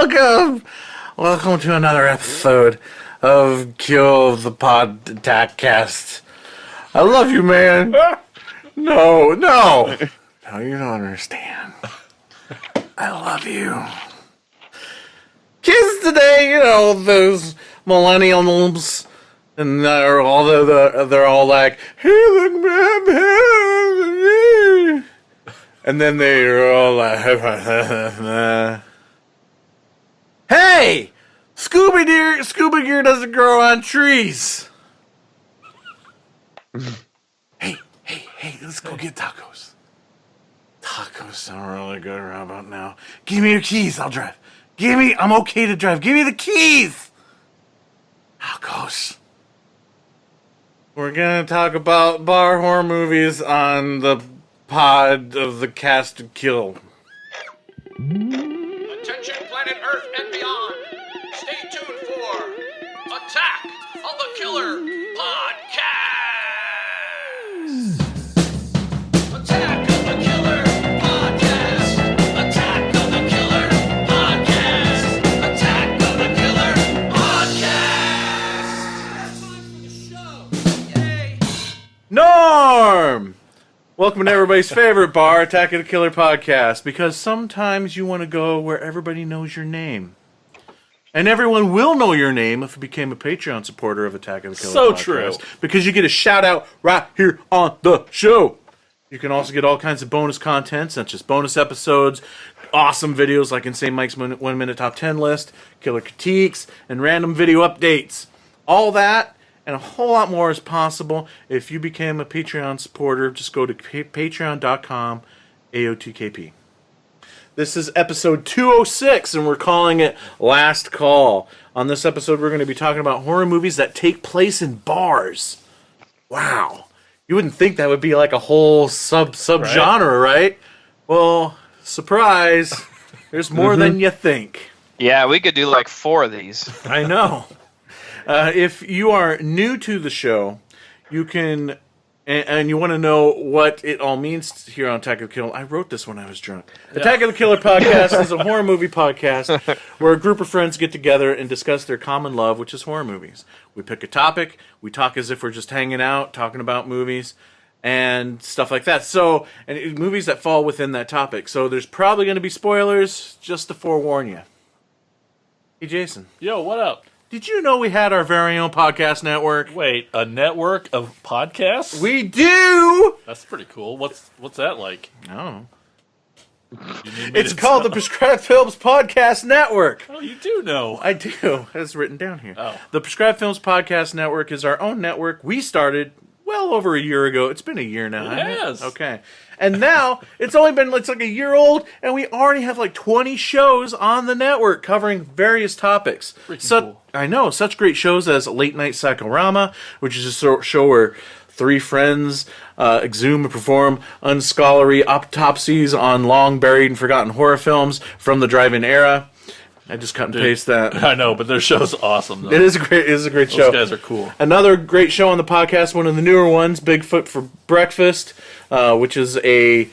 Welcome to another episode of Kill the Pod Attack Cast. I love you, man. No, you don't understand. I love you. Kids today, those millennials, and they're all like, hey, look, man, and then they're all like, hey, scuba gear doesn't grow on trees. hey, let's go get tacos. Tacos sound really good right about now. Give me your keys, I'll drive. I'm okay to drive. Give me the keys. Tacos. We're going to talk about bar horror movies on the pod of the cast to kill. Attention planet Earth and beyond. Stay tuned for Attack of the Killer Podcast. Attack of the Killer Podcast. Attack of the Killer Podcast. Attack of the Killer Podcast. That's time for the show. Yay. Norm! Welcome to everybody's favorite bar, Attack of the Killer Podcast, because sometimes you want to go where everybody knows your name. And everyone will know your name if you became a Patreon supporter of Attack of the Killer Podcast. So true. Because you get a shout out right here on the show. You can also get all kinds of bonus content, such as bonus episodes, awesome videos like Insane Mike's 1 Minute Top 10 list, killer critiques, and random video updates. All that and a whole lot more is possible if you became a Patreon supporter. Just go to patreon.com, AotKP. This is episode 206, and we're calling it Last Call. On this episode, we're going to be talking about horror movies that take place in bars. Wow. You wouldn't think that would be like a whole sub-genre, right? Well, surprise. There's more than you think. Yeah, we could do like 4 of these. I know. If you are new to the show, you can, and you want to know what it all means here on Attack of the Killer. I wrote this when I was drunk. Yeah. Attack of the Killer Podcast is a horror movie podcast where a group of friends get together and discuss their common love, which is horror movies. We pick a topic, we talk as if we're just hanging out, talking about movies, and stuff like that. So, and movies that fall within that topic. So there's probably going to be spoilers, just to forewarn you. Hey, Jason. Yo, what up? Did you know we had our very own podcast network? Wait, a network of podcasts? We do! That's pretty cool. What's that like? I don't know. It's called the Prescribed Films Podcast Network. Oh, you do know. I do. It's written down here. Oh. The Prescribed Films Podcast Network is our own network. We started well over a year ago. It's been a year now. It has. Okay. And now, it's like a year old, and we already have like 20 shows on the network covering various topics. Cool. I know, such great shows as Late Night Psychorama, which is a show where 3 friends exhume and perform unscholarly autopsies on long buried and forgotten horror films from the drive-in era. I just cut and paste that. I know, but their show's awesome, though. It is a great show. Those guys are cool. Another great show on the podcast, one of the newer ones, Bigfoot for Breakfast, which is a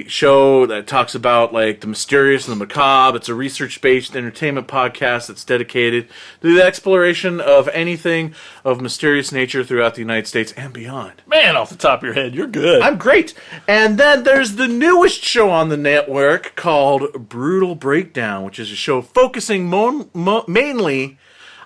show that talks about like the mysterious and the macabre. It's a research-based entertainment podcast that's dedicated to the exploration of anything of mysterious nature throughout the United States and beyond. Man, off the top of your head, you're good. I'm great. And then there's the newest show on the network called Brutal Breakdown, which is a show focusing mainly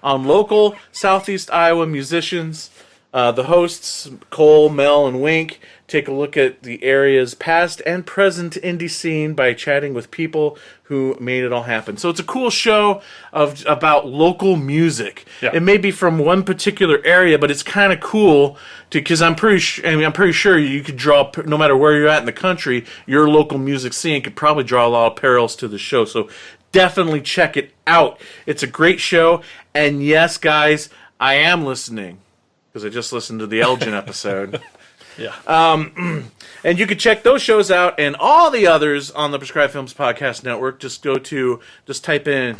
on local Southeast Iowa musicians. The hosts, Cole, Mel, and Wink, take a look at the area's past and present indie scene by chatting with people who made it all happen. So it's a cool show about local music. Yeah. It may be from one particular area, but it's kind of cool because I'm pretty sure you could draw, no matter where you're at in the country, your local music scene could probably draw a lot of parallels to the show. So definitely check it out. It's a great show. And yes, guys, I am listening because I just listened to the Elgin episode. Yeah. And you can check those shows out and all the others on the Prescribed Films Podcast Network. Just type in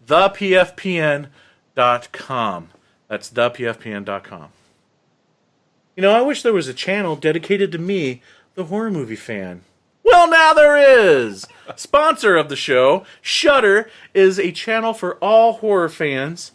thepfpn.com. That's thepfpn.com. You know, I wish there was a channel dedicated to me, the horror movie fan. Well, now there is. Sponsor of the show, Shudder, is a channel for all horror fans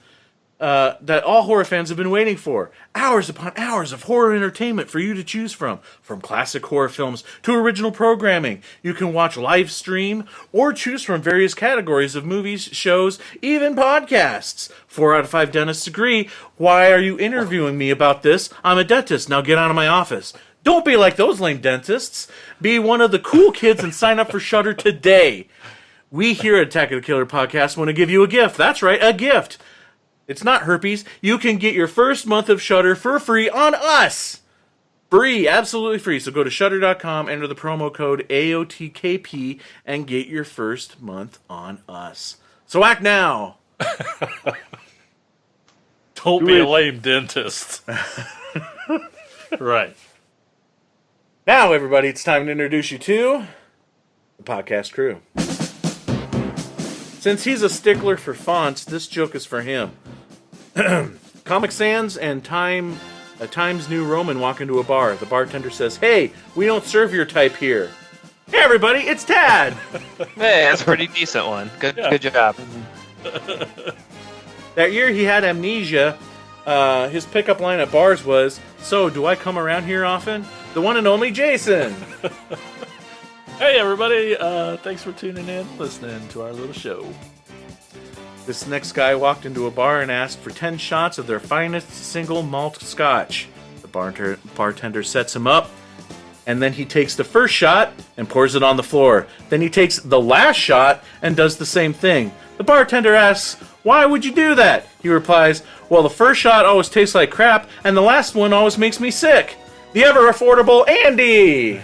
that all horror fans have been waiting for. Hours upon hours of horror entertainment for you to choose from classic horror films to original programming. You can watch live stream or choose from various categories of movies, shows, even podcasts. 4 out of 5 dentists agree. Why are you interviewing me about this? I'm a dentist. Now get out of my office. Don't be like those lame dentists. Be one of the cool kids and sign up for Shudder today. We here at Attack of the Killer Podcast want to give you a gift. That's right, a gift. It's not herpes. You can get your first month of Shudder for free on us. Free, absolutely free. So go to Shudder.com, enter the promo code AOTKP, and get your first month on us. So act now. Don't be a lame dentist. Right. Now, everybody, it's time to introduce you to the podcast crew. Since he's a stickler for fonts, this joke is for him. Comic Sans and Times New Roman walk into a bar. The bartender says, "Hey, we don't serve your type here." Hey, everybody, it's Tad. Hey, that's a pretty decent one. Good job. That year he had amnesia. His pickup line at bars was, "So, do I come around here often?" The one and only Jason. Hey, everybody. Thanks for tuning in, listening to our little show. This next guy walked into a bar and asked for 10 shots of their finest single malt scotch. The bartender sets him up, and then he takes the first shot and pours it on the floor. Then he takes the last shot and does the same thing. The bartender asks, "Why would you do that?" He replies, "Well, the first shot always tastes like crap, and the last one always makes me sick." The ever affordable Andy.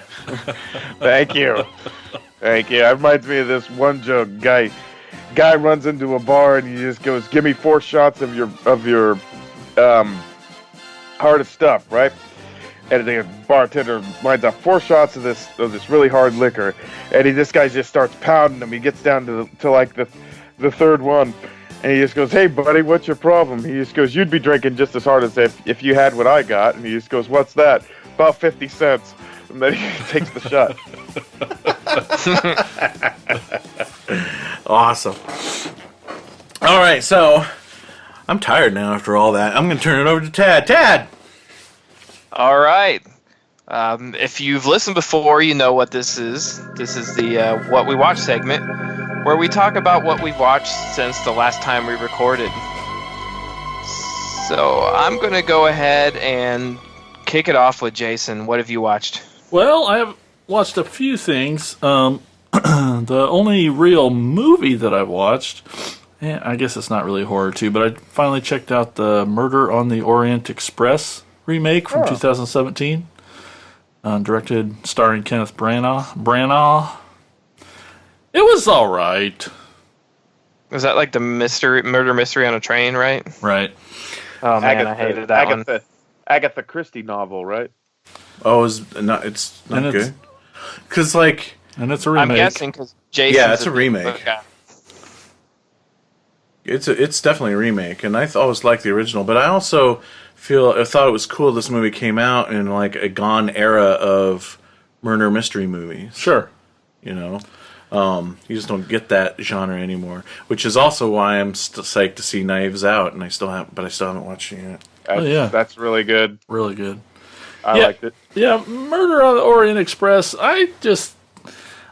Thank you. Thank you. That reminds me of this one joke. Guy runs into a bar and he just goes, "Give me 4 shots of your hardest stuff," right? And the bartender lines up 4 shots of this really hard liquor, and this guy just starts pounding them. He gets down to like the third one, and he just goes, "Hey buddy, what's your problem?" He just goes, "You'd be drinking just as hard as if you had what I got." And he just goes, "What's that?" "About 50 cents. And then he takes the shot. Awesome. All right, so I'm tired now after all that. I'm going to turn it over to Tad. Tad! All right. If you've listened before, you know what this is. This is the What We Watch segment, where we talk about what we've watched since the last time we recorded. So I'm going to go ahead and kick it off with Jason. What have you watched? Well, I have watched a few things. The only real movie that I've watched, I guess it's not really horror too, but I finally checked out the Murder on the Orient Express remake from 2017, directed, starring Kenneth Branagh. It was all right. Was that like the murder mystery on a train, right? Right. Oh man, I hated that one. Agatha Christie novel, right? Oh, it's not good? Because, like... And it's a remake. I'm guessing because Jason. Yeah, it's a remake. Okay. It's definitely a remake, and I always liked the original, but I also thought it was cool this movie came out in, like, a gone era of murder mystery movies. Sure. You know? You just don't get that genre anymore, which is also why I'm psyched to see Knives Out, and I still haven't watched it yet. That's really good. Really good. I liked it. Yeah, Murder on the Orient Express, I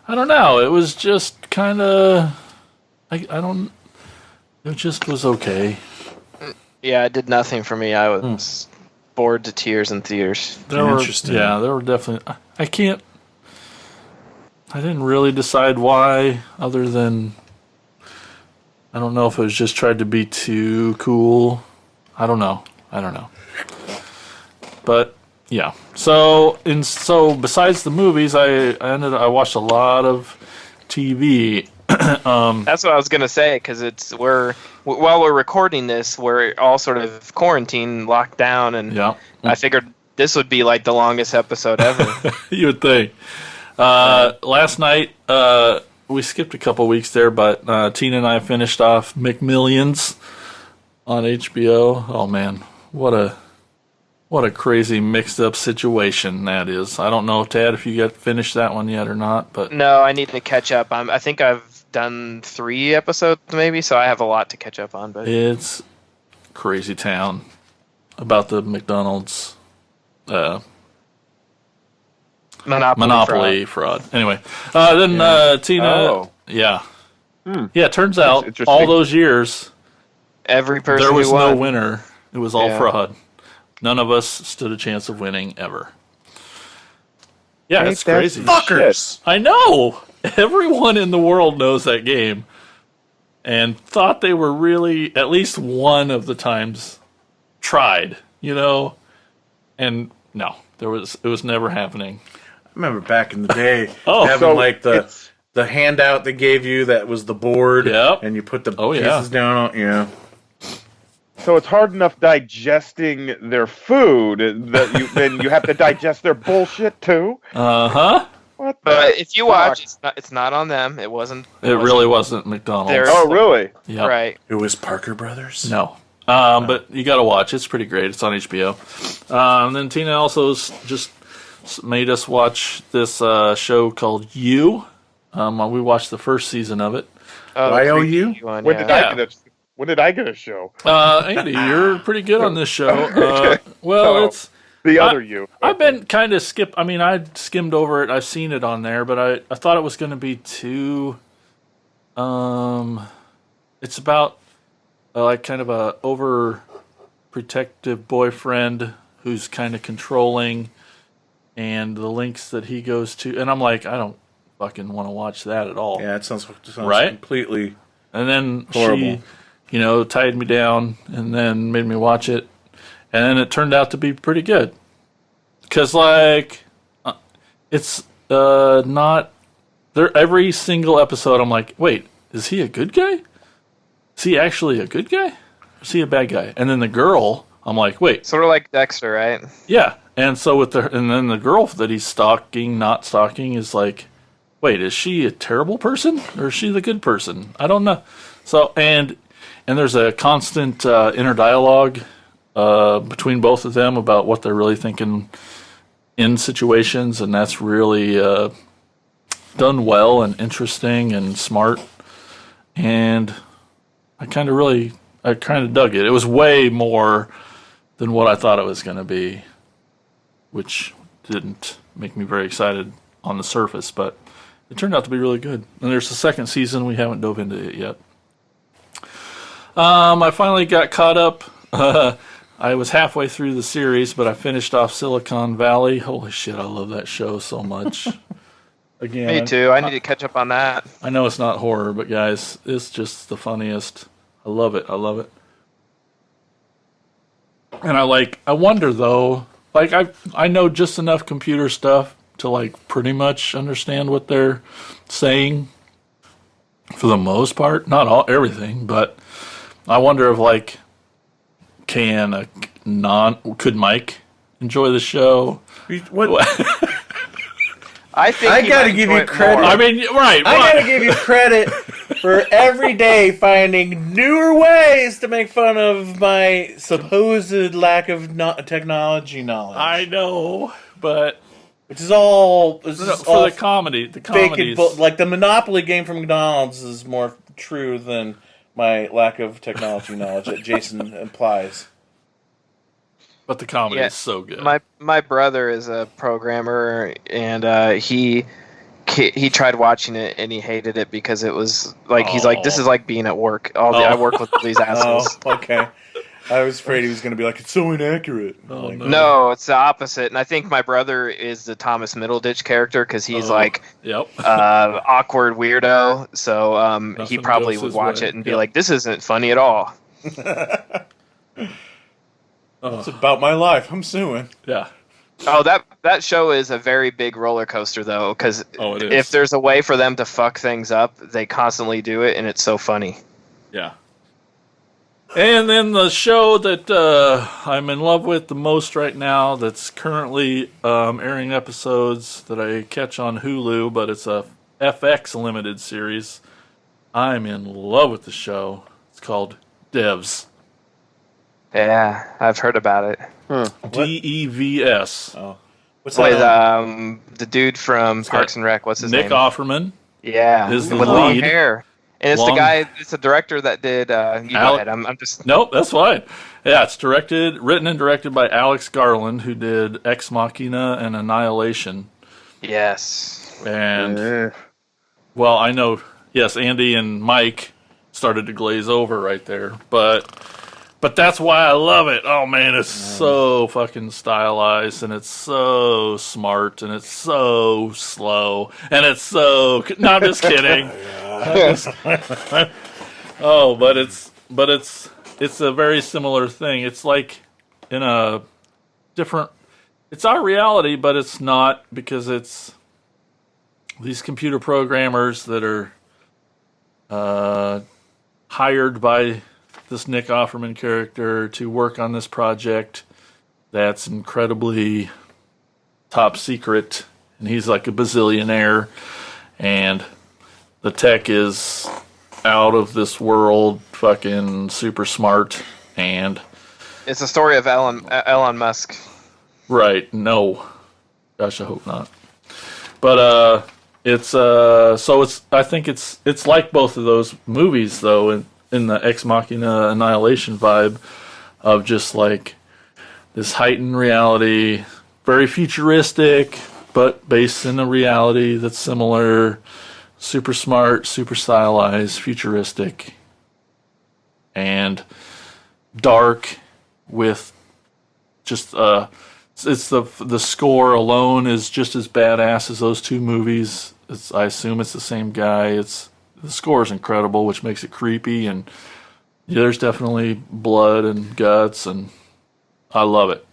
don't know. It was just kind of... It just was okay. Yeah, it did nothing for me. I was bored to tears in theaters. Interesting. There were definitely... I didn't really decide why, other than... I don't know if it was just tried to be too cool. I don't know. But... yeah. So besides the movies, I watched a lot of TV. That's what I was gonna say because while we're recording this, we're all sort of quarantined, locked down, and I figured this would be like the longest episode ever. You would think. Last night we skipped a couple weeks there, but Tina and I finished off McMillions on HBO. Oh man, what a What a crazy mixed up situation that is. I don't know, Tad, if you got finished that one yet or not, but No, I need to catch up. I think I've done 3 episodes maybe, so I have a lot to catch up on. But it's crazy town about the McDonald's monopoly fraud. Anyway, then Tina, Oh. yeah. Yeah, it turns out interesting. all those years every person there was who no won. winner. It was all Yeah. fraud. None of us stood a chance of winning ever. Yeah, Ain't it's that crazy. some Fuckers! I know. Everyone in the world knows that game, and thought they were really at least one of the times tried. And no, it was never happening. I remember back in the day Oh, having so like it's- the handout they gave you that was the board, Yep. and you put the Oh, yeah. pieces down on. Yeah. So it's hard enough digesting their food that then you have to digest their bullshit too. Uh-huh. What? But if you fuck? watch, it's not on them. It wasn't. It really wasn't McDonald's. There- Oh, really? Yep. Right. It was Parker Brothers. No. But you got to watch. It's pretty great. It's on HBO. And then Tina also just made us watch this show called You. We watched the first season of it. Oh, the YOU? creepy one, When yeah. did I get a show? Andy, you're pretty good on this show. Well, No. it's The I- other you. I've been kind of I skimmed over it. I've seen it on there, but I thought it was going to be too. It's about like kind of a overprotective boyfriend who's kind of controlling, and the links that he goes to, and I'm like, I don't fucking want to watch that at all. Yeah, it sounds Right? completely. And then Horrible. she, tied me down and then made me watch it. And then it turned out to be pretty good. Because, it's not... Every single episode, I'm like, wait, is he a good guy? Is he actually a good guy? Or is he a bad guy? And then the girl, I'm like, wait, Sort of like Dexter, right? yeah. And so and then the girl that he's not stalking is like, wait, is she a terrible person or is she the good person? I don't know. So and there's a constant inner dialogue between both of them about what they're really thinking in situations, and that's really done well and interesting and smart. And I kind of dug it. It was way more than what I thought it was going to be, which didn't make me very excited on the surface, but it turned out to be really good. And there's a second season. We haven't dove into it yet. I finally got caught up. I was halfway through the series, but I finished off Silicon Valley. Holy shit, I love that show so much. Again, Me too. I need to catch up on that. I know it's not horror, but guys, it's just the funniest. I love it. I love it. And I wonder though, I know just enough computer stuff to pretty much understand what they're saying for the most part. Not everything, but I wonder if could Mike enjoy the show? What? I think I he gotta might give enjoy you it credit. more. I mean, right. I gotta give you credit for every day finding newer ways to make fun of my supposed lack of technology knowledge. I know, but Which is all for the comedy, the fake comedies. like the Monopoly game from McDonald's is more true than my lack of technology knowledge that Jason implies. But the comedy Yeah, is so good. My brother is a programmer, and he tried watching it and he hated it because it was he's like, this is like being at work. I work with all these Oh, assholes. okay. I was afraid he was going to be like, it's so inaccurate. Oh, Like, no. No, it's the opposite. And I think my brother is the Thomas Middleditch character because he's Yep. awkward weirdo. So he Nothing probably goes would his watch way. it and be Yep. like, this isn't funny at all. It's about my life. I'm suing. Yeah. Oh, that show is a very big roller coaster though, because Oh, it is. if there's a way for them to fuck things up, they constantly do it, and it's so funny. Yeah. And then the show that I'm in love with the most right now, that's currently airing episodes that I catch on Hulu, but it's a FX limited series. I'm in love with the show. It's called Devs. Yeah, I've heard about it. Devs. Oh, what's that? With on? the dude from Parks got and Rec. What's his Nick name? Offerman Yeah, is the with long lead. hair. And it's the guy. It's the director that did. You go ahead. I'm just. Nope, that's fine. Yeah, it's written and directed by Alex Garland, who did Ex Machina and Annihilation. Yes. And well, I know. Yes, Andy and Mike started to glaze over right there, but that's why I love it. Oh man, it's so fucking stylized, and it's so smart, and it's so slow, and it's so. No, I'm just kidding. Oh, but it's a very similar thing. It's like in a different. It's our reality, but it's not, because it's these computer programmers that are hired by this Nick Offerman character to work on this project that's incredibly top secret, and he's like a bazillionaire, and the tech is out of this world, fucking super smart, and It's a story of Elon Musk. right, no, gosh, I hope not, but it's so it's I think it's like both of those movies though, in the Ex Machina Annihilation vibe of just like this heightened reality, very futuristic, but based in a reality that's similar, super smart, super stylized, futuristic, and dark with just it's the score alone is just as badass as those two movies. I assume it's the same guy. The score is incredible, which makes it creepy, and there's definitely blood and guts, and I love it.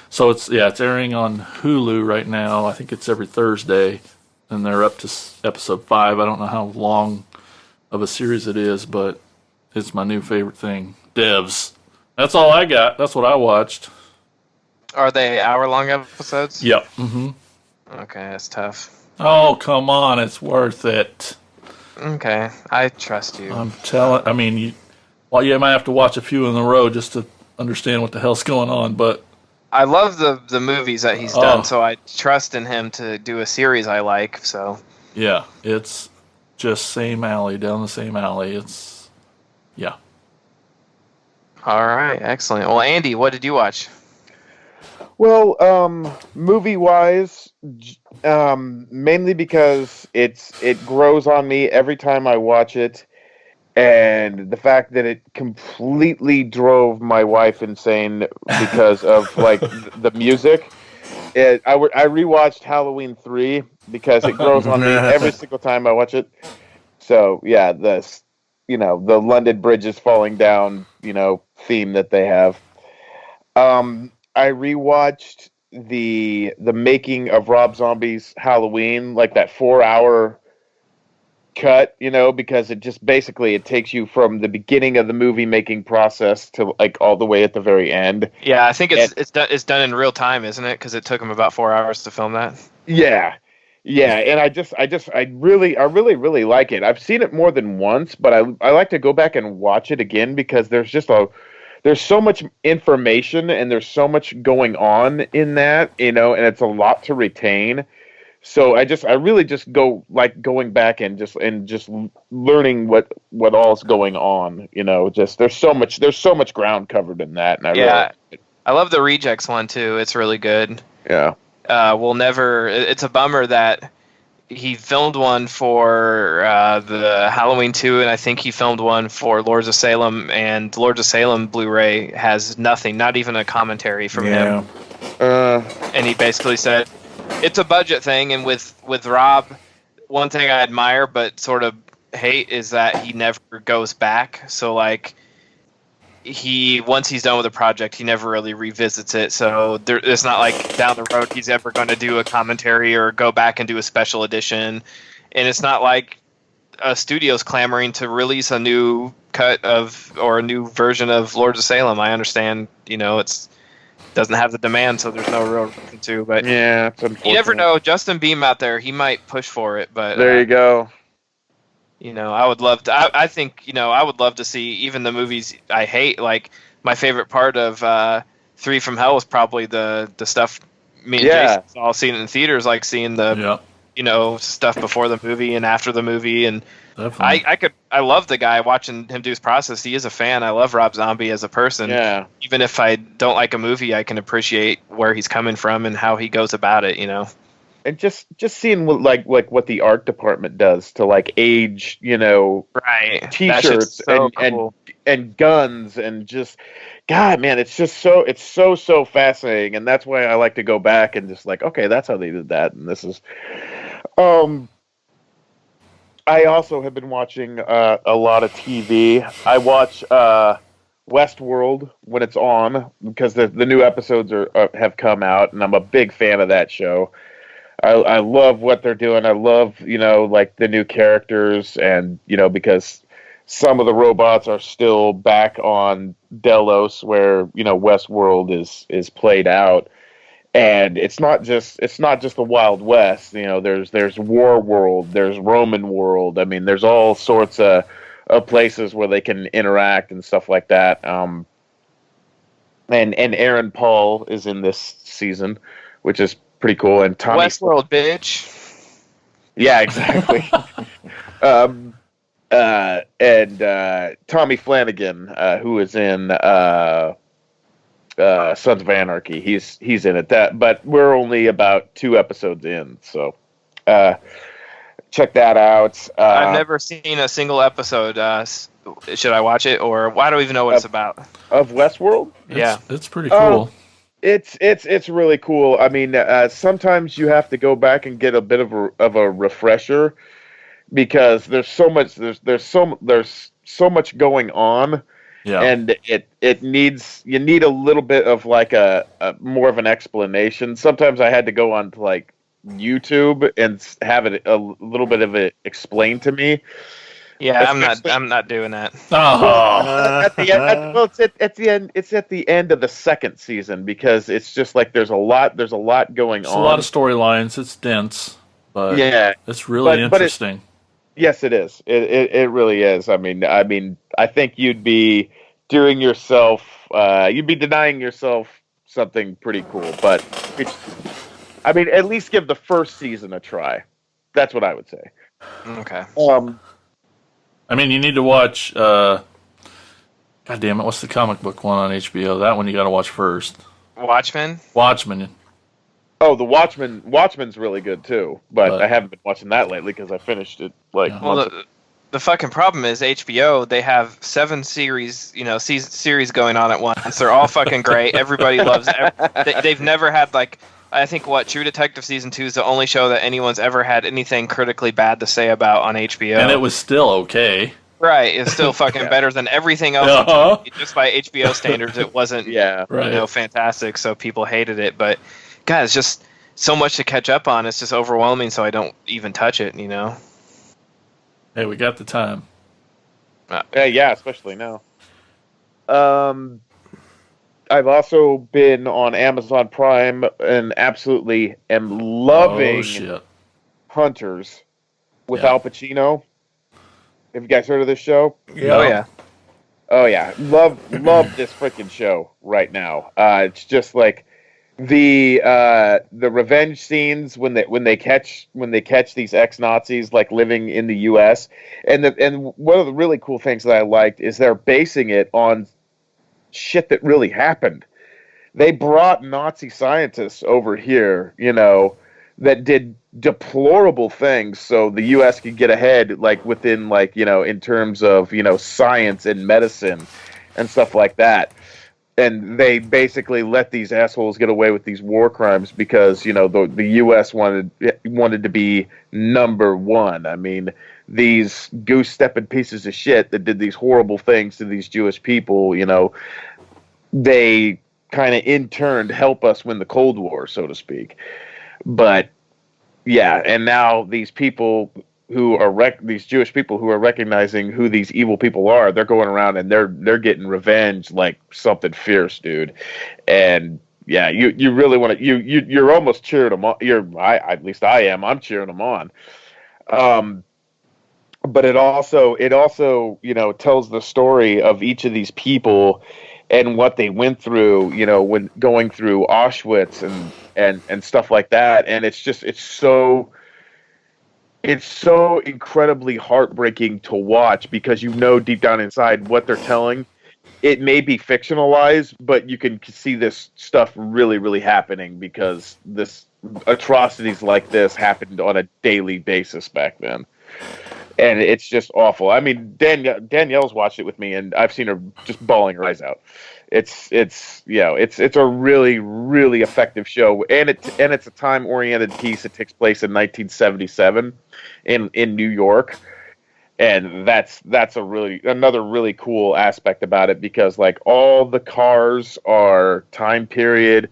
So it's airing on Hulu right now. I think it's every Thursday, and they're up to episode 5. I don't know how long of a series it is, but it's my new favorite thing. Devs. That's all I got. That's what I watched. Are they hour-long episodes? Yep. Mm-hmm. Okay, that's tough. Oh, come on. It's worth it. Okay, I trust you. I'm telling. I mean, you might have to watch a few in a row just to understand what the hell's going on, but I love the movies that he's done, so I trust in him to do a series I like. So yeah, it's just same alley, down the same alley. It's, yeah. all right, excellent. Well, Andy, what did you watch? Well, movie-wise, mainly because it grows on me every time I watch it, and the fact that it completely drove my wife insane because of like the music. I rewatched Halloween 3 because it grows on me every single time I watch it. So yeah, the London Bridge is falling down, theme that they have. I rewatched the making of Rob Zombie's Halloween, like that 4-hour cut, because it just basically it takes you from the beginning of the movie making process to like all the way at the very end. Yeah, I think it's done in real time, isn't it? Because it took him about 4 hours to film that. Yeah, and I really like it. I've seen it more than once, but I like to go back and watch it again because there's so much information and there's so much going on in that, and it's a lot to retain. So I really just go like going back and just learning what all's going on. Just there's so much ground covered in that, and I love the Rejects one too. It's really good. Yeah. It's a bummer that he filmed one for the Halloween 2, and I think he filmed one for Lords of Salem, and Lords of Salem Blu-ray has nothing, not even a commentary from him. And he basically said, it's a budget thing, and with Rob, one thing I admire but sort of hate is that he never goes back. So like, once he's done with a project, he never really revisits it. So it's not like down the road he's ever going to do a commentary or go back and do a special edition. And it's not like a studio's clamoring to release a new cut or a new version of Lords of Salem. I understand, it's doesn't have the demand, so there's no real reason to. But yeah, it's unfortunate. You never know. Justin Beam out there, he might push for it. But there you go. I would love to. I think I would love to see even the movies I hate, like my favorite part of Three from Hell was probably the stuff me and Yeah. Jason all seen in theaters, like seeing the Yeah, stuff before the movie and after the movie. And definitely. I love the guy, watching him do his process. He is a fan. I love Rob Zombie as a person. Yeah. Even if I don't like a movie, I can appreciate where he's coming from and how he goes about it. And just seeing what the art department does to like age, Right. That shit's T-shirts so and cool. and guns and just God, man, it's just so fascinating, and that's why I like to go back and just like, okay, that's how they did that, and this is. I also have been watching a lot of TV. I watch Westworld when it's on because the new episodes have come out, and I'm a big fan of that show. I love what they're doing. I love, like the new characters and, because some of the robots are still back on Delos where, Westworld is played out. And it's not just the Wild West, there's War World, there's Roman World. I mean, there's all sorts of places where they can interact and stuff like that. And Aaron Paul is in this season, which is pretty cool. And Tommy Westworld, bitch. Yeah, exactly. And Tommy Flanagan, who is in Sons of Anarchy, he's in it. But we're only about 2 episodes in, so check that out. I've never seen a single episode. Should I watch it, or why do I even know what it's about? Of Westworld. It's pretty cool. It's really cool. I mean, sometimes you have to go back and get a bit of a refresher because there's so much going on, and you need a little bit of like a more of an explanation. Sometimes I had to go on to like YouTube and have it a little bit of it explained to me. Yeah, I'm not doing that. At the end, it's at the end of the second season because it's just like there's a lot going on. It's a lot of storylines. It's dense, but it's really interesting. Yes, it is. It really is. I mean, I think you'd be denying yourself something pretty cool. But I mean, at least give the first season a try. That's what I would say. Okay. I mean, you need to watch. God damn it! What's the comic book one on HBO? That one you got to watch first. Watchmen. Oh, the Watchmen's really good too, but I haven't been watching that lately because I finished it the fucking problem is HBO. They have 7 series, series going on at once. They're all fucking great. Everybody loves it. They've never had like. I think True Detective Season 2 is the only show that anyone's ever had anything critically bad to say about on HBO. And it was still okay. Right, it's still fucking better than everything else. On TV. Just by HBO standards, it wasn't fantastic, so people hated it. But, God, it's just so much to catch up on. It's just overwhelming, so I don't even touch it, Hey, we got the time. Yeah, especially now. I've also been on Amazon Prime and absolutely am loving Hunters with Al Pacino. Have you guys heard of this show? Yeah. Oh yeah. Love this freaking show right now. It's just like the revenge scenes when they catch these ex-Nazis like living in the US. And one of the really cool things that I liked is they're basing it on shit that really happened. They brought Nazi scientists over here, that did deplorable things so the US could get ahead like within like, in terms of, science and medicine and stuff like that. And they basically let these assholes get away with these war crimes because, the US wanted to be number one. I mean, these goose-stepping pieces of shit that did these horrible things to these Jewish people, they kind of in turn help us win the Cold War, so to speak. But yeah, and now these people who are these Jewish people who are recognizing who these evil people are, they're going around and they're getting revenge like something fierce, dude. And yeah, you really want to you're almost cheering them on. At least I am. I'm cheering them on. But it also tells the story of each of these people and what they went through, you know, when going through Auschwitz and stuff like that. And it's so incredibly heartbreaking to watch because you know deep down inside what they're telling. It may be fictionalized, but you can see this stuff really, really happening because this atrocities like this happened on a daily basis back then. And it's just awful. I mean, Danielle's watched it with me, and I've seen her just bawling her eyes out. It's a really, really effective show, and it's a time oriented piece. It takes place in 1977 in New York, and that's another really cool aspect about it because like all the cars are time period,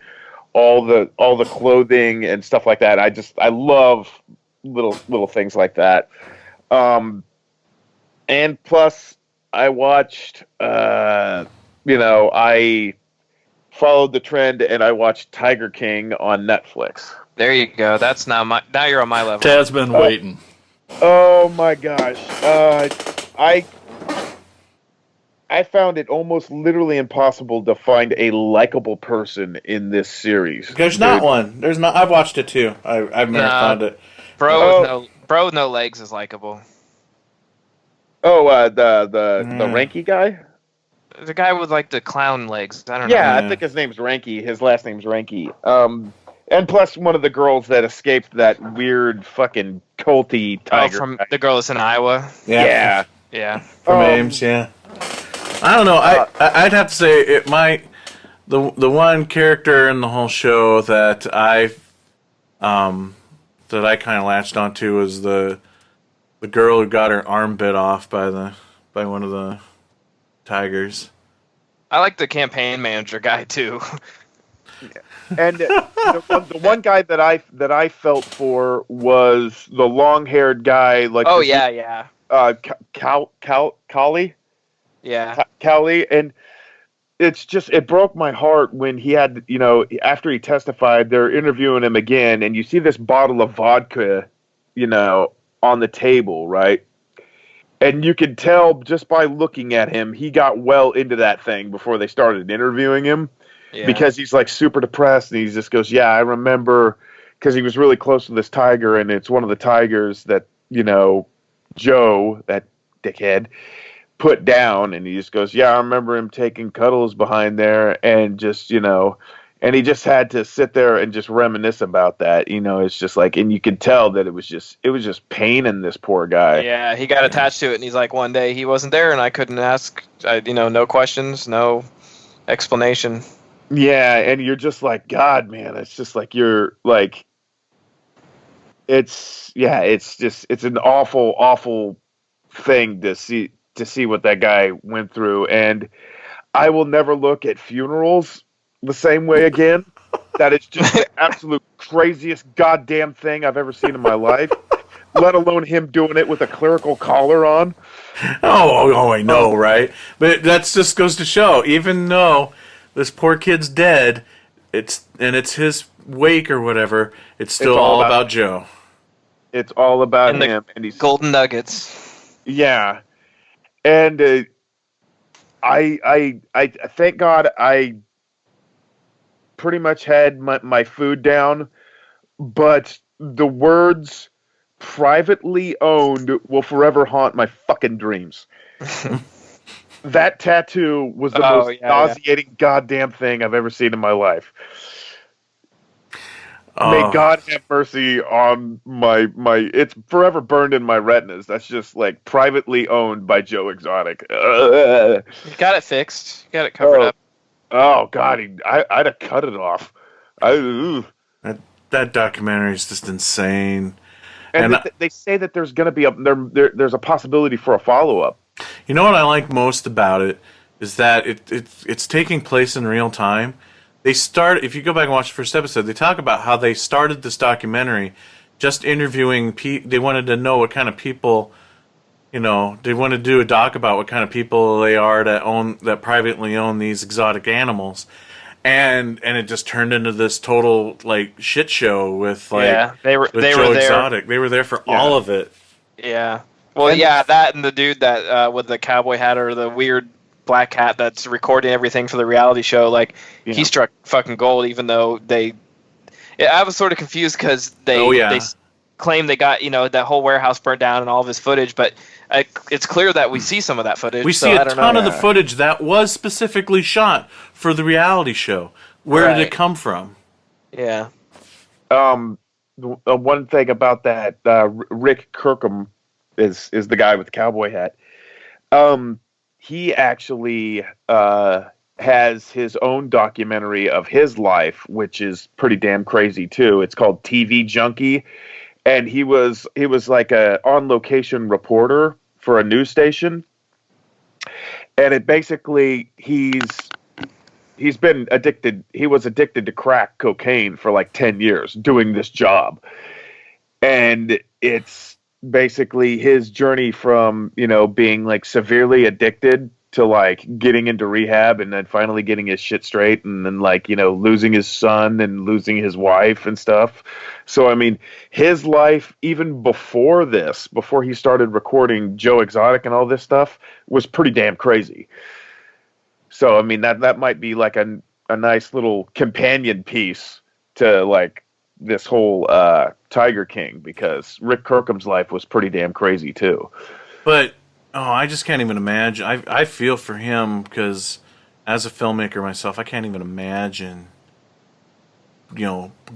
all the clothing and stuff like that. I love little things like that. And plus I watched I followed the trend and I watched Tiger King on Netflix. There you go. That's now you're on my level. Tad's been waiting. Oh my gosh. I found it almost literally impossible to find a likable person in this series. There's not one. There's not. I've watched it too. I've never found it. Bro with no legs is likable. Oh, the Ranky guy? The guy with like the clown legs. I don't know. Yeah, I think his name's Ranky. His last name's Ranky. And plus one of the girls that escaped that weird fucking culty tiger. From the girl that's in Iowa. Yeah. Yeah. From Ames, yeah. I don't know. I'd have to say the one character in the whole show that I kind of latched onto was the girl who got her arm bit off by one of the tigers. I like the campaign manager guy too. And the one guy that I felt for was the long-haired guy. Like yeah. Callie. Yeah. Callie, and it broke my heart when he had, after he testified, they're interviewing him again, and you see this bottle of vodka, on the table, right? And you could tell just by looking at him, he got well into that thing before they started interviewing him. Yeah. Because he's like super depressed, and he just goes, "Yeah, I remember," because he was really close to this tiger, and it's one of the tigers that Joe, that dickhead, put down, and he just goes, "Yeah, I remember him taking cuddles behind there," and just and he just had to sit there and just reminisce about that. It's just like, and you could tell that it was just pain in this poor guy. Yeah, he got attached to it, and he's like, one day he wasn't there, and I couldn't ask, no questions, no explanation. Yeah, and you're just like, God, man, it's just like you're like, it's an awful, awful thing to see what that guy went through, and I will never look at funerals the same way again. That is just the absolute craziest goddamn thing I've ever seen in my life. Let alone him doing it with a clerical collar on. Oh, I know, right? But that just goes to show, even though this poor kid's dead, it's his wake or whatever, it's still all about Joe. It's all about him. And he's golden nuggets. Yeah. And I thank God I pretty much had my food down, but the words "privately owned" will forever haunt my fucking dreams. That tattoo was the most nauseating goddamn thing I've ever seen in my life. May God have mercy on my it's forever burned in my retinas. That's just like "privately owned by Joe Exotic." You got it fixed. You got it covered up. Oh God, I'd have cut it off. That documentary is just insane. And they say that there's going to be there's a possibility for a follow-up. You know what I like most about it is that it's taking place in real time. If you go back and watch the first episode, they talk about how they started this documentary just interviewing they wanted to know what kind of people, they wanted to do a doc about what kind of people they are that privately own these exotic animals. And it just turned into this total like shit show with they were Joe there. Exotic. They were there for all of it. Yeah. Well, that and the dude that with the cowboy hat or the weird black hat that's recording everything for the reality show. Like he struck fucking gold, even though they. I was sort of confused because they claim they got that whole warehouse burned down and all of his footage, but it's clear that we see some of that footage. We see a ton of the footage that was specifically shot for the reality show. Where did it come from? Yeah. One thing about that, Rick Kirkham is the guy with the cowboy hat. He actually has his own documentary of his life, which is pretty damn crazy too. It's called TV Junkie, and he was like a on location reporter for a news station, and it basically he's been addicted. He was addicted to crack cocaine for like 10 years doing this job. And it's basically his journey from, being like severely addicted to like getting into rehab and then finally getting his shit straight and then like, losing his son and losing his wife and stuff. So, I mean, his life, even before this, before he started recording Joe Exotic and all this stuff, was pretty damn crazy. So, I mean, that might be like a nice little companion piece to like this whole Tiger King, because Rick Kirkham's life was pretty damn crazy too. But, I just can't even imagine. I feel for him because as a filmmaker myself, I can't even imagine,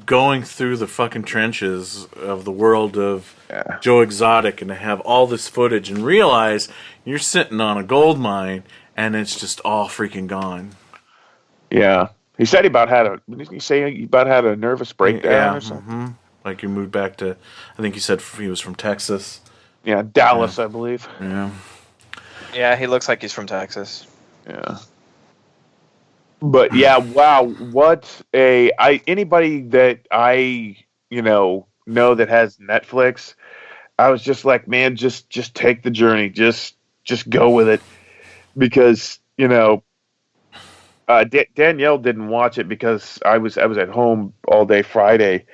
going through the fucking trenches of the world of Joe Exotic and to have all this footage and realize you're sitting on a gold mine and it's just all freaking gone. Yeah. He said he about had a nervous breakdown or something. Mm-hmm. Like he moved back to, I think he said he was from Texas. Yeah, Dallas, I believe. Yeah. Yeah, he looks like he's from Texas. Yeah. But yeah, wow, anybody that I, know that has Netflix, I was just like, man, just take the journey. Just go with it. Because, Danielle didn't watch it because I was at home all day Friday,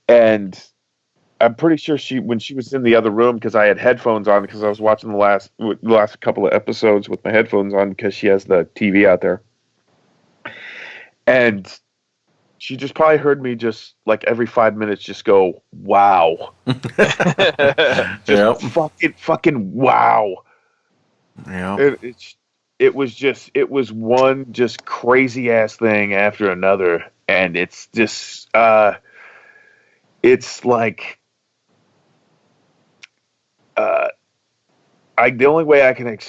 and I'm pretty sure when she was in the other room, because I had headphones on because I was watching the last couple of episodes with my headphones on because she has the TV out there, and she just probably heard me just like every 5 minutes just go, wow. Just fucking wow. Yeah. It was one just crazy ass thing after another, and it's just it's like the only way I can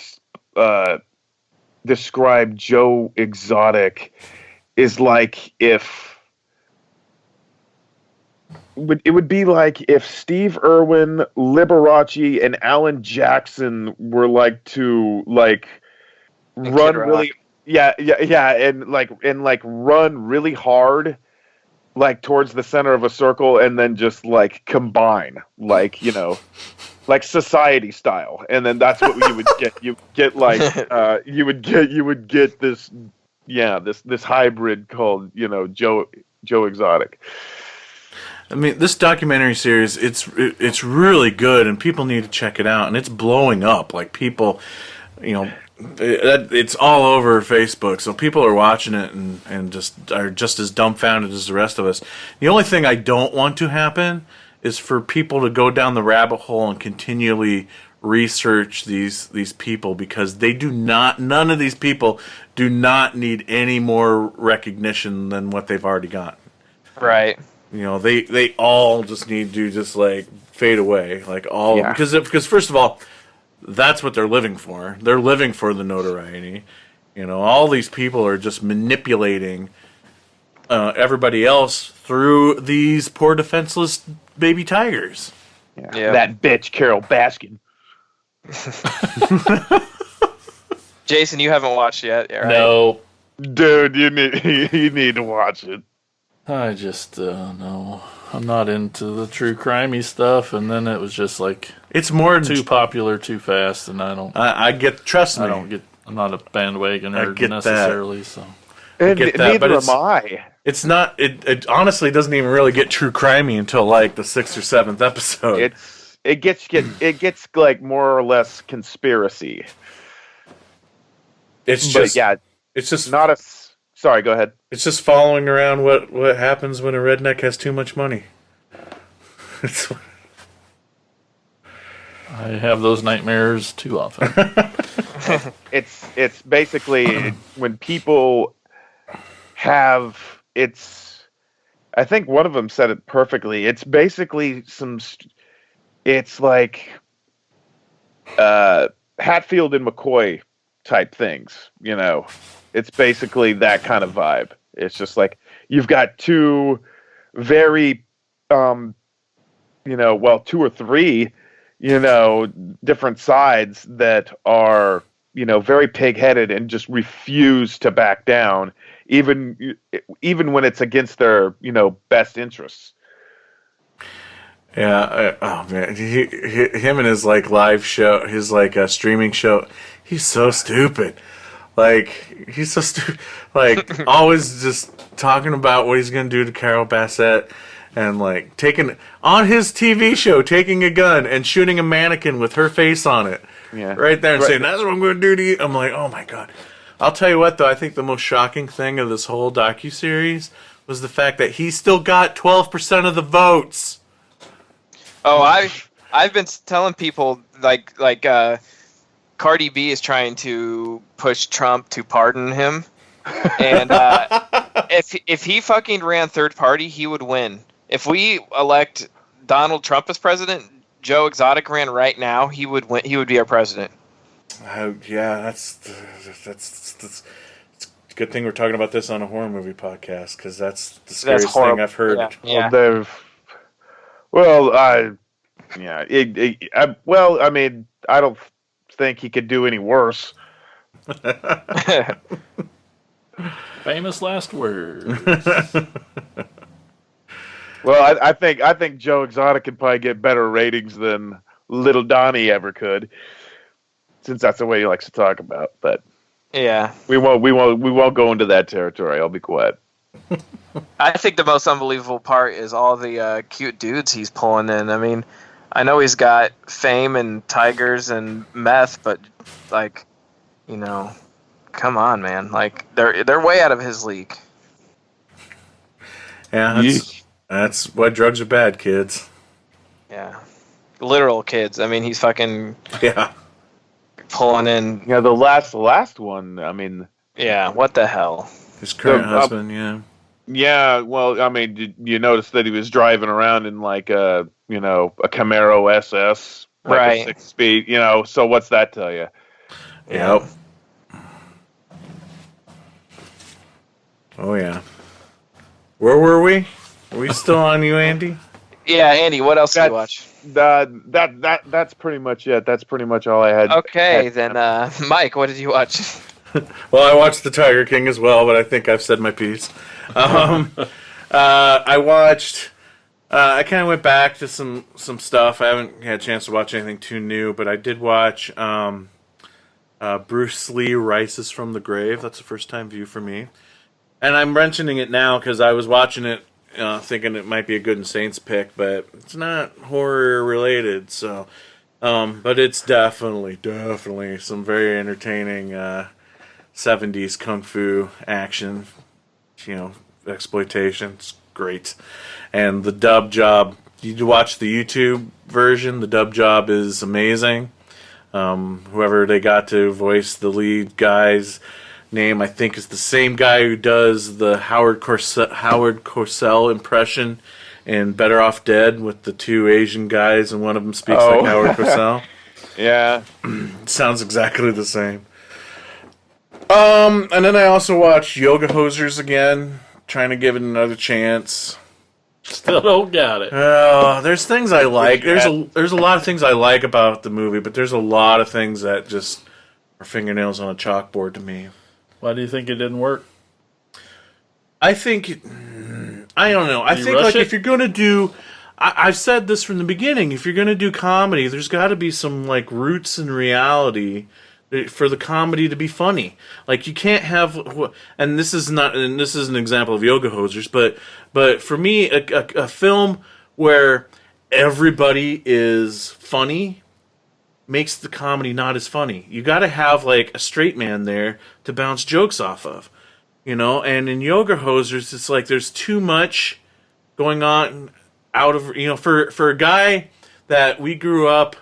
describe Joe Exotic is like if it would be like if Steve Irwin, Liberace, and Alan Jackson were like to like run really, and run really hard, like towards the center of a circle, and then just like combine, like like society style, and then that's what you would get. You get like you would get this this hybrid called Joe Exotic. I mean, this documentary series, it's really good, and people need to check it out. And it's blowing up. Like people, it's all over Facebook. So people are watching it and just are just as dumbfounded as the rest of us. The only thing I don't want to happen is for people to go down the rabbit hole and continually research these people, because none of these people do not need any more recognition than what they've already gotten. Right. They all just need to just like fade away, like all because first of all, that's what they're living for. They're living for the notoriety. All these people are just manipulating everybody else through these poor defenseless baby tigers. Yeah. That bitch Carol Baskin. Jason, you haven't watched yet, right? No. Dude, you need to watch it. I just no. I'm not into the true crimey stuff, and then it was just like It's more too popular too fast, and I don't. I get. Trust me. I'm not a bandwagoner I get necessarily. that. So And get that, neither but am I. It's not. It honestly doesn't even really get true crimey until like the 6th or 7th episode. It gets like more or less conspiracy. It's But just yeah, it's just not a. Sorry, go ahead. it's just following around what happens when a redneck has too much money. It's, I have those nightmares too often. It's basically when people have it's. I think one of them said it perfectly. It's basically it's like Hatfield and McCoy type things. It's basically that kind of vibe. It's just like you've got two very, two or three, different sides that are, very pig-headed and just refuse to back down, even when it's against their, best interests. yeah. Oh man, him and his like live show, his like streaming show. He's so stupid. Like he's so stupid. Like always just talking about what he's gonna do to Carol Bassett. And like taking on his TV show, taking a gun and shooting a mannequin with her face on it, right there, and saying that's what I'm going to do to you. I'm like, oh my god! I'll tell you what, though, I think the most shocking thing of this whole docuseries was the fact that he still got 12% of the votes. Oh, I've been telling people like Cardi B is trying to push Trump to pardon him, and if he fucking ran third party, he would win. If we elect Donald Trump as president, Joe Exotic ran right now, he would win. He would be our president. Yeah, that's it's a good thing we're talking about this on a horror movie podcast because that's the scariest thing I've heard. Yeah. I mean, I don't think he could do any worse. Famous last words. Well, I think Joe Exotic could probably get better ratings than Little Donnie ever could, since that's the way he likes to talk about. But Yeah. we won't go into that territory. I'll be quiet. I think the most unbelievable part is all the cute dudes he's pulling in. I mean, I know he's got fame and tigers and meth, but like, come on, man. Like they're way out of his league. Yeah, that's why drugs are bad, kids. Yeah. Literal kids. I mean, he's fucking Yeah. pulling in. Yeah, the last one. I mean, Yeah, what the hell? His current husband, yeah. yeah. Well, I mean, did you notice that he was driving around in like a Camaro SS, like Right. a 6-speed. So what's that tell you? Yep. Oh yeah. Where were we? Are we still on you, Andy? Yeah, Andy, what else did you watch? That's pretty much it. That's pretty much all I had. Okay, then, Mike, what did you watch? Well, I watched The Tiger King as well, but I think I've said my piece. I watched. I kind of went back to some stuff. I haven't had a chance to watch anything too new, but I did watch Bruce Lee Rises from the Grave. That's a first time view for me, and I'm mentioning it now because I was watching it, thinking it might be a Good and Saints pick, but it's not horror related. So, but it's definitely some very entertaining 70s kung fu action, exploitation. It's great. And the dub job, you watch the YouTube version, the dub job is amazing. Whoever they got to voice the lead guy's name, I think, is the same guy who does the Howard Cosell impression in Better Off Dead with the two Asian guys, and one of them speaks like Howard Cosell. Yeah. Sounds exactly the same. And then I also watched Yoga Hosers again, trying to give it another chance. Still don't got it. There's things I like. There's a lot of things I like about the movie, but there's a lot of things that just are fingernails on a chalkboard to me. Why do you think it didn't work? I think, I don't know. I think like if you're gonna do, I've said this from the beginning. If you're gonna do comedy, there's got to be some like roots in reality for the comedy to be funny. Like you can't have, and this is an example of Yoga Hosers, but for me, a film where everybody is funny makes the comedy not as funny. You got to have like a straight man there to bounce jokes off of, you know. And in Yoga Hosers, it's like there's too much going on out of, you know, for a guy that we grew up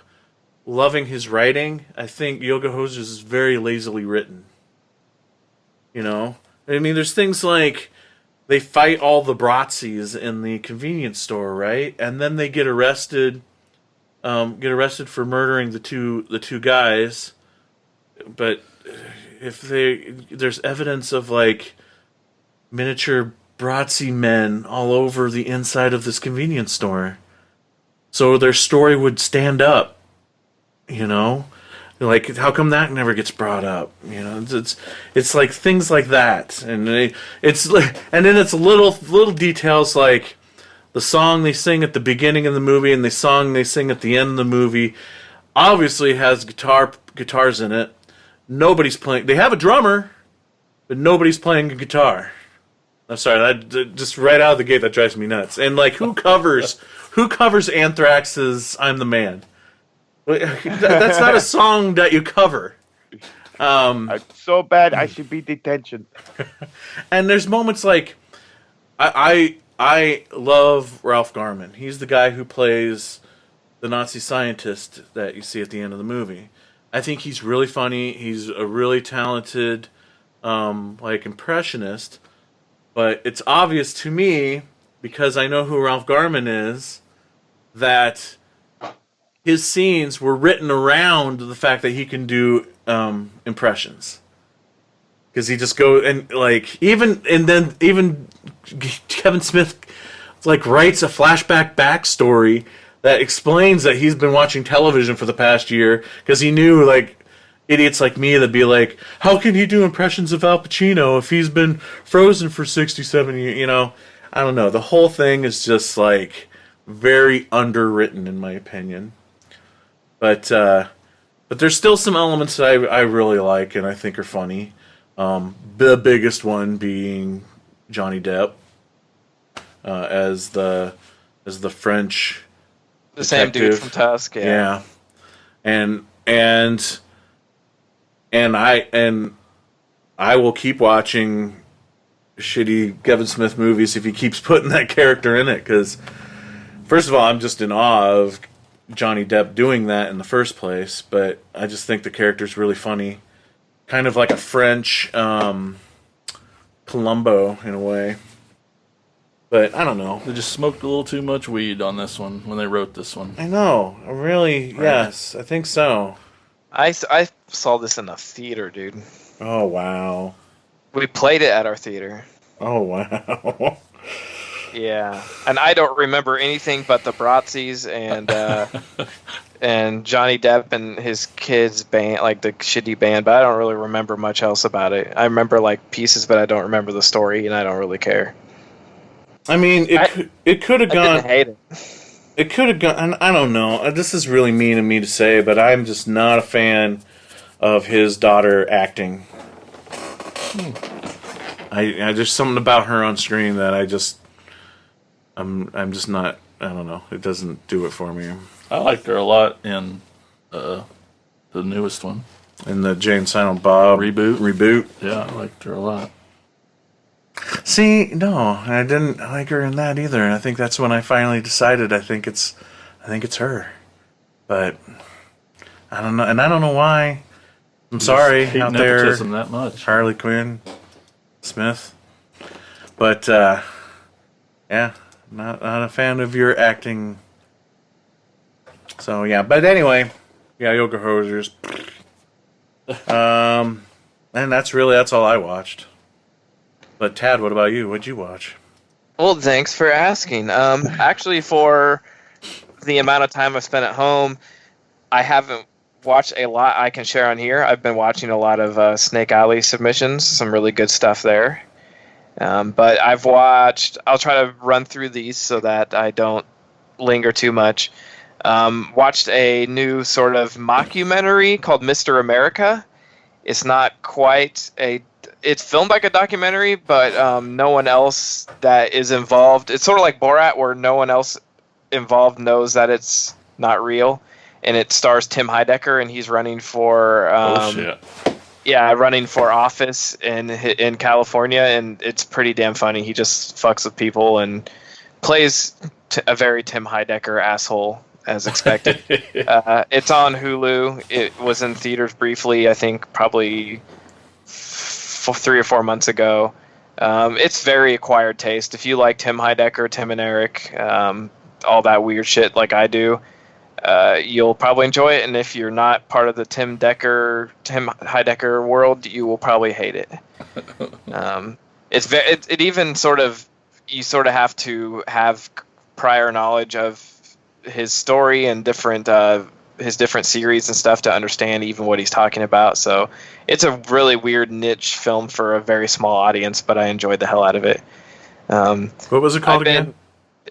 loving his writing. I think Yoga Hosers is very lazily written. You know, I mean, there's things like they fight all the Bratzies in the convenience store, right? And then they get arrested for murdering the two guys. But if there's evidence of like miniature Bratzy men all over the inside of this convenience store, so their story would stand up. You know, like how come that never gets brought up? You know, it's like things like that, and then it's little details like the song they sing at the beginning of the movie and the song they sing at the end of the movie obviously has guitars in it. Nobody's playing. They have a drummer, but nobody's playing a guitar. I'm sorry, that just right out of the gate that drives me nuts. And like, who covers Anthrax's "I'm the Man"? That's not a song that you cover. I'm so bad I should be detention. And there's moments like I love Ralph Garman. He's the guy who plays the Nazi scientist that you see at the end of the movie. I think he's really funny. He's a really talented like impressionist. But it's obvious to me, because I know who Ralph Garman is, that his scenes were written around the fact that he can do impressions. Because he just go and like even Kevin Smith like writes a flashback backstory that explains that he's been watching television for the past year because he knew like idiots like me that'd be like, how can he do impressions of Al Pacino if he's been frozen for 67 years? You know, I don't know. The whole thing is just like very underwritten in my opinion. But there's still some elements that I really like and I think are funny. The biggest one being Johnny Depp as the French The same dude detective. from Tusk. Yeah. And I will keep watching shitty Kevin Smith movies if he keeps putting that character in it, because first of all, I'm just in awe of Johnny Depp doing that in the first place, but I just think the character's really funny. Kind of like a French Columbo in a way. But I don't know. They just smoked a little too much weed on this one when they wrote this one. I know. Yes, I think so. I saw this in a theater, dude. Oh, wow. We played it at our theater. Oh, wow. Yeah, and I don't remember anything but the Bratzies and Johnny Depp and his kids' band, like the shitty band. But I don't really remember much else about it. I remember like pieces, but I don't remember the story, and I don't really care. I mean, it could have I gone. didn't hate it. It could have gone. I don't know. This is really mean of me to say, but I'm just not a fan of his daughter acting. I there's something about her on screen that I'm just not. I don't know. It doesn't do it for me. I liked her a lot in the newest one. In the Jane Silent Bob reboot. Yeah, I liked her a lot. See, no, I didn't like her in that either. And I think that's when I finally decided. I think it's her, but I don't know, and I don't know why. I'm sorry Hate out there, nepotism that much. Harley Quinn, Smith, but yeah, not a fan of your acting. So yeah, but anyway, yeah, Yoga Hosers. And that's all I watched. But Tad, what about you? What'd you watch? Well, thanks for asking. Actually, for the amount of time I've spent at home, I haven't watched a lot I can share on here. I've been watching a lot of Snake Alley submissions, some really good stuff there. But I've watched, I'll try to run through these so that I don't linger too much. Watched a new sort of mockumentary called Mr. America. It's not quite it's filmed like a documentary, but no one else that is involved. It's sort of like Borat, where no one else involved knows that it's not real. and it stars Tim Heidecker, and he's running for Oh shit. running for office in California, and it's pretty damn funny. He just fucks with people and plays a very Tim Heidecker asshole, as expected. It's on Hulu. It was in theaters briefly, I think probably 3 or 4 months ago. It's very acquired taste. If you like Tim Heidecker, Tim and Eric, all that weird shit like I do, you'll probably enjoy it. And if you're not part of the Tim Heidecker world, you will probably hate it. It even sort of, you sort of have to have prior knowledge of his story and his different series and stuff to understand even what he's talking about. So it's a really weird niche film for a very small audience, but I enjoyed the hell out of it. What was it called again?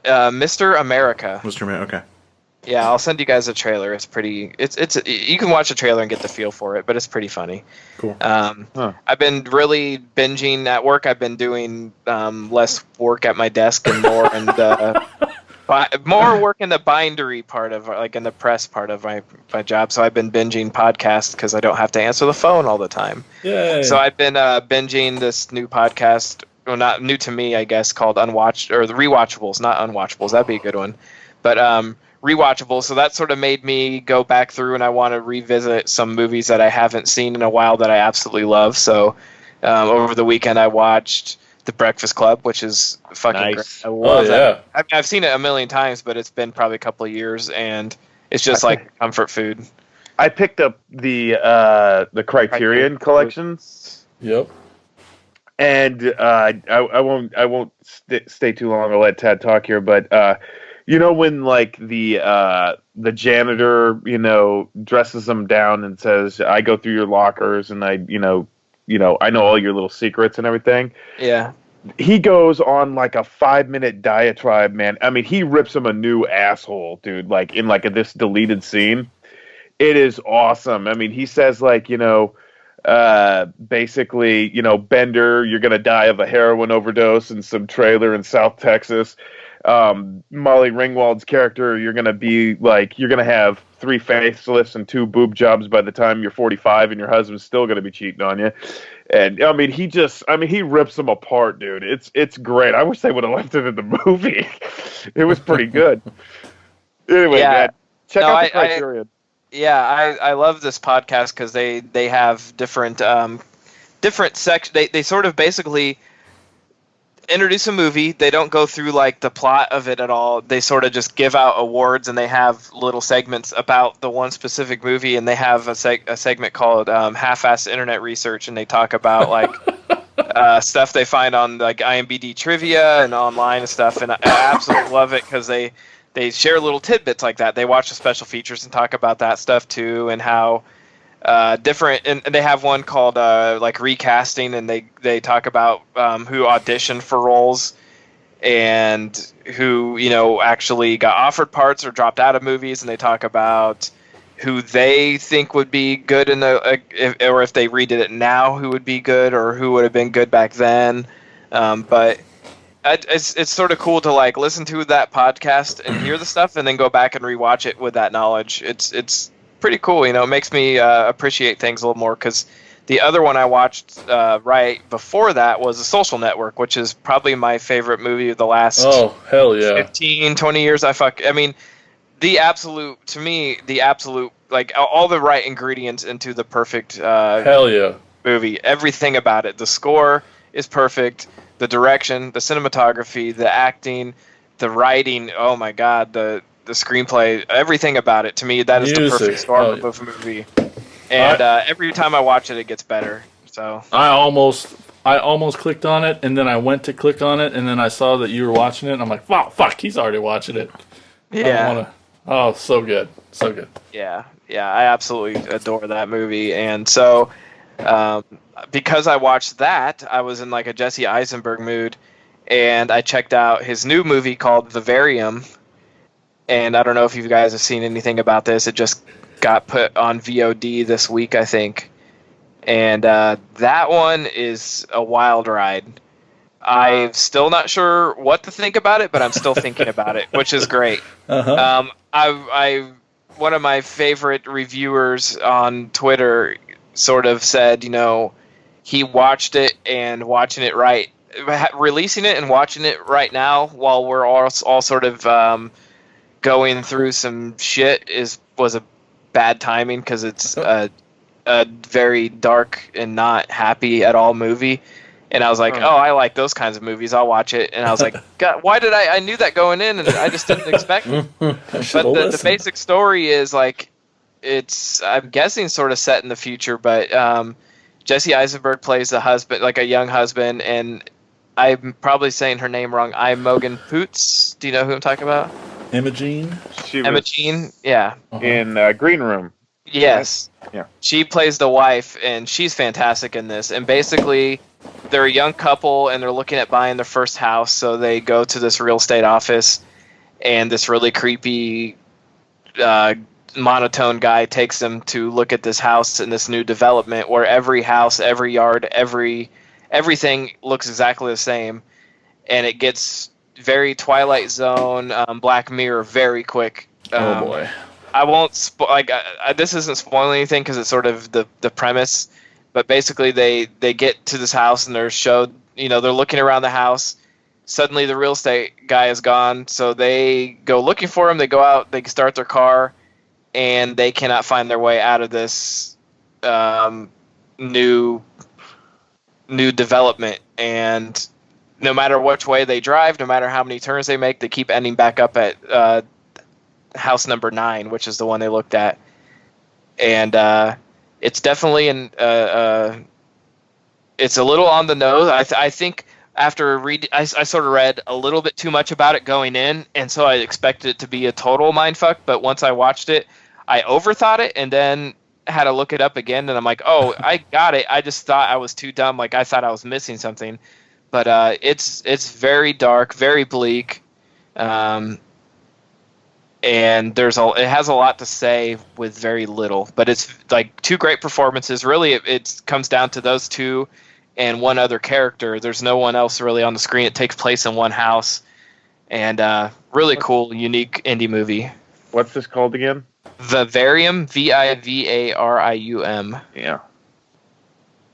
Mr. America. Mr. Man. Okay. Yeah, I'll send you guys a trailer. It's pretty. It's you can watch the trailer and get the feel for it, but it's pretty funny. Cool. I've been really binging at work. I've been doing less work at my desk and more more work in the bindery part of, like, in the press part of my job. So I've been binging podcasts because I don't have to answer the phone all the time. Yay. So I've been binging this new podcast, well, not new to me, I guess, called Unwatched, or the Rewatchables, not Unwatchables. That'd be a good one. But Rewatchables. So that sort of made me go back through, and I want to revisit some movies that I haven't seen in a while that I absolutely love. So over the weekend I watched The Breakfast Club, which is fucking great. I love that. I mean, I've seen it a million times, but it's been probably a couple of years, and it's just like comfort food. I picked up the Criterion collections. Yep. And I won't stay too long. I'll let Tad talk here, but you know when, like, the janitor, dresses them down and says, "I go through your lockers and I know all your little secrets and everything." Yeah. He goes on like a 5-minute diatribe, man. I mean, he rips him a new asshole, dude. Like in this deleted scene, it is awesome. I mean, he says, like, basically, Bender, you're gonna die of a heroin overdose in some trailer in South Texas. Molly Ringwald's character, you're gonna have 3 facelifts and 2 boob jobs by the time you're 45, and your husband's still gonna be cheating on you. And I mean, he rips them apart, dude. It's great. I wish they would have left it in the movie. It was pretty good. Anyway, Yeah. man, check out the Criterion. I love this podcast because they have different sections. They sort of basically introduce a movie. They don't go through like the plot of it at all. They sort of just give out awards, and they have little segments about the one specific movie. And they have a segment called half-assed internet research, and they talk about like stuff they find on like IMDb trivia and online and stuff. And I absolutely love it because they share little tidbits like that. They watch the special features and talk about that stuff too, and how different. And they have one called like recasting, and they talk about who auditioned for roles and who actually got offered parts or dropped out of movies, and they talk about who they think would be good in or if they redid it now, who would be good or who would have been good back then. But it's sort of cool to like listen to that podcast and hear the stuff and then go back and rewatch it with that knowledge. It's pretty cool. It makes me appreciate things a little more, because the other one I watched right before that was The Social Network, which is probably my favorite movie of the last 15, 20 years. I mean, the absolute like all the right ingredients into the perfect movie. Everything about it. The score is perfect. The direction, the cinematography, the acting, the writing, oh my god, the screenplay, everything about it, to me, that is the perfect start of a movie. And every time I watch it, it gets better. So I almost clicked on it, and then I went to click on it, and then I saw that you were watching it, and I'm like, wow, fuck, he's already watching it. Yeah. Oh, so good. So good. Yeah, I absolutely adore that movie. And so because I watched that, I was in like a Jesse Eisenberg mood, and I checked out his new movie called Vivarium. And I don't know if you guys have seen anything about this. It just got put on VOD this week, I think. And that one is a wild ride. I'm still not sure what to think about it, but I'm still thinking about it, which is great. I one of my favorite reviewers on Twitter sort of said, he watched it and watching it releasing it and watching it right now while we're all sort of going through some shit was a bad timing because it's a very dark and not happy at all movie. And I was like, I like those kinds of movies. I'll watch it. And I was like, God, why did I knew that going in and I just didn't expect it. But the basic story is like, it's, I'm guessing, sort of set in the future, but Jesse Eisenberg plays the husband, like a young husband, and I'm probably saying her name wrong. Imogen Poots. Do you know who I'm talking about? Imogene? Imogene, yeah. In Green Room. Yes. Yeah. She plays the wife, and she's fantastic in this. And basically, they're a young couple, and they're looking at buying their first house, so they go to this real estate office, and this really creepy monotone guy takes them to look at this house in this new development where every house, every yard, everything looks exactly the same, and it gets very Twilight Zone, Black Mirror very quick. Oh boy! I won't this isn't spoiling anything because it's sort of the premise, but basically they get to this house and they're showed, they're looking around the house. Suddenly the real estate guy is gone, so they go looking for him. They go out, they start their car, and they cannot find their way out of this new development. And no matter which way they drive, no matter how many turns they make, they keep ending back up at house number 9, which is the one they looked at. And it's definitely it's a little on the nose. I think after I sort of read a little bit too much about it going in, and so I expected it to be a total mindfuck. But once I watched it, I overthought it, and then had to look it up again, and I'm like, oh, I got it. I just thought I was too dumb. Like, I thought I was missing something. But it's very dark, very bleak, and it has a lot to say with very little. But it's like 2 great performances. Really, it comes down to those 2 and one other character. There's no one else really on the screen. It takes place in one house, and really cool, unique indie movie. What's this called again? Vivarium, Vivarium. Yeah.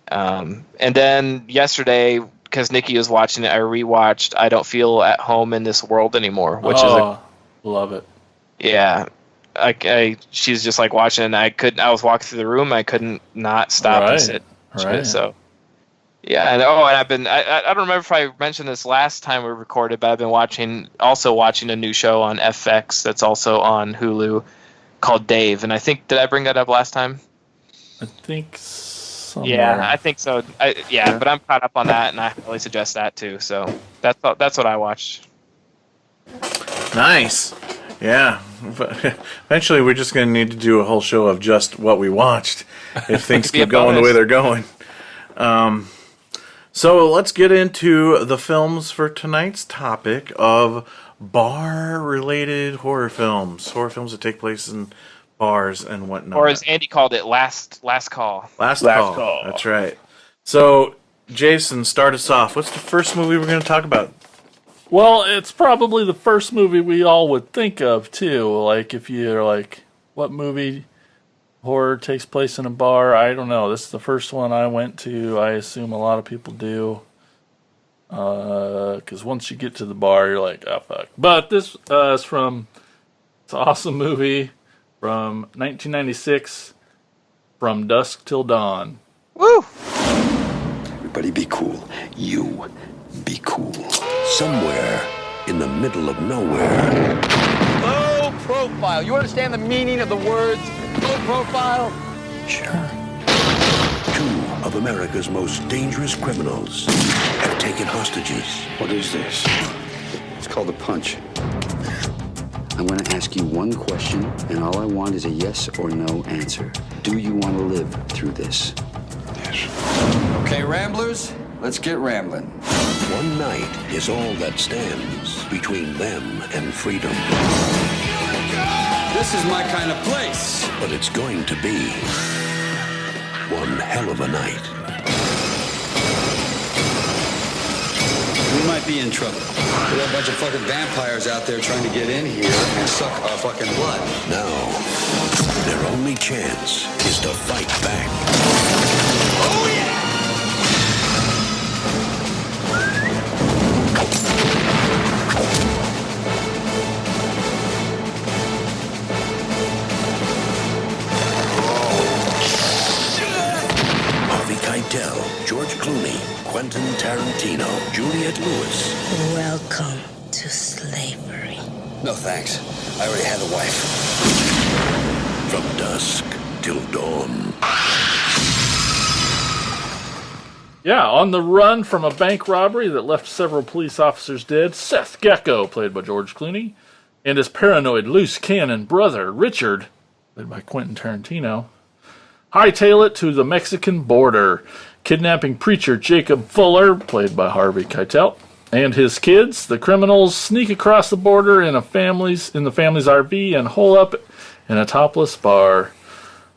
And then yesterday, because Nikki was watching it, I rewatched I Don't Feel at Home in This World Anymore, which love it. Yeah. She's just like watching it, I was walking through the room, I couldn't not stop and sit. Right. So yeah, and I've been I don't remember if I mentioned this last time we recorded, but I've been watching a new show on FX that's also on Hulu called Dave, and I think, did I bring that up last time? I think somewhere. Yeah, I think so. But I'm caught up on that, and I highly suggest that too. So that's what I watched. Nice. Yeah. But eventually, we're just going to need to do a whole show of just what we watched if things keep going the way they're going. So let's get into the films for tonight's topic of bar-related horror films that take place in bars and whatnot. Or as Andy called it, last call. Last call. That's right. So, Jason, start us off. What's the first movie we're going to talk about? Well, it's probably the first movie we all would think of, too. Like, if you're like, what movie horror takes place in a bar? I don't know. This is the first one I went to. I assume a lot of people do. Because once you get to the bar, you're like, oh, fuck. But this is from, it's an awesome movie from 1996, From Dusk Till Dawn. Woo! Everybody be cool. You be cool. Somewhere in the middle of nowhere. Low profile. You understand the meaning of the words low profile? Sure. 2 of America's most dangerous criminals have taken hostages. What is this? It's called a punch. I'm going to ask you one question, and all I want is a yes or no answer. Do you want to live through this? Yes. Okay, Ramblers, let's get rambling. One night is all that stands between them and freedom. This is my kind of place. But it's going to be one hell of a night. We might be in trouble. There are a bunch of fucking vampires out there trying to get in here and suck our fucking blood. Now, their only chance is to fight back. Oh yeah! Harvey Keitel, George Clooney, Quentin Tarantino, Juliette Lewis. Welcome to slavery. No thanks. I already had a wife. From dusk till dawn. Yeah, on the run from a bank robbery that left several police officers dead, Seth Gecko, played by George Clooney, and his paranoid loose cannon brother, Richard, played by Quentin Tarantino, hightail it to the Mexican border, kidnapping preacher Jacob Fuller, played by Harvey Keitel, and his kids. The criminals sneak across the border in the family's RV and hole up in a topless bar.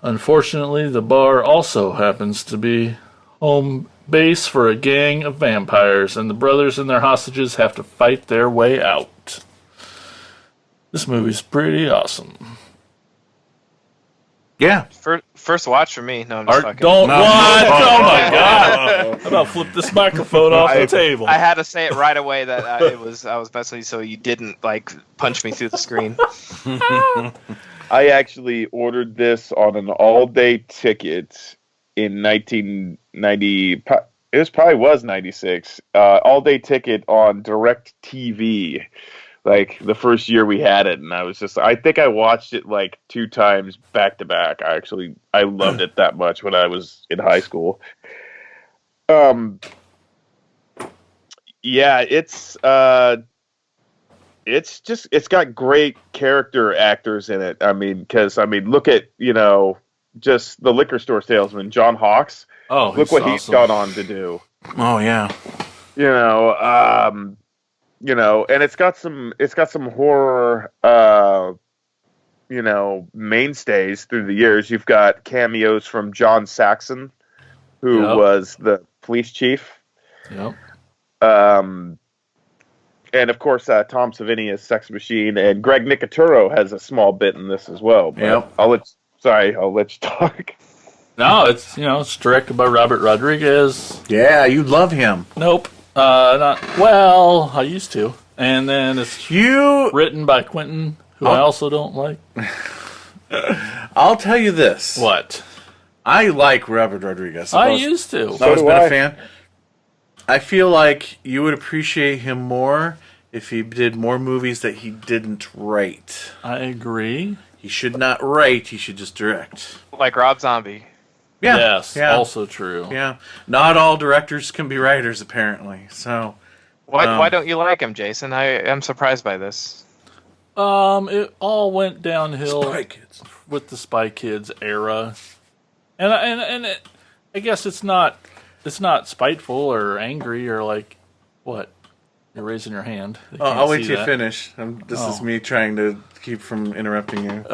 Unfortunately, the bar also happens to be home base for a gang of vampires, and the brothers and their hostages have to fight their way out. This movie's pretty awesome. Yeah. First watch for me. No, I'm just Art, fucking. don't what? Oh my god! How about flip this microphone off the table? I had to say it right away that I was messing with you so you didn't like punch me through the screen. I actually ordered this on an all-day ticket in 1990. It probably was 96. All-day ticket on Direct TV. Like the first year we had it, and I think I watched it like 2 times back to back. I loved it that much when I was in high school. Yeah, it's got great character actors in it. Look at, just the liquor store salesman, John Hawkes. Oh, look what awesome. he's gone on to do. Oh yeah. And it's got some horror, mainstays through the years. You've got cameos from John Saxon, who was the police chief. Yep. And of course, Tom Savini as Sex Machine, and Greg Nicotero has a small bit in this as well. But Yep. I'll let you talk. No, it's directed by Robert Rodriguez. Yeah, you love him. Nope. Not well. I used to, and then it's written by Quentin, who I also don't like. I'll tell you this. What? I like Robert Rodriguez. I used to. I've always been a fan. I feel like you would appreciate him more if he did more movies that he didn't write. I agree. He should not write. He should just direct. Like Rob Zombie. Yeah. Yes. Yeah. Also true. Yeah. Not all directors can be writers, apparently. So. Why don't you like him, Jason? I am surprised by this. It all went downhill Spy Kids. with the Spy Kids era, and I guess it's not spiteful or angry or like what. You're raising your hand. I'll wait till you finish. This is me trying to keep from interrupting you.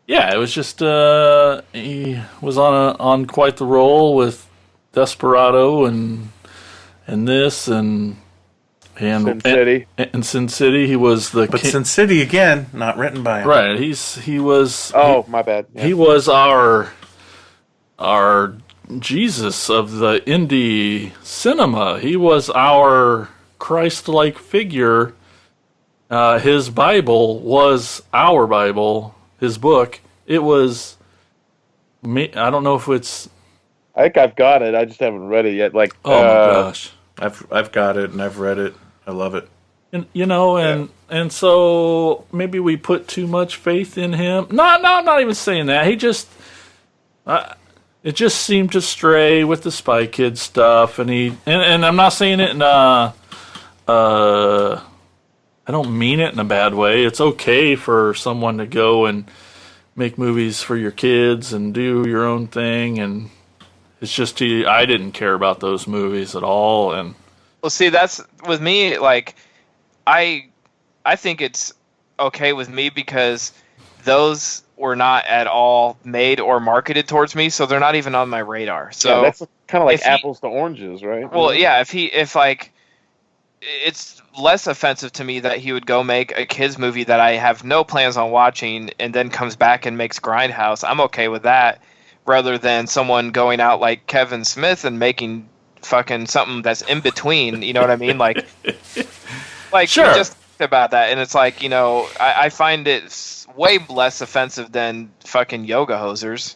Yeah, it was just he was on quite the roll with Desperado and this and Sin City. And Sin City. He was the Sin City again, not written by him. Right. He was. Oh, my bad. Yeah. He was our Jesus of the indie cinema. He was our Christ-like figure. His Bible was our Bible. His book. It was. I don't know if it's. I think I've got it. I just haven't read it yet. Like, oh my gosh, I've got it and I've read it. I love it. And and so maybe we put too much faith in him. No, I'm not even saying that. He just. It just seemed to stray with the Spy Kids stuff, and I'm not saying it in I don't mean it in a bad way. It's okay for someone to go and make movies for your kids and do your own thing, and it's just I didn't care about those movies at all. And well, see, that's with me. Like, I think it's okay with me because those were not at all made or marketed towards me, so they're not even on my radar. So yeah, that's kind of like apples to oranges, right? Well, yeah, if it's less offensive to me that he would go make a kids movie that I have no plans on watching and then comes back and makes Grindhouse. I'm okay with that, rather than someone going out like Kevin Smith and making fucking something that's in between. You know what I mean? Like Sure. we just talked about that, and it's like, I find it way less offensive than fucking yoga hosers.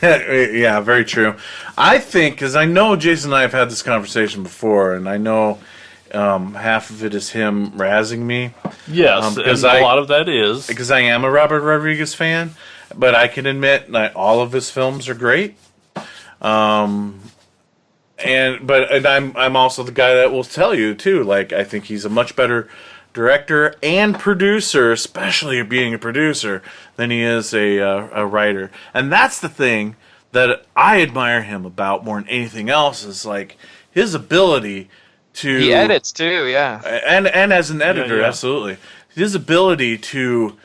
Yeah, very true. I think, because I know Jason and I have had this conversation before, and I know half of it is him razzing me. Yes, because and a lot of that is. Because I am a Robert Rodriguez fan, but I can admit that all of his films are great. And I'm also the guy that will tell you too. Like, I think he's a much better director and producer, especially being a producer, than he is a writer. And that's the thing that I admire him about more than anything else, is like his ability to. He edits too, yeah. And as an editor, Yeah. absolutely, his ability to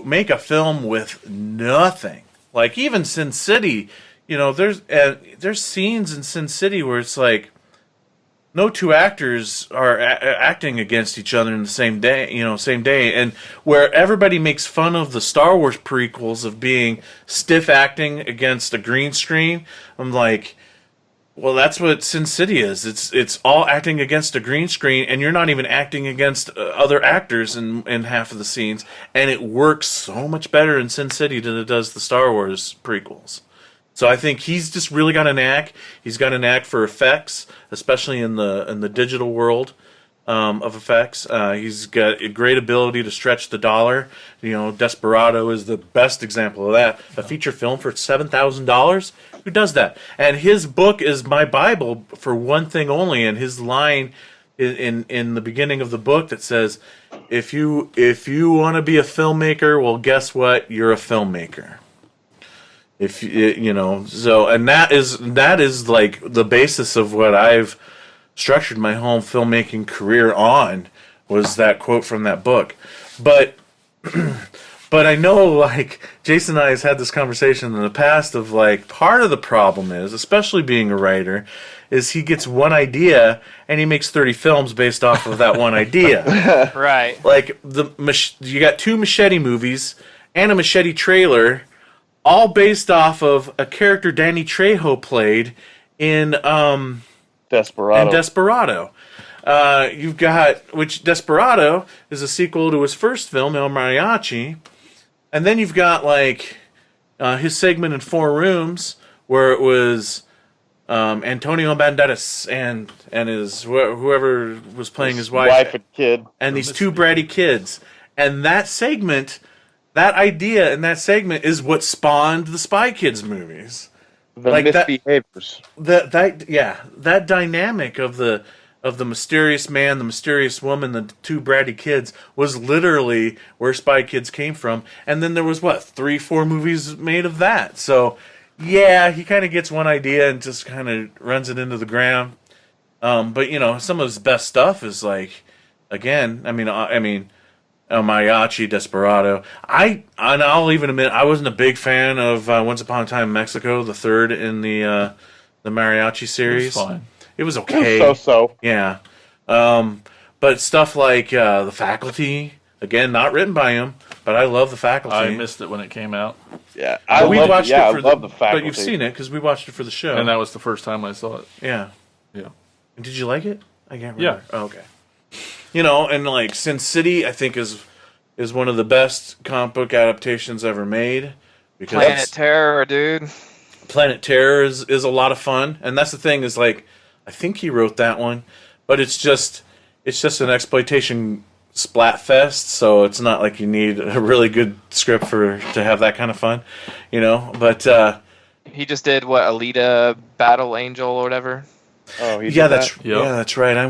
make a film with nothing. Like even Sin City. There's scenes in Sin City where it's like no two actors are acting against each other in the same day, and where everybody makes fun of the Star Wars prequels of being stiff acting against a green screen. I'm like, well, that's what Sin City is. It's all acting against a green screen, and you're not even acting against other actors in half of the scenes, and it works so much better in Sin City than it does the Star Wars prequels. So I think he's just really got a knack. He's got a knack for effects, especially in the digital world of effects. He's got a great ability to stretch the dollar. Desperado is the best example of that. A feature film for $7,000. Who does that? And his book is my Bible for one thing only. And his line in the beginning of the book that says, "If you want to be a filmmaker, well, guess what? You're a filmmaker." And that is like the basis of what I've structured my whole filmmaking career on, was that quote from that book. But I know, like, Jason and I has had this conversation in the past of like, part of the problem is, especially being a writer, is he gets one idea and he makes 30 films based off of that one idea. Right. Like you got 2 Machete movies and a Machete trailer, all based off of a character Danny Trejo played in Desperado. You've got, which Desperado is a sequel to his first film, El Mariachi, and then you've got like his segment in 4 Rooms, where it was Antonio Banderas and his whoever was playing his wife and kid, and these 2 bratty kids, and that segment. That idea and that segment is what spawned the Spy Kids movies. The like misbehaviors. That dynamic of the mysterious man, the mysterious woman, the 2 bratty kids was literally where Spy Kids came from. And then there was 3-4 movies made of that. So yeah, he kind of gets one idea and just kind of runs it into the ground. But some of his best stuff is like, again, I mean. El Mariachi, Desperado. I'll even admit I wasn't a big fan of Once Upon a Time in Mexico, the third in the Mariachi series. It was fine. It was okay. It was so. Yeah. But stuff like The Faculty, again, not written by him, but I love The Faculty. I missed it when it came out, Yeah, I love The Faculty. But you've seen it because we watched it for the show. and that was the first time I saw it. Yeah. Yeah. Did you like it? I can't remember. Yeah. Oh, okay. And like Sin City, I think is one of the best comic book adaptations ever made. Because Planet Terror, dude. Planet Terror is a lot of fun, and that's the thing is like, I think he wrote that one, but it's just an exploitation splat fest, so it's not like you need a really good script to have that kind of fun, But He just did Alita Battle Angel or whatever. Oh, that's Yep. yeah, that's right. I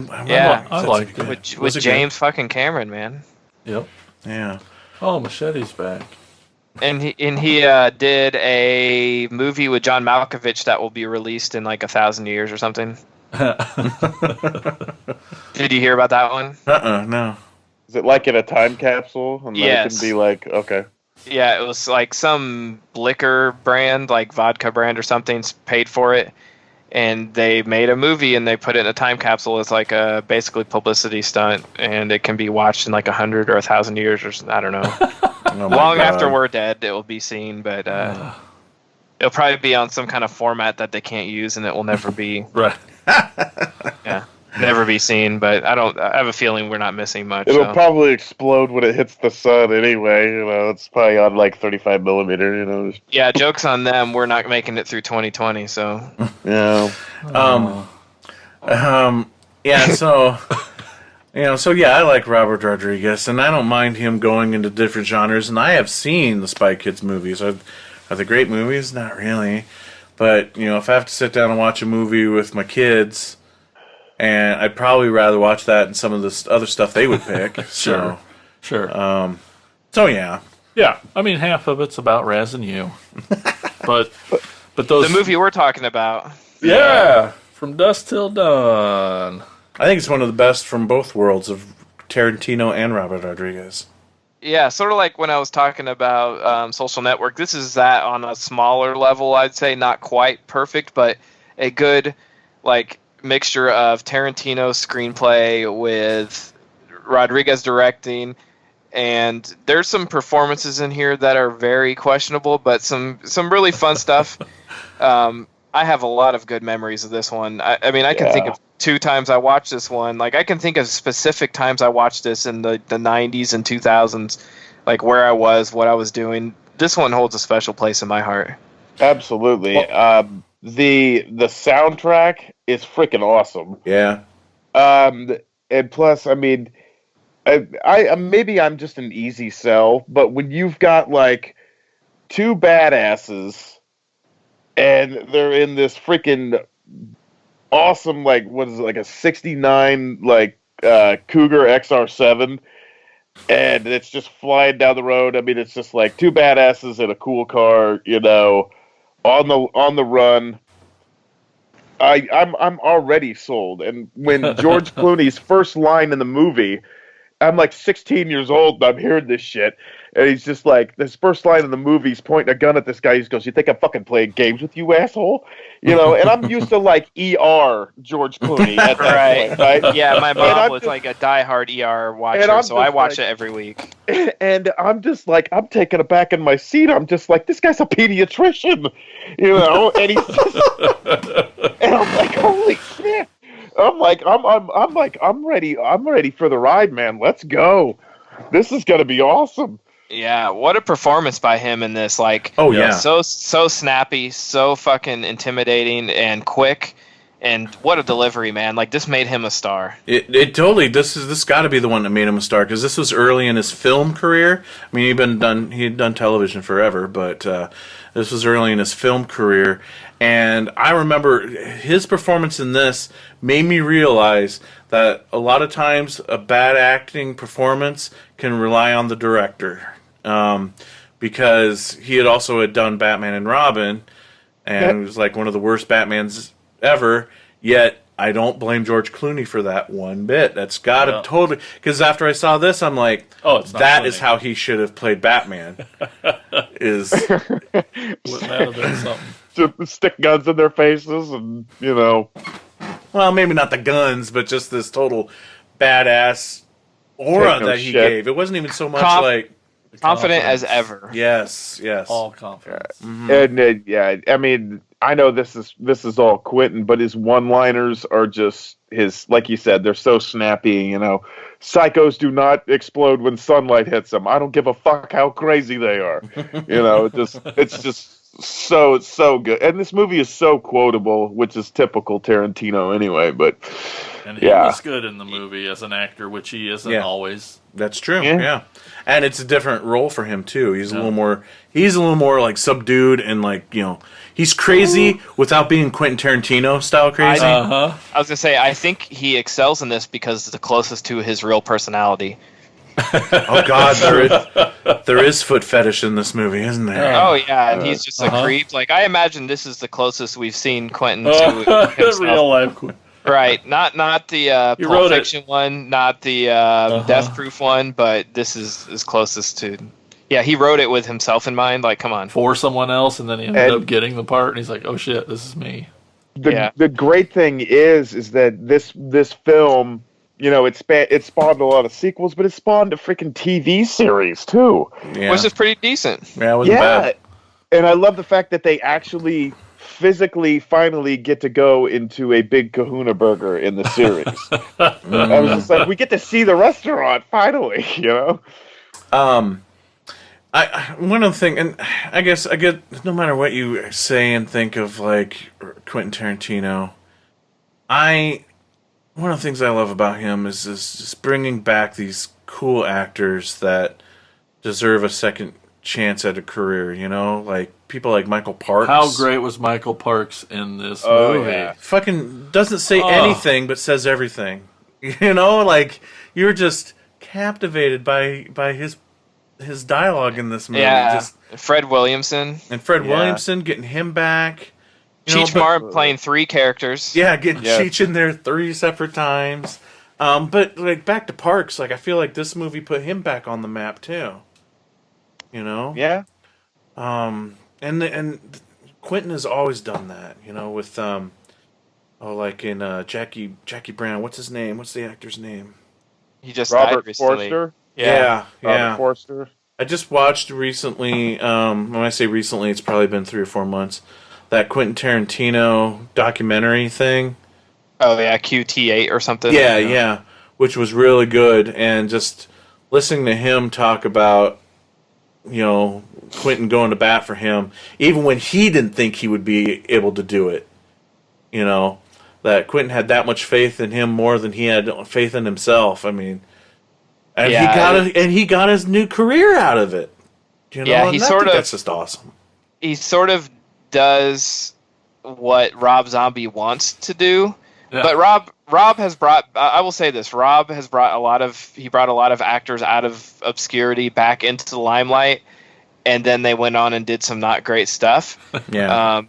liked it. With James fucking Cameron, man. Yep. Yeah. Oh, Machete's back. And he did a movie with John Malkovich that will be released in like 1,000 years or something. Did you hear about that one? No. Is it like in a time capsule? And then Yes. it can be like, okay. Yeah, it was like some liquor brand, like vodka brand or something, paid for it. and they made a movie and they put it in a time capsule as like a basically publicity stunt, and it can be watched in like 100 or 1,000 years or I don't know. Oh my Long God. after we're dead, it will be seen, but it'll probably be on some kind of format that they can't use, and it will never be Right. never be seen. But I have a feeling we're not missing much. It'll so. probably explode when it hits the sun anyway. It's probably on like 35 millimeter. Yeah, joke's on them. We're not making it through 2020, so Yeah. Yeah, so I like Robert Rodriguez, and I don't mind him going into different genres. And I have seen the Spy Kids movies. Are they great movies? Not really. But if I have to sit down and watch a movie with my kids, and I'd probably rather watch that than some of the other stuff they would pick. Sure. So yeah. Yeah, I mean, half of it's about razzing you. but those... the movie we're talking about. Yeah, From Dusk Till Dawn. I think it's one of the best from both worlds of Tarantino and Robert Rodriguez. Yeah, sort of like when I was talking about Social Network. This is that on a smaller level, I'd say. Not quite perfect, but a good mixture of Tarantino screenplay with Rodriguez directing. And there's some performances in here that are very questionable, but some really fun stuff. I have a lot of good memories of this one. I mean, I can think of 2 times I watched this one. I can think of specific times I watched this in the 90s and 2000s, where I was, what I was doing. This one holds a special place in my heart. Absolutely. The soundtrack is freaking awesome. Yeah. And plus, I mean, I maybe I'm just an easy sell, but when you've got 2 badasses and they're in this freaking awesome, what is it, a 69 Cougar XR7, and it's just flying down the road. I mean, it's just 2 badasses in a cool car, on the run. I'm already sold. And when George Clooney's first line in the movie, I'm 16 years old and I'm hearing this shit, and he's just this first line in the movie, he's pointing a gun at this guy. He goes, "You think I'm fucking playing games with you, asshole?" And I'm used to ER George Clooney at that point, right? Yeah, my mom was a diehard ER watcher, so I watch it every week. And I'm just I'm taken aback in my seat. I'm just this guy's a pediatrician, and he's just, and I'm holy shit. I'm ready for the ride, man. Let's go. This is gonna be awesome. Yeah, what a performance by him in this. Oh yeah, so snappy, so fucking intimidating and quick, and what a delivery, man. This made him a star. It totally. This got to be the one that made him a star, because this was early in his film career. I mean, he'd done television forever, but this was early in his film career. And I remember his performance in this made me realize that a lot of times a bad acting performance can rely on the director, because he had done Batman and Robin, and it was one of the worst Batmans ever. Yet I don't blame George Clooney for that one bit. That's got to totally, because after I saw this, I'm that is how he should have played Batman. Wouldn't that have been something? Just stick guns in their faces, and well, maybe not the guns, but just this total badass aura that he gave. It wasn't even so much confident as ever. Yes. All confidence. And I mean, I know this is all Quentin, but his one-liners are just like you said, they're so snappy. Psychos do not explode when sunlight hits them. I don't give a fuck how crazy they are. It's just so good. And this movie is so quotable, which is typical Tarantino anyway. But and he was good in the movie as an actor, which he isn't always. That's true. Yeah. And it's a different role for him too. He's a little more subdued, and he's crazy without being Quentin Tarantino style crazy. I was gonna say, I think he excels in this because it's the closest to his real personality. Oh God, there is foot fetish in this movie, isn't there? Oh yeah, and he's just a creep. I imagine this is the closest we've seen Quentin to himself. Real life Quentin. Right, not the Pulp Fiction one, not the Death Proof one, but this is as closest to. Yeah, he wrote it with himself in mind. Come on, for someone else, and then he ended up getting the part, and he's like, "Oh shit, this is me." the great thing is that this film, it spawned a lot of sequels, but it spawned a freaking TV series too. Yeah. Which is pretty decent. Yeah, it wasn't bad. And I love the fact that they actually physically finally get to go into a Big Kahuna Burger in the series. I was just like, we get to see the restaurant finally, One of the things, and I guess I get, no matter what you say and think of like Quentin Tarantino, one of the things I love about him is just bringing back these cool actors that deserve a second chance at a career. Like people like Michael Parks. How great was Michael Parks in this movie? Yeah. Fucking doesn't say anything but says everything. Like you're just captivated by his dialogue in this movie. Yeah, Just, Fred Williamson. and Fred Williamson getting him back. Cheech Marin playing 3 characters. Yeah, getting Cheech in there 3 separate times. But like back to Parks, like I feel like this movie put him back on the map too. Yeah. And Quentin has always done that. With like in Jackie Brown. What's his name? What's the actor's name? He just Robert died recently. Forster. Yeah. Robert Forster. I just watched recently. When I say recently, it's probably been 3 or 4 months. That Quentin Tarantino documentary thing. Oh yeah, QT8 or something. Yeah, which was really good, and just listening to him talk about, Quentin going to bat for him, even when he didn't think he would be able to do it. That Quentin had that much faith in him more than he had faith in himself. I mean, and he got his new career out of it. That's just awesome. He sort of does what Rob Zombie wants to do. Yeah. But Rob has brought, I will say this, Rob has brought a lot of actors out of obscurity back into the limelight, and then they went on and did some not great stuff. Yeah.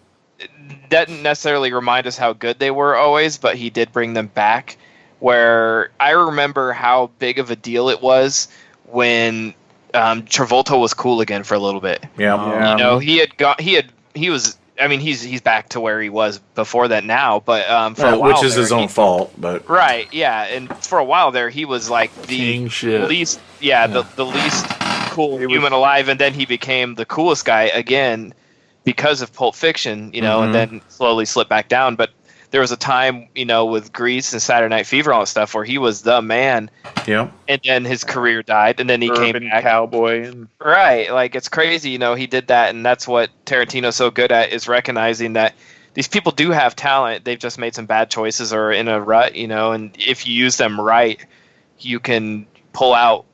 Doesn't necessarily remind us how good they were always, but he did bring them back, where I remember how big of a deal it was when Travolta was cool again for a little bit. Yeah. He's back to where he was before that now, but for a while which is his own fault, but right, yeah, and for a while there he was like the least, the least cool human alive, and then he became the coolest guy again because of Pulp Fiction, and then slowly slipped back down. But there was a time, with Grease and Saturday Night Fever and all that stuff where he was the man. Yeah. And then his career died, and then he came back. Cowboy. Right. Like, it's crazy, he did that, and that's what Tarantino's so good at, is recognizing that these people do have talent. They've just made some bad choices or in a rut, and if you use them right, you can pull out,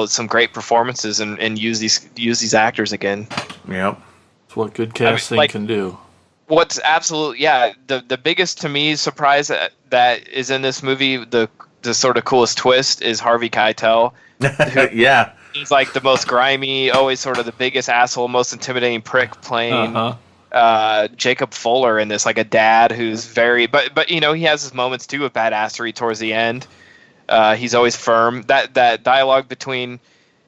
some great performances and use these actors again. Yep. It's what good casting can do. What's the biggest to me surprise that is in this movie, the sort of coolest twist, is Harvey Keitel. Yeah. He's like the most grimy, always sort of the biggest asshole, most intimidating prick playing Jacob Fuller in this, like a dad who's very, but he has his moments too of badassery towards the end. He's always firm. That dialogue between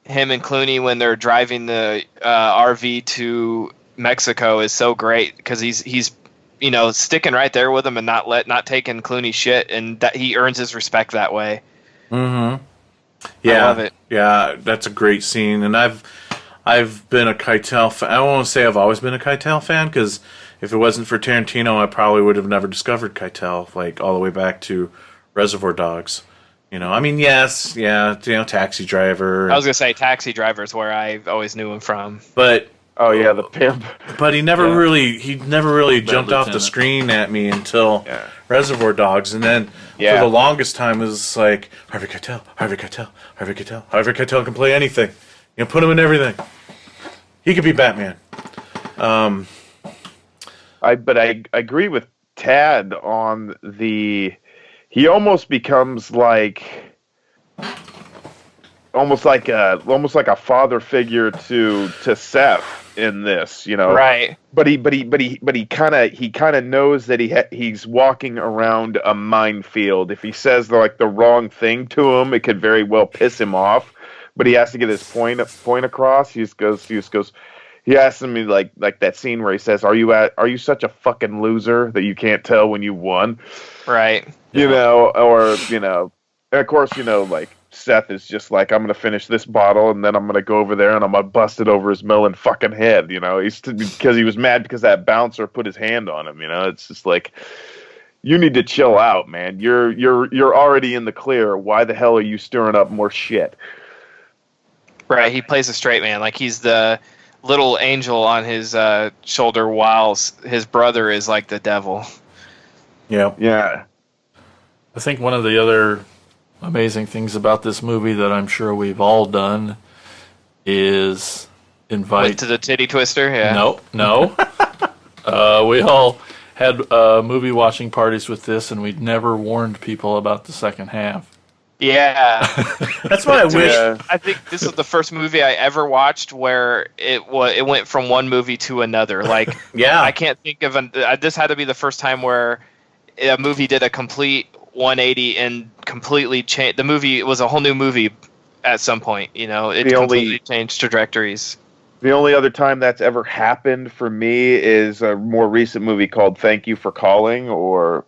him and Clooney when they're driving the RV to Mexico is so great, because he's sticking right there with him and not taking Clooney's shit, and that he earns his respect that way. Mm-hmm. Yeah, I love it. Yeah, that's a great scene, and I've been a Keitel fan. I won't say I've always been a Keitel fan, because if it wasn't for Tarantino, I probably would have never discovered Keitel, like all the way back to Reservoir Dogs. Taxi Driver. I was gonna say Taxi Driver is where I always knew him from, but. Oh yeah, the pimp. But he never really jumped off the screen at me until Reservoir Dogs, and then for the longest time it was like Harvey Keitel can play anything. Put him in everything. He could be Batman. I agree with Tad on he almost becomes almost like a father figure to Seth in this, right? But he kind of knows that he's walking around a minefield. If he says the wrong thing to him, it could very well piss him off. But he has to get his point across. He just goes, he asks me like that scene where he says, "Are you such a fucking loser that you can't tell when you won?" Right. You know, or and of course, like Seth is just like, "I'm gonna finish this bottle and then I'm gonna go over there and I'm gonna bust it over his melon fucking head." Because he was mad because that bouncer put his hand on him. It's just like, you need to chill out, man. You're already in the clear. Why the hell are you stirring up more shit? Right. He plays a straight man, like he's the little angel on his shoulder, while his brother is like the devil. Yeah. Yeah. I think one of the other amazing things about this movie that I'm sure we've all done is invite... Went to the titty twister? Yeah. No. We all had movie watching parties with this, and we'd never warned people about the second half. Yeah. That's why I wish. I think this is the first movie I ever watched where it went from one movie to another. Like, Yeah. I can't think of this had to be the first time where a movie did a complete 180 and completely changed. The movie was a whole new movie at some point. It completely changed trajectories. The only other time that's ever happened for me is a more recent movie called Thank You for Calling, or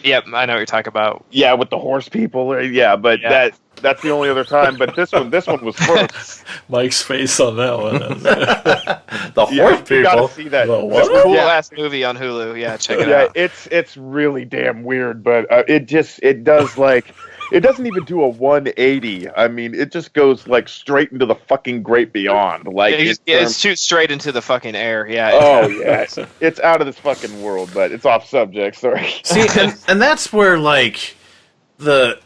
Yep, I know what you're talking about. yeah, with the horse people. Yeah, but Yeah. that's the only other time. But this one was first. Mike's face on that one. The horse You people. gotta see that. The It's what? a cool ass movie on Hulu. Yeah, check it out. It's really damn weird, but it does it doesn't even do a 180. I mean, it just goes like straight into the fucking great beyond. Like It shoots straight into the fucking air. Yeah. oh yeah, it's out of this fucking world. But it's off subject. Sorry. See, and that's where like the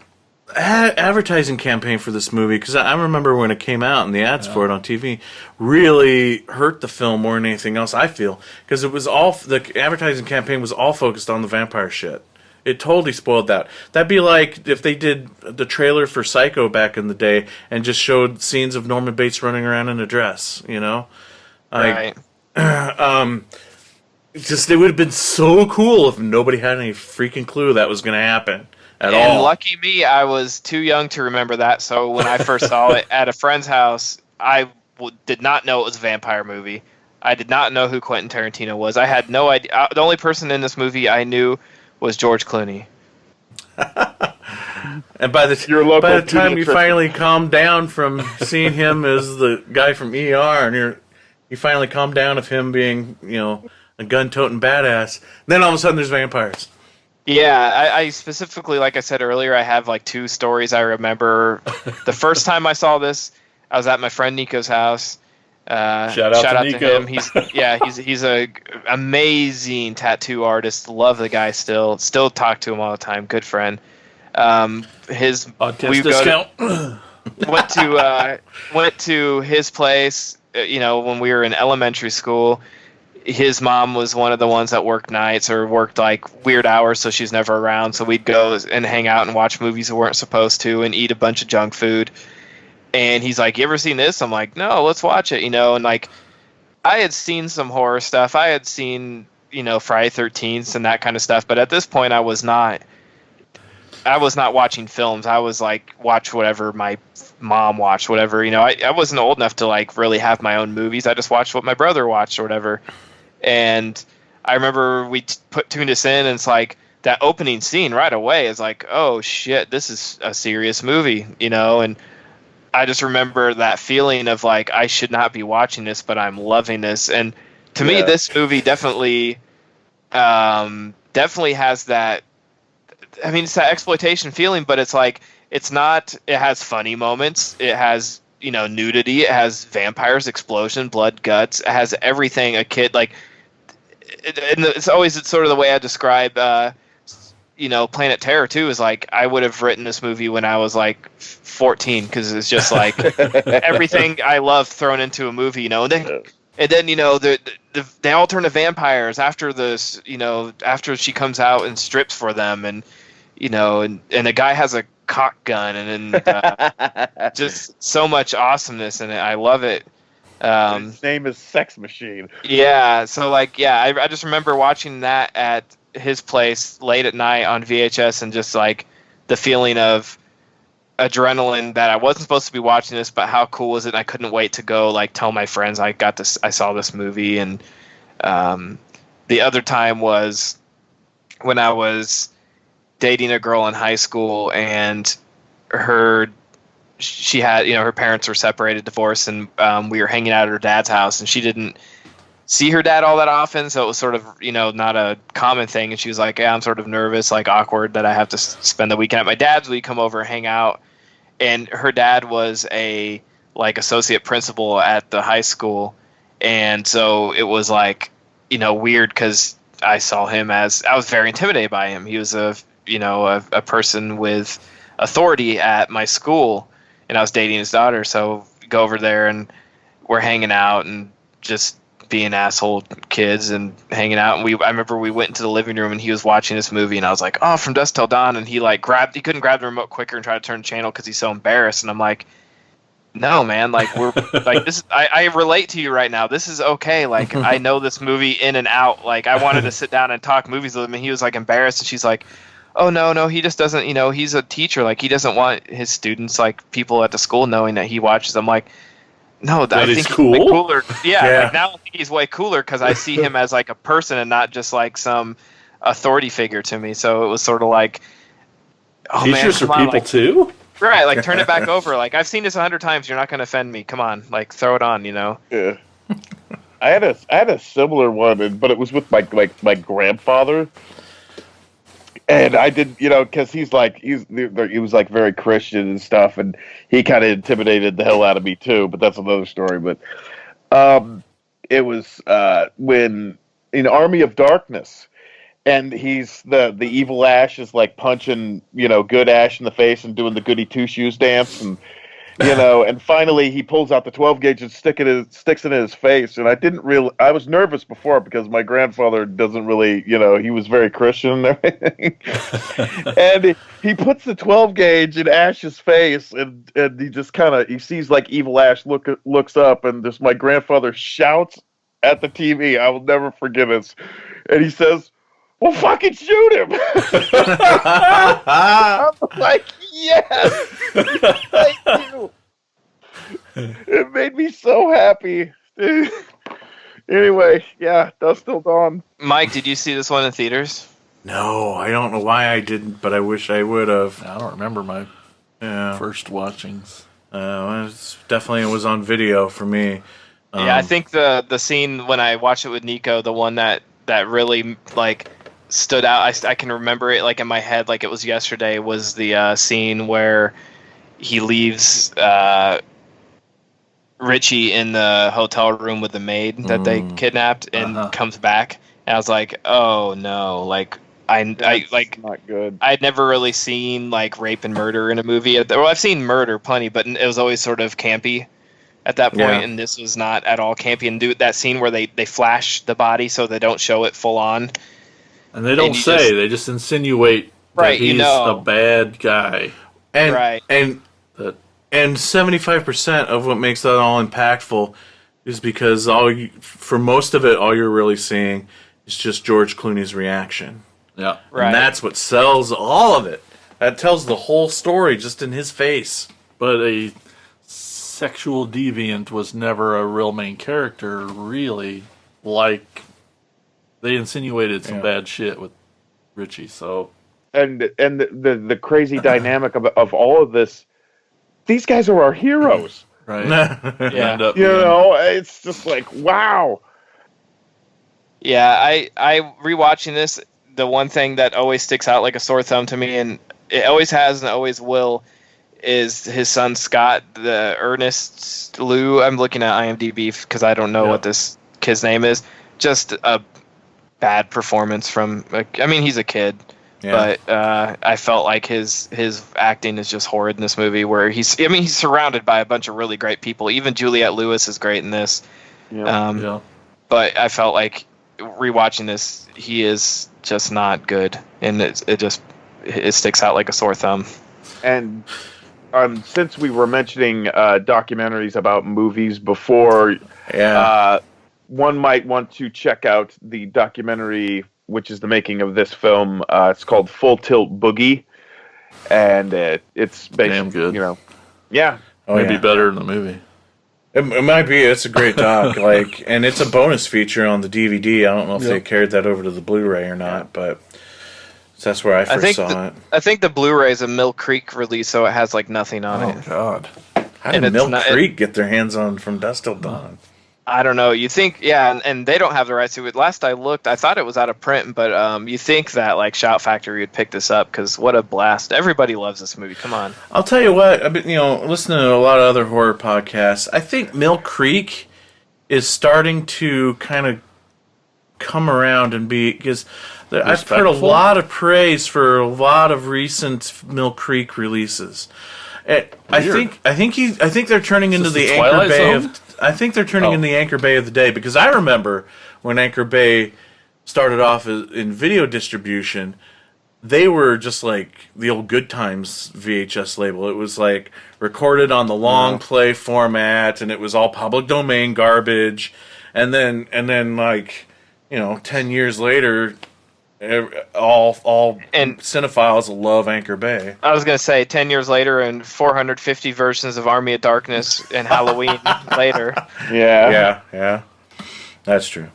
advertising campaign for this movie, because I remember when it came out and the ads for it on TV really hurt the film more than anything else. I feel, because it was all the advertising campaign was all focused on the vampire shit. It totally spoiled that. That'd be like if they did the trailer for Psycho back in the day and just showed scenes of Norman Bates running around in a dress, Right. Just it would have been so cool if nobody had any freaking clue that was going to happen at And all. lucky me, I was too young to remember that. So when I first saw it at a friend's house, I did not know it was a vampire movie. I did not know who Quentin Tarantino was. I had no idea. The only person in this movie I knew was George Clooney. And by the time you pediatrician. finally calm down from seeing him as the guy from ER, and you finally calm down of him being, a gun-toting badass, then all of a sudden there's vampires. Yeah, I specifically, like I said earlier, I have like two stories I remember. The first time I saw this, I was at my friend Nico's house. Shout out to Nico. him. He's a amazing tattoo artist. Love the guy still talk to him all the time. Good friend. His Podcast discount. Went to his place. When we were in elementary school. His mom was one of the ones that worked nights or worked like weird hours, so she's never around. So we'd go and hang out and watch movies we weren't supposed to and eat a bunch of junk food. And he's like, "You ever seen this?" I'm like, "No, let's watch it." And like, I had seen some horror stuff. I had seen, Friday 13th and that kind of stuff. But at this point, I was not watching films. I was like, watch whatever my mom watched, whatever. I wasn't old enough to like really have my own movies. I just watched what my brother watched or whatever. And I remember we tuned us in, and it's like that opening scene right away is like, oh shit, this is a serious movie, and I just remember that feeling of like, I should not be watching this, but I'm loving this. And to me, this movie definitely has that. I mean, it's that exploitation feeling, but it's like, it's not. It has funny moments. It has nudity. It has vampires, explosion, blood, guts. It has everything a kid like. It's sort of the way I describe. Planet Terror too is like, I would have written this movie when I was like 14, because it's just like everything I love thrown into a movie, and then they all turn to vampires after this, after she comes out and strips for them, and and the guy has a cock gun, and just so much awesomeness in it. I love it. His name is Sex Machine. Yeah, so like, I just remember watching that at his place late at night on VHS, and just like the feeling of adrenaline that I wasn't supposed to be watching this, but how cool was it? And I couldn't wait to go like tell my friends I saw this movie. And the other time was when I was dating a girl in high school, and she had, her parents were separated, divorced, and we were hanging out at her dad's house, and she didn't see her dad all that often, so it was sort of, not a common thing. And she was like, yeah, I'm sort of nervous, like awkward that I have to spend the weekend at my dad's. We come over and hang out, and her dad was a like associate principal at the high school, and so it was like, weird because I saw him as, I was very intimidated by him. He was a person with authority at my school, and I was dating his daughter, so we go over there and we're hanging out and just being asshole kids and hanging out. And I remember we went into the living room and he was watching this movie, and I was like, oh, From Dusk Till Dawn. And he couldn't grab the remote quicker and try to turn the channel because he's so embarrassed. And I'm like, no, man, like we're like this. I relate to you right now. This is okay. Like I know this movie in and out. Like I wanted to sit down and talk movies with him, and he was like embarrassed. And she's like, oh no, he just doesn't. He's a teacher. Like he doesn't want his students, like people at the school, knowing that he watches. I'm like, no, I think he's way cooler. Yeah, like now I think he's way cooler because I see him as like a person and not just like some authority figure to me. So it was sort of like, oh teachers man, are people too. Right, like turn it back over. Like I've seen this 100 times. You're not going to offend me. Come on, like throw it on. Yeah. I had a similar one, but it was with my grandfather, and I did, because he was like very Christian and stuff, and he kind of intimidated the hell out of me too. But that's another story. But it was when in Army of Darkness. And he's the evil Ash is like punching, good Ash in the face and doing the goody two shoes dance, and and finally he pulls out the 12 gauge and sticks it in his face. And I was nervous before because my grandfather doesn't really, he was very Christian and everything. And he puts the 12 gauge in Ash's face, and he just he sees like evil Ash looks up, and just my grandfather shouts at the TV. I will never forget this. And he says, well, fucking shoot him! I'm like, yes! Thank you! It made me so happy. Anyway, yeah, Dusk Till Dawn. Mike, did you see this one in theaters? No, I don't know why I didn't, but I wish I would have. I don't remember my first watchings. It was on video for me. Yeah, I think the scene when I watched it with Nico, the one that really like stood out, I can remember it like in my head like it was yesterday, was the scene where he leaves Richie in the hotel room with the maid that they kidnapped and comes back, and I was like, oh no, like I like not good. I'd never really seen like rape and murder in a movie. Well, I've seen murder plenty, but it was always sort of campy at that point, and this was not at all campy. And do that scene where they flash the body so they don't show it full on. And they don't say, they just insinuate that he's a bad guy. And 75% of what makes that all impactful is because for most of it, all you're really seeing is just George Clooney's reaction. Yeah. Right. And that's what sells all of it. That tells the whole story just in his face. But a sexual deviant was never a real main character, really. Like, they insinuated some bad shit with Richie, so... And the crazy dynamic of all of this, these guys are our heroes. Right. It's just like, wow. Yeah, I rewatching this, the one thing that always sticks out like a sore thumb to me, and it always has and always will, is his son Scott, the Ernest Liu. I'm looking at IMDb because I don't know what this kid's name is. Just a bad performance from. He's a kid, but I felt like his acting is just horrid in this movie. Where he's surrounded by a bunch of really great people. Even Juliette Lewis is great in this. But I felt like rewatching this, he is just not good, and it sticks out like a sore thumb. And since we were mentioning documentaries about movies before, one might want to check out the documentary, which is the making of this film. It's called Full Tilt Boogie, and it's basically Damn good. Yeah. Oh, Maybe yeah. better than the movie. It might be. It's a great doc. And it's a bonus feature on the DVD. I don't know if they carried that over to the Blu-ray or not, but that's where I first saw it. I think the Blu-ray is a Mill Creek release, so it has like nothing on it. Oh God. How did it's Mill not- Creek get their hands on From Dusk Till Dawn? I don't know. You think, and they don't have the rights to it. Last I looked, I thought it was out of print, but you think that like Shout Factory would pick this up because what a blast! Everybody loves this movie. Come on. I'll tell you what. I've been, listening to a lot of other horror podcasts. I think Mill Creek is starting to kind of come around and be, because I've heard a Respectful? lot of praise for a lot of recent Mill Creek releases. I think they're turning into this the the Anchor Twilight Bay Zone? of. I think they're turning into the Anchor Bay of the day, because I remember when Anchor Bay started off in video distribution, they were just like the old Good Times VHS label. It was like recorded on the long play format, and it was all public domain garbage. And then 10 years later, all cinephiles love Anchor Bay. I was gonna say 10 years later and 450 versions of Army of Darkness and Halloween later. Yeah, that's true.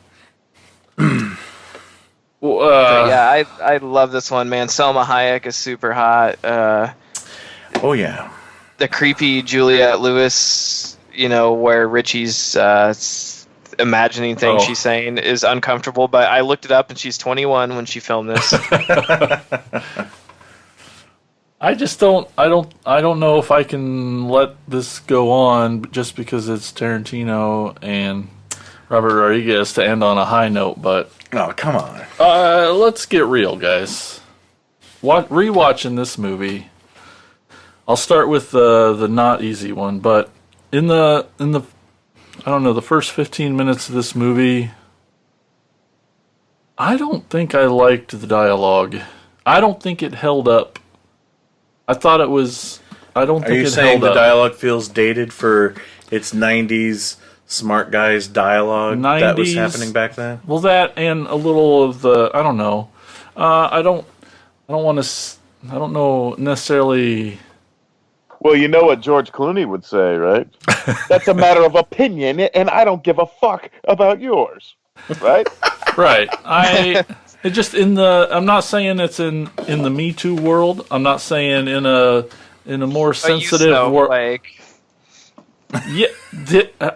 But I love this one, man. Selma Hayek is super hot. Oh yeah. The creepy Juliette Lewis, where Richie's imagining things she's saying is uncomfortable. But I looked it up, and she's 21 when she filmed this. I just don't know if I can let this go on just because it's Tarantino and Robert Rodriguez to end on a high note, but Oh, come on. let's get real, guys. Rewatching this movie, I'll start with the not easy one, but in the I don't know, the first 15 minutes of this movie, I don't think I liked the dialogue. I don't think it held up. I thought it was. I don't Are think you it saying held the up. dialogue feels dated for its 90s smart guys dialogue that was 90s? happening back then? Well, that and a little of the. I don't know. I don't want to. I don't know necessarily. Well, you know what George Clooney would say, right? That's a matter of opinion, and I don't give a fuck about yours, right? Right. It just I'm not saying it's in the Me Too world. I'm not saying in a more sensitive world. Yeah,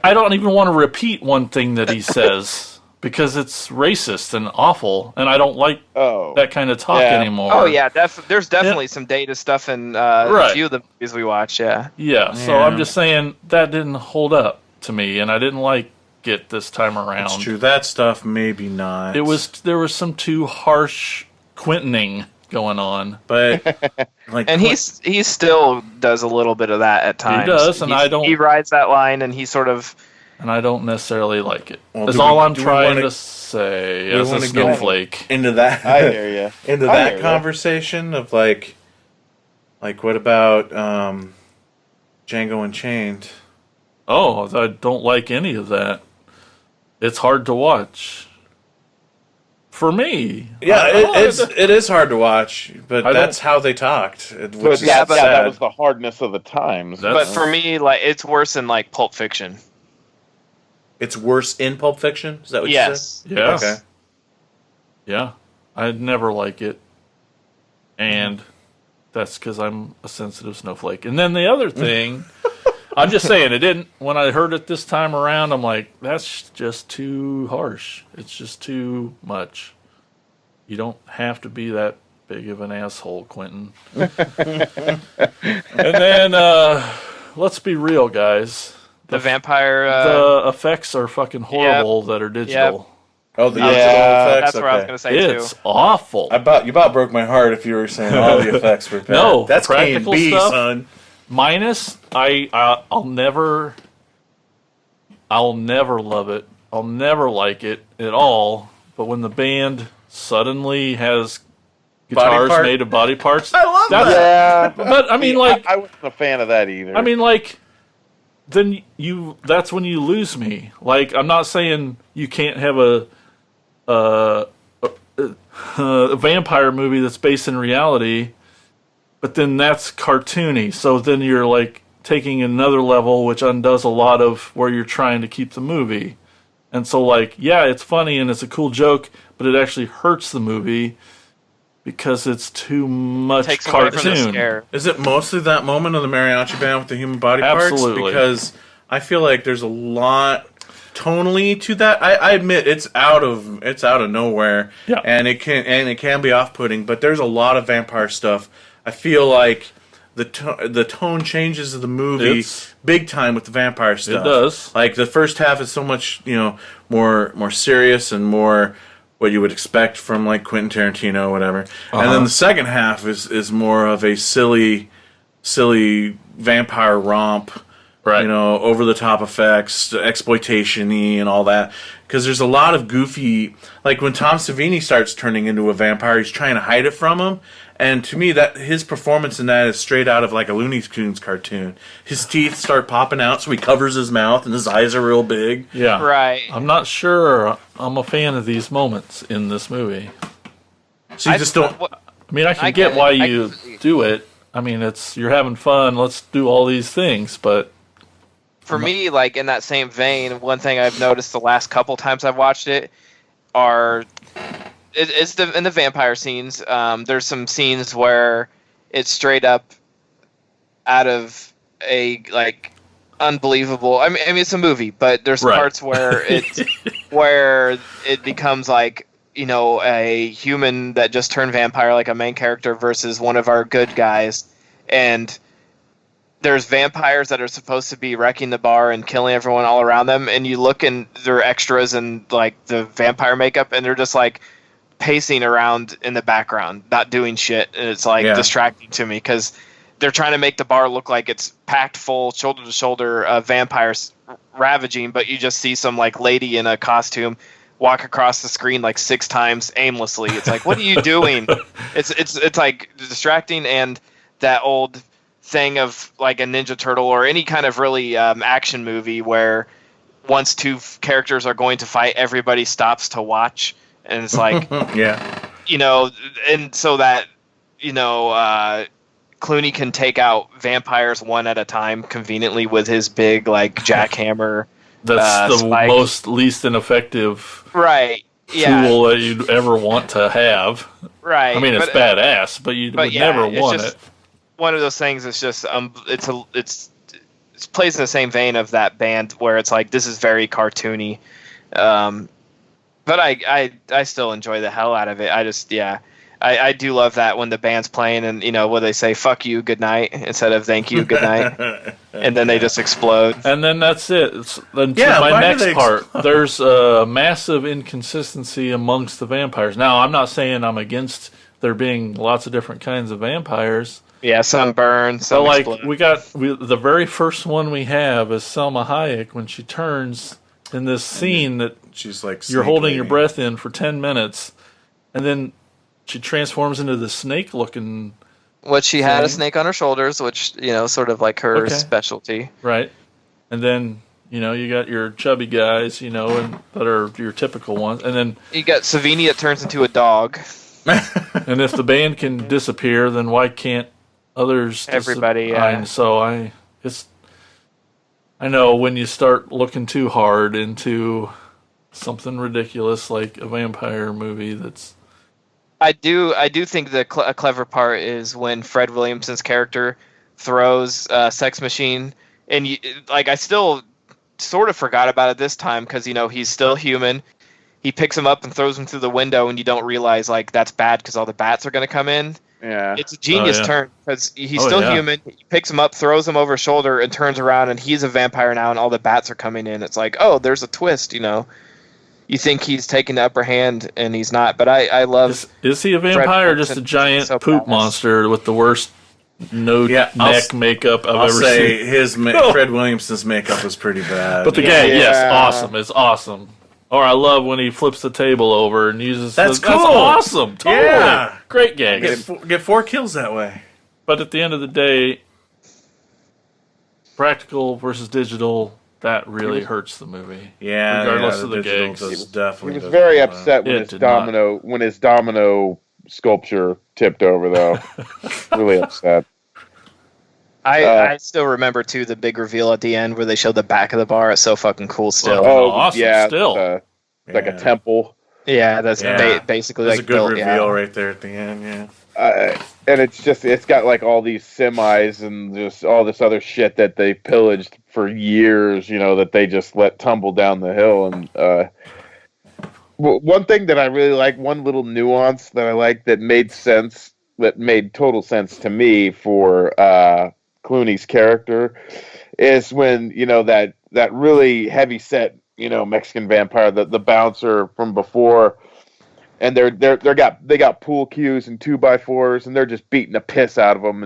I don't even want to repeat one thing that he says because it's racist and awful, and I don't like that kind of talk anymore. Oh yeah, there's definitely some data stuff in a few of the movies we watch. Yeah. So I'm just saying that didn't hold up to me, and I didn't like it this time around. It's true. That stuff, maybe not. There was some too harsh Quintoning going on, but and he still does a little bit of that at times. He does, and he rides that line, and he sort of. And I don't necessarily like it. Well, That's do all we- I'm do we trying wanna- to say we as a wanna get snowflake. into that. I hear you. Into I that hear ya. conversation of like what about Django Unchained? Oh, I don't like any of that. It's hard to watch. For me. Yeah, it is hard to watch, but I that's don't- how they talked. But Which is that sad. was the hardness of the times. But for me, like it's worse than like Pulp Fiction. It's worse in Pulp Fiction? Is that what you Yes. said? Yes. Okay. Yeah. I'd never like it. And that's because I'm a sensitive snowflake. And then the other thing, I'm just saying, it didn't, when I heard it this time around, I'm like, that's just too harsh. It's just too much. You don't have to be that big of an asshole, Quentin. And then, let's be real, guys. The vampire. The effects are fucking horrible that are digital. Oh, the Yeah, digital effects? that's what I was gonna say It's too. awful. You about broke my heart if you were saying all the effects were bad. No, that's practical K&B, stuff. son. Minus, I'll never love it. I'll never like it at all. But when the band suddenly has guitars part? made of body parts, I love that. Yeah, But I mean, like, I wasn't a fan of that either. I mean, like, then that's when you lose me. Like, I'm not saying you can't have a vampire movie that's based in reality, but then that's cartoony. So then you're like taking another level, which undoes a lot of where you're trying to keep the movie. And so, like, yeah, it's funny and it's a cool joke, but it actually hurts the movie because it's too much Takes away from the cartoon. scare. Is it mostly that moment of the mariachi band with the human body parts? Absolutely. Because I feel like there's a lot tonally to that. I admit it's out of nowhere, Yeah. and it can be off-putting. But there's a lot of vampire stuff. I feel like the tone changes of the movie It's- big time with the vampire stuff. It does. Like the first half is so much more serious and more what you would expect from like Quentin Tarantino or whatever. And then the second half is more of a silly vampire romp. Right. Over the top effects, exploitation-y and all that. Because there's a lot of goofy, like when Tom Savini starts turning into a vampire, he's trying to hide it from him. And to me, that his performance in that is straight out of like a Looney Tunes cartoon. His teeth start popping out, so he covers his mouth, and his eyes are real big. Yeah. Right. I'm not sure I'm a fan of these moments in this movie. So you just don't. I mean, I can I get get why it. I you completely- do it. I mean, you're having fun. Let's do all these things, but For me, like in that same vein, one thing I've noticed the last couple times I've watched it it's in the vampire scenes. There's some scenes where it's straight up out of a like unbelievable. I mean it's a movie, but there's Right. parts where it becomes like a human that just turned vampire, like a main character versus one of our good guys, and there's vampires that are supposed to be wrecking the bar and killing everyone all around them, and you look and they're extras and like the vampire makeup, and they're just like pacing around in the background, not doing shit, and it's like distracting to me because they're trying to make the bar look like it's packed full, shoulder to shoulder vampires ravaging, but you just see some like lady in a costume walk across the screen like 6 times aimlessly. It's like, what are you doing? It's like distracting, and that old thing of like a Ninja Turtle or any kind of really action movie where once 2 characters are going to fight, everybody stops to watch, and it's like and so that Clooney can take out vampires one at a time conveniently with his big like jackhammer. that's the spike. most least ineffective Right. Yeah. tool that you'd ever want to have. Right. I mean, it's badass, but you would never it's want just it. one of those things. It's just it plays in the same vein of that band where it's like this is very cartoony, but I still enjoy the hell out of it. I do love that when the band's playing and what they say, fuck you, good night, instead of thank you, good night, and then they just explode. And then that's it. Then Yeah, my why do next they part, there's a massive inconsistency amongst the vampires. Now, I'm not saying I'm against there being lots of different kinds of vampires. Yeah, some burn, So, some like, explode. the very first one we have is Selma Hayek when she turns in this scene that She's like you're snake holding your lady. breath in for 10 minutes, and then she transforms into the snake-looking, What she had a thing. snake on her shoulders, which sort of like her Okay. specialty. right? And then, you got your chubby guys, and that are your typical ones. And then, You got Savini that turns into a dog. and if the band can disappear, then why can't others? Everybody, yeah. I know when you start looking too hard into something ridiculous like a vampire movie, that's I do think a clever part is when Fred Williamson's character throws Sex Machine, and I still sort of forgot about it this time because he's still human. He picks him up and throws him through the window, and you don't realize like that's bad because all the bats are going to come in. Yeah. It's a genius yeah. turn because he's still human. He picks him up, throws him over his shoulder, and turns around, and he's a vampire now, and all the bats are coming in. It's like, oh, there's a twist. You think he's taking the upper hand, and he's not. But I love. is he a vampire or just a Williamson giant is so poop badass. monster with the worst neck makeup I've I'll ever say seen? Fred Williamson's makeup was pretty bad. But the gag, yes, awesome. It's awesome. Or I love when he flips the table over and uses. That's That's cool. awesome. Totally. Yeah. Great gag. get 4 kills that way. But at the end of the day, practical versus digital, that really hurts the movie. Yeah, Regardless of the digital gigs. does definitely. He was does very that. upset when It his did not. domino sculpture tipped over, though. Really upset. I still remember too the big reveal at the end where they showed the back of the bar. It's so fucking cool still. Oh, awesome, yeah, still. Like a temple. Yeah, that's Yeah. basically There's like a good built, reveal yeah. right there at the end. Yeah. And it's got like all these semis and just all this other shit that they pillaged for years, that they just let tumble down the hill. And one thing that I really like, one little nuance that I like that made total sense to me for Clooney's character is when that really heavy set Mexican vampire, the bouncer from before. And they got pool cues and 2x4s, and they're just beating the piss out of them.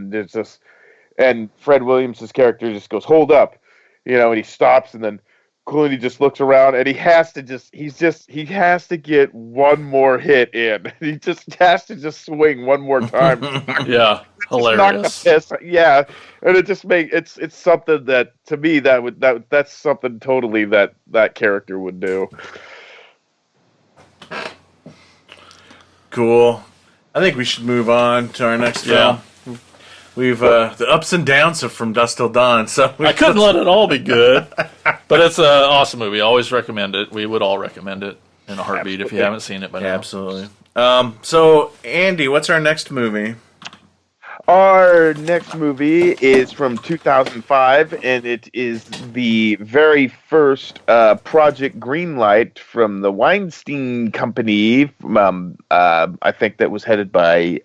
And Fred Williams' character just goes, "Hold up," and he stops, and then Clooney just looks around, and he has to get one more hit in. He just has to just swing one more time. Yeah, hilarious. Knock the piss. Yeah, and it just it's something that to me that's something totally that character would do. Cool. I think we should move on to our next film. We've the ups and downs of From Dusk Till Dawn. So I couldn't let it all be good, but it's an awesome movie. Always recommend it. We would all recommend it in a heartbeat if you haven't seen it by now. Absolutely. So Andy, what's our next movie? Our next movie is from 2005, and it is the very first Project Greenlight from the Weinstein Company. I think that was headed by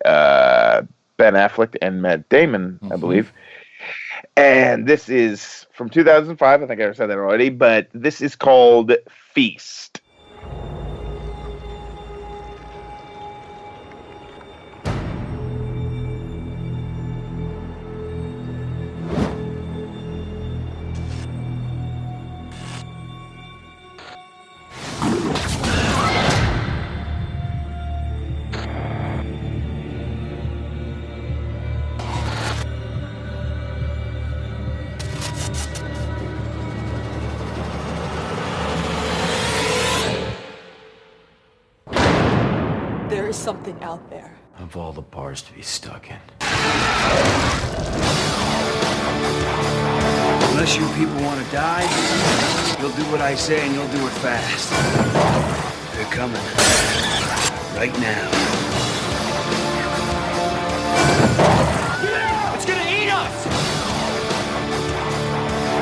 Ben Affleck and Matt Damon, I believe. And this is from 2005. I think I said that already, but this is called Feast. There is something out there. Of all the bars to be stuck in. Unless you people want to die, you'll do what I say and you'll do it fast. They're coming. Right now. It's gonna eat us!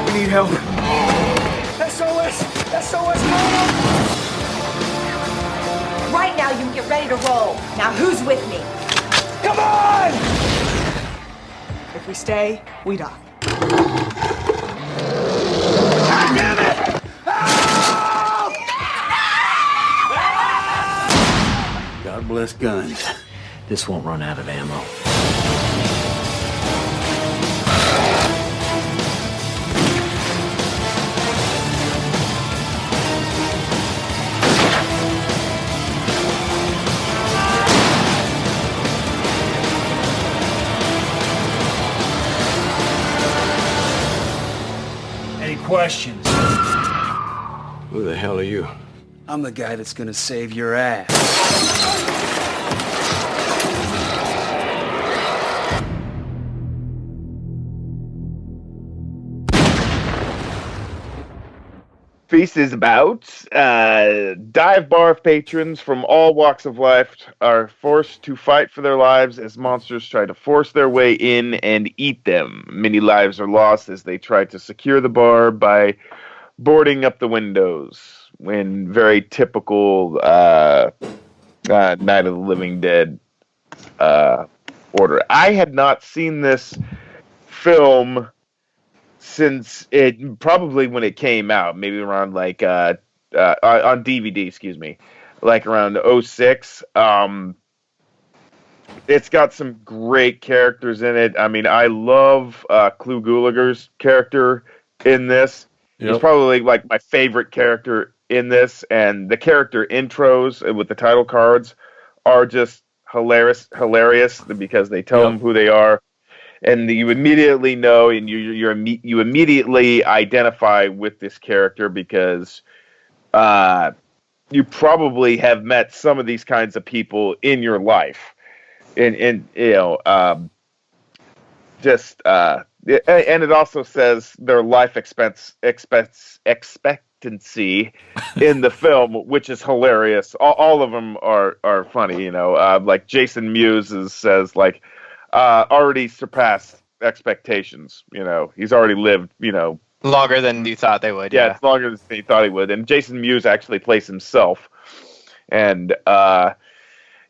We need help. SOS! SOS, mama! Right now, you can get ready to roll. Now, who's with me? Come on! If we stay, we die. God damn it! God bless guns. This won't run out of ammo. Any questions? Who the hell are you? I'm the guy that's gonna save your ass. Feast is about dive bar patrons from all walks of life are forced to fight for their lives as monsters try to force their way in and eat them. Many lives are lost as they try to secure the bar by boarding up the windows in very typical Night of the Living Dead order. I had not seen this film since it probably when it came out, maybe around like on DVD, excuse me, like around 06. It's got some great characters in it. I mean, I love Clu Gulager's character in this. Yep. He's probably like my favorite character in this, and the character intros with the title cards are just hilarious because they tell them who they are. And you immediately know, and you immediately identify with this character because you probably have met some of these kinds of people in your life. and just and it also says their life expectancy in the film, which is hilarious. All of them are funny, like Jason Mewes says like already surpassed expectations. He's already lived, Longer than you thought they would. Yeah. it's longer than he thought he would. And Jason Mewes actually plays himself, and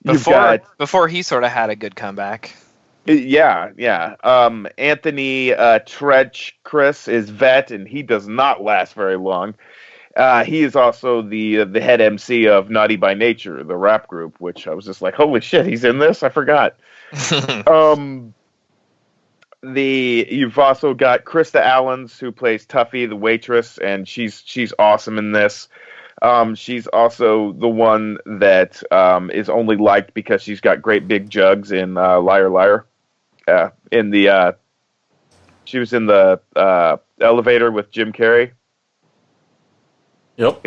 Before he sort of had a good comeback. Yeah. Anthony Tredge Chris is vet, and he does not last very long. He is also the head MC of Naughty by Nature, the rap group, which I was just like, holy shit, he's in this? I forgot. You've also got Krista Allens, who plays Tuffy, the waitress, and she's awesome in this. She's also the one that is only liked because she's got great big jugs in Liar Liar. She was in the elevator with Jim Carrey. Yep.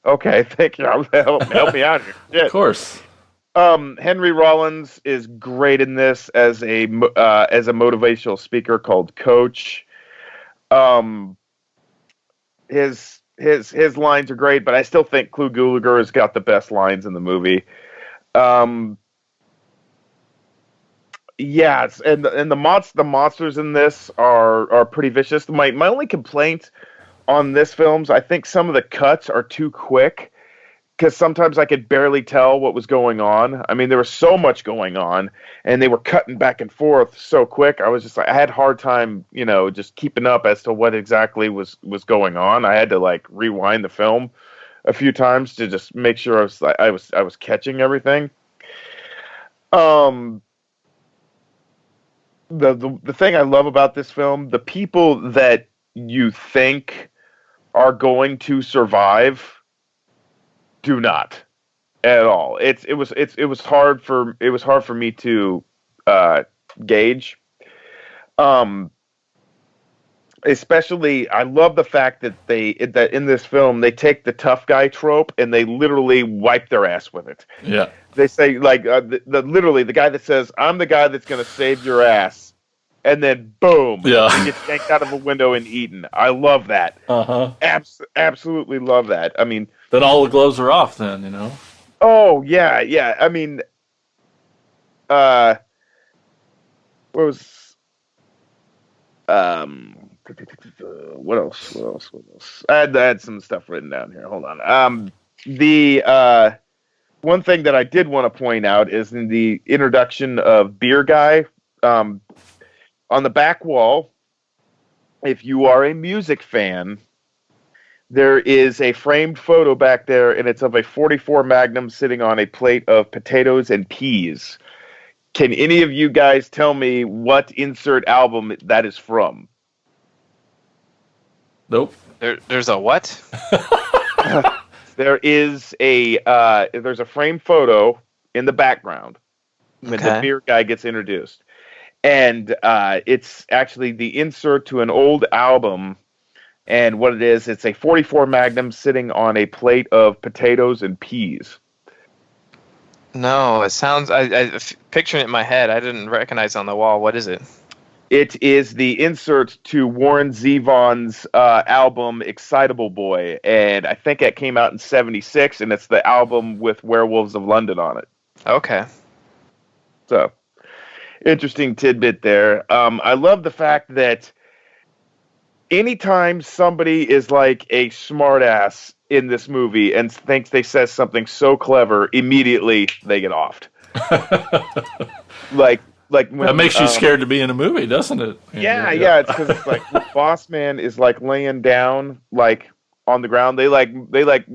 Okay, thank you. Help me out here. Shit. Of course. Henry Rollins is great in this as a motivational speaker called Coach. His lines are great, but I still think Clu Gulager has got the best lines in the movie. Yes, and the monsters in this are pretty vicious. My only complaint on this film's, I think some of the cuts are too quick, because sometimes I could barely tell what was going on. I mean, there was so much going on, and they were cutting back and forth so quick. I was just like, I had a hard time, just keeping up as to what exactly was going on. I had to like rewind the film a few times to just make sure I was catching everything. The thing I love about this film, the people that you think are going to survive do not at all. It was hard for me to gauge. Especially, I love the fact that that in this film they take the tough guy trope and they literally wipe their ass with it. Yeah. They say like literally the guy that says, "I'm the guy that's going to save your ass," and then boom, he gets yanked out of a window and eaten. I love that. Absolutely love that. I mean, then all the gloves are off. Then Oh yeah. I mean, what was what else? I had some stuff written down here. Hold on. The one thing that I did want to point out is in the introduction of Beer Guy, on the back wall, if you are a music fan, there is a framed photo back there, and it's of a 44 Magnum sitting on a plate of potatoes and peas. Can any of you guys tell me what insert album that is from? Nope. There's a what? There's a framed photo in the background when the beer guy gets introduced. And it's actually the insert to an old album. And what it is, it's a 44 Magnum sitting on a plate of potatoes and peas. No, it sounds... I picturing it in my head. I didn't recognize it on the wall. What is it? It is the insert to Warren Zevon's album Excitable Boy, and I think it came out in '76, and it's the album with Werewolves of London on it. Okay. So, interesting tidbit there. I love the fact that anytime somebody is like a smartass in this movie and thinks they says something so clever, immediately they get offed. Like when, that makes you scared to be in a movie, doesn't it? Yeah. It's because it's like Boss Man is like laying down like on the ground. They like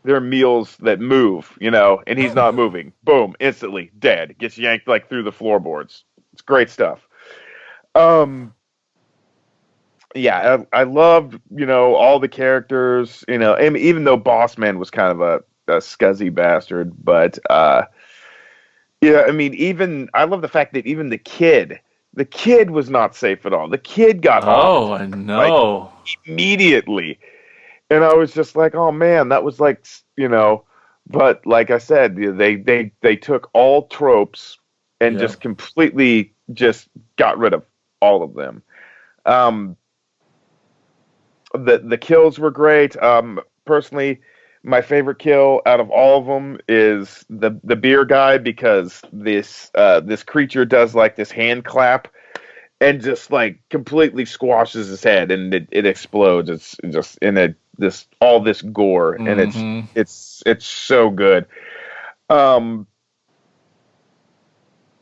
their meals that move, and he's not moving. Boom, instantly dead. Gets yanked like through the floorboards. It's great stuff. Yeah, I loved all the characters. And even though Boss Man was kind of a scuzzy bastard, but. Yeah, I mean, I love the fact that even the kid was not safe at all. The kid got off. Oh, off, I know. Like, immediately. And I was just like, oh man, that was like, But like I said, they took all tropes and just completely just got rid of all of them. The kills were great. Personally, my favorite kill out of all of them is the beer guy, because this creature does like this hand clap and just like completely squashes his head, and it explodes. It's just in all this gore, and it's so good.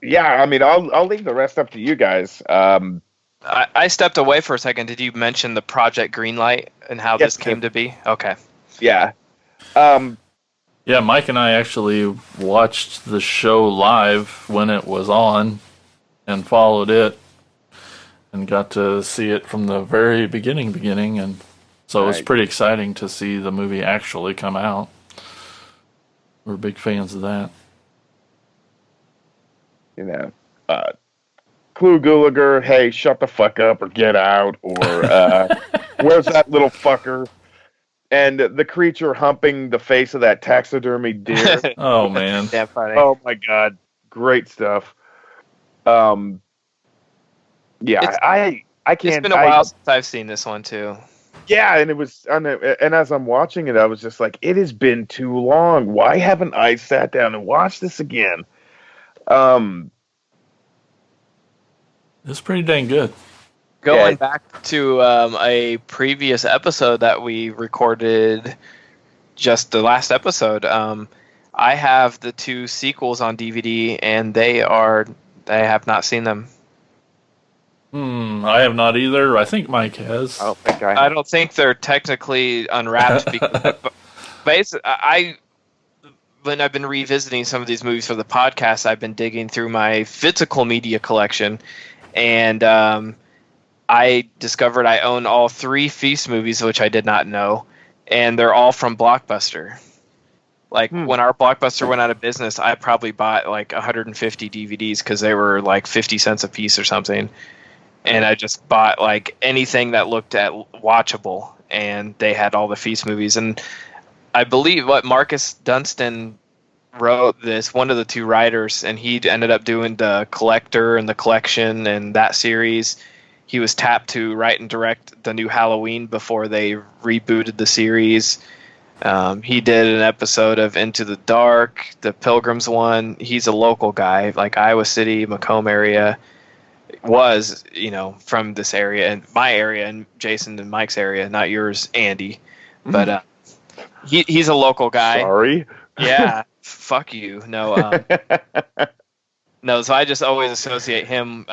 Yeah, I mean, I'll leave the rest up to you guys. I stepped away for a second. Did you mention the Project Greenlight and how this came to be? Okay. Yeah. Yeah, Mike and I actually watched the show live when it was on and followed it and got to see it from the very beginning, and so it was pretty exciting to see the movie actually come out. We're big fans of that. You know, Clu Gulager, hey, shut the fuck up or get out, or where's that little fucker? And the creature humping the face of that taxidermy deer. Oh, man. Yeah, funny. Oh, my God. Great stuff. Yeah, I can't... It's been a while since I've seen this one, too. Yeah, and it was... And as I'm watching it, I was just like, it has been too long. Why haven't I sat down and watched this again? It's pretty dang good. Going back to a previous episode that we recorded, just the last episode, I have the 2 sequels on DVD, and I have not seen them. I have not either. I think Mike has. I don't think they're technically unwrapped. Because when I've been revisiting some of these movies for the podcast, I've been digging through my physical media collection, and I discovered I own all 3 Feast movies, which I did not know, and they're all from Blockbuster. Like, when our Blockbuster went out of business, I probably bought like 150 DVDs because they were like 50 cents a piece or something. And I just bought like anything that looked at watchable, and they had all the Feast movies. And I believe Marcus Dunstan wrote this, one of the 2 writers, and he ended up doing the Collector and the Collection and that series. He was tapped to write and direct the new Halloween before they rebooted the series. He did an episode of Into the Dark, the Pilgrims one. He's a local guy, like Iowa City, Macomb area. Was, from this area, and my area, and Jason and Mike's area, not yours, Andy. But he's a local guy. Sorry. Yeah, fuck you. No, no. So I just always associate him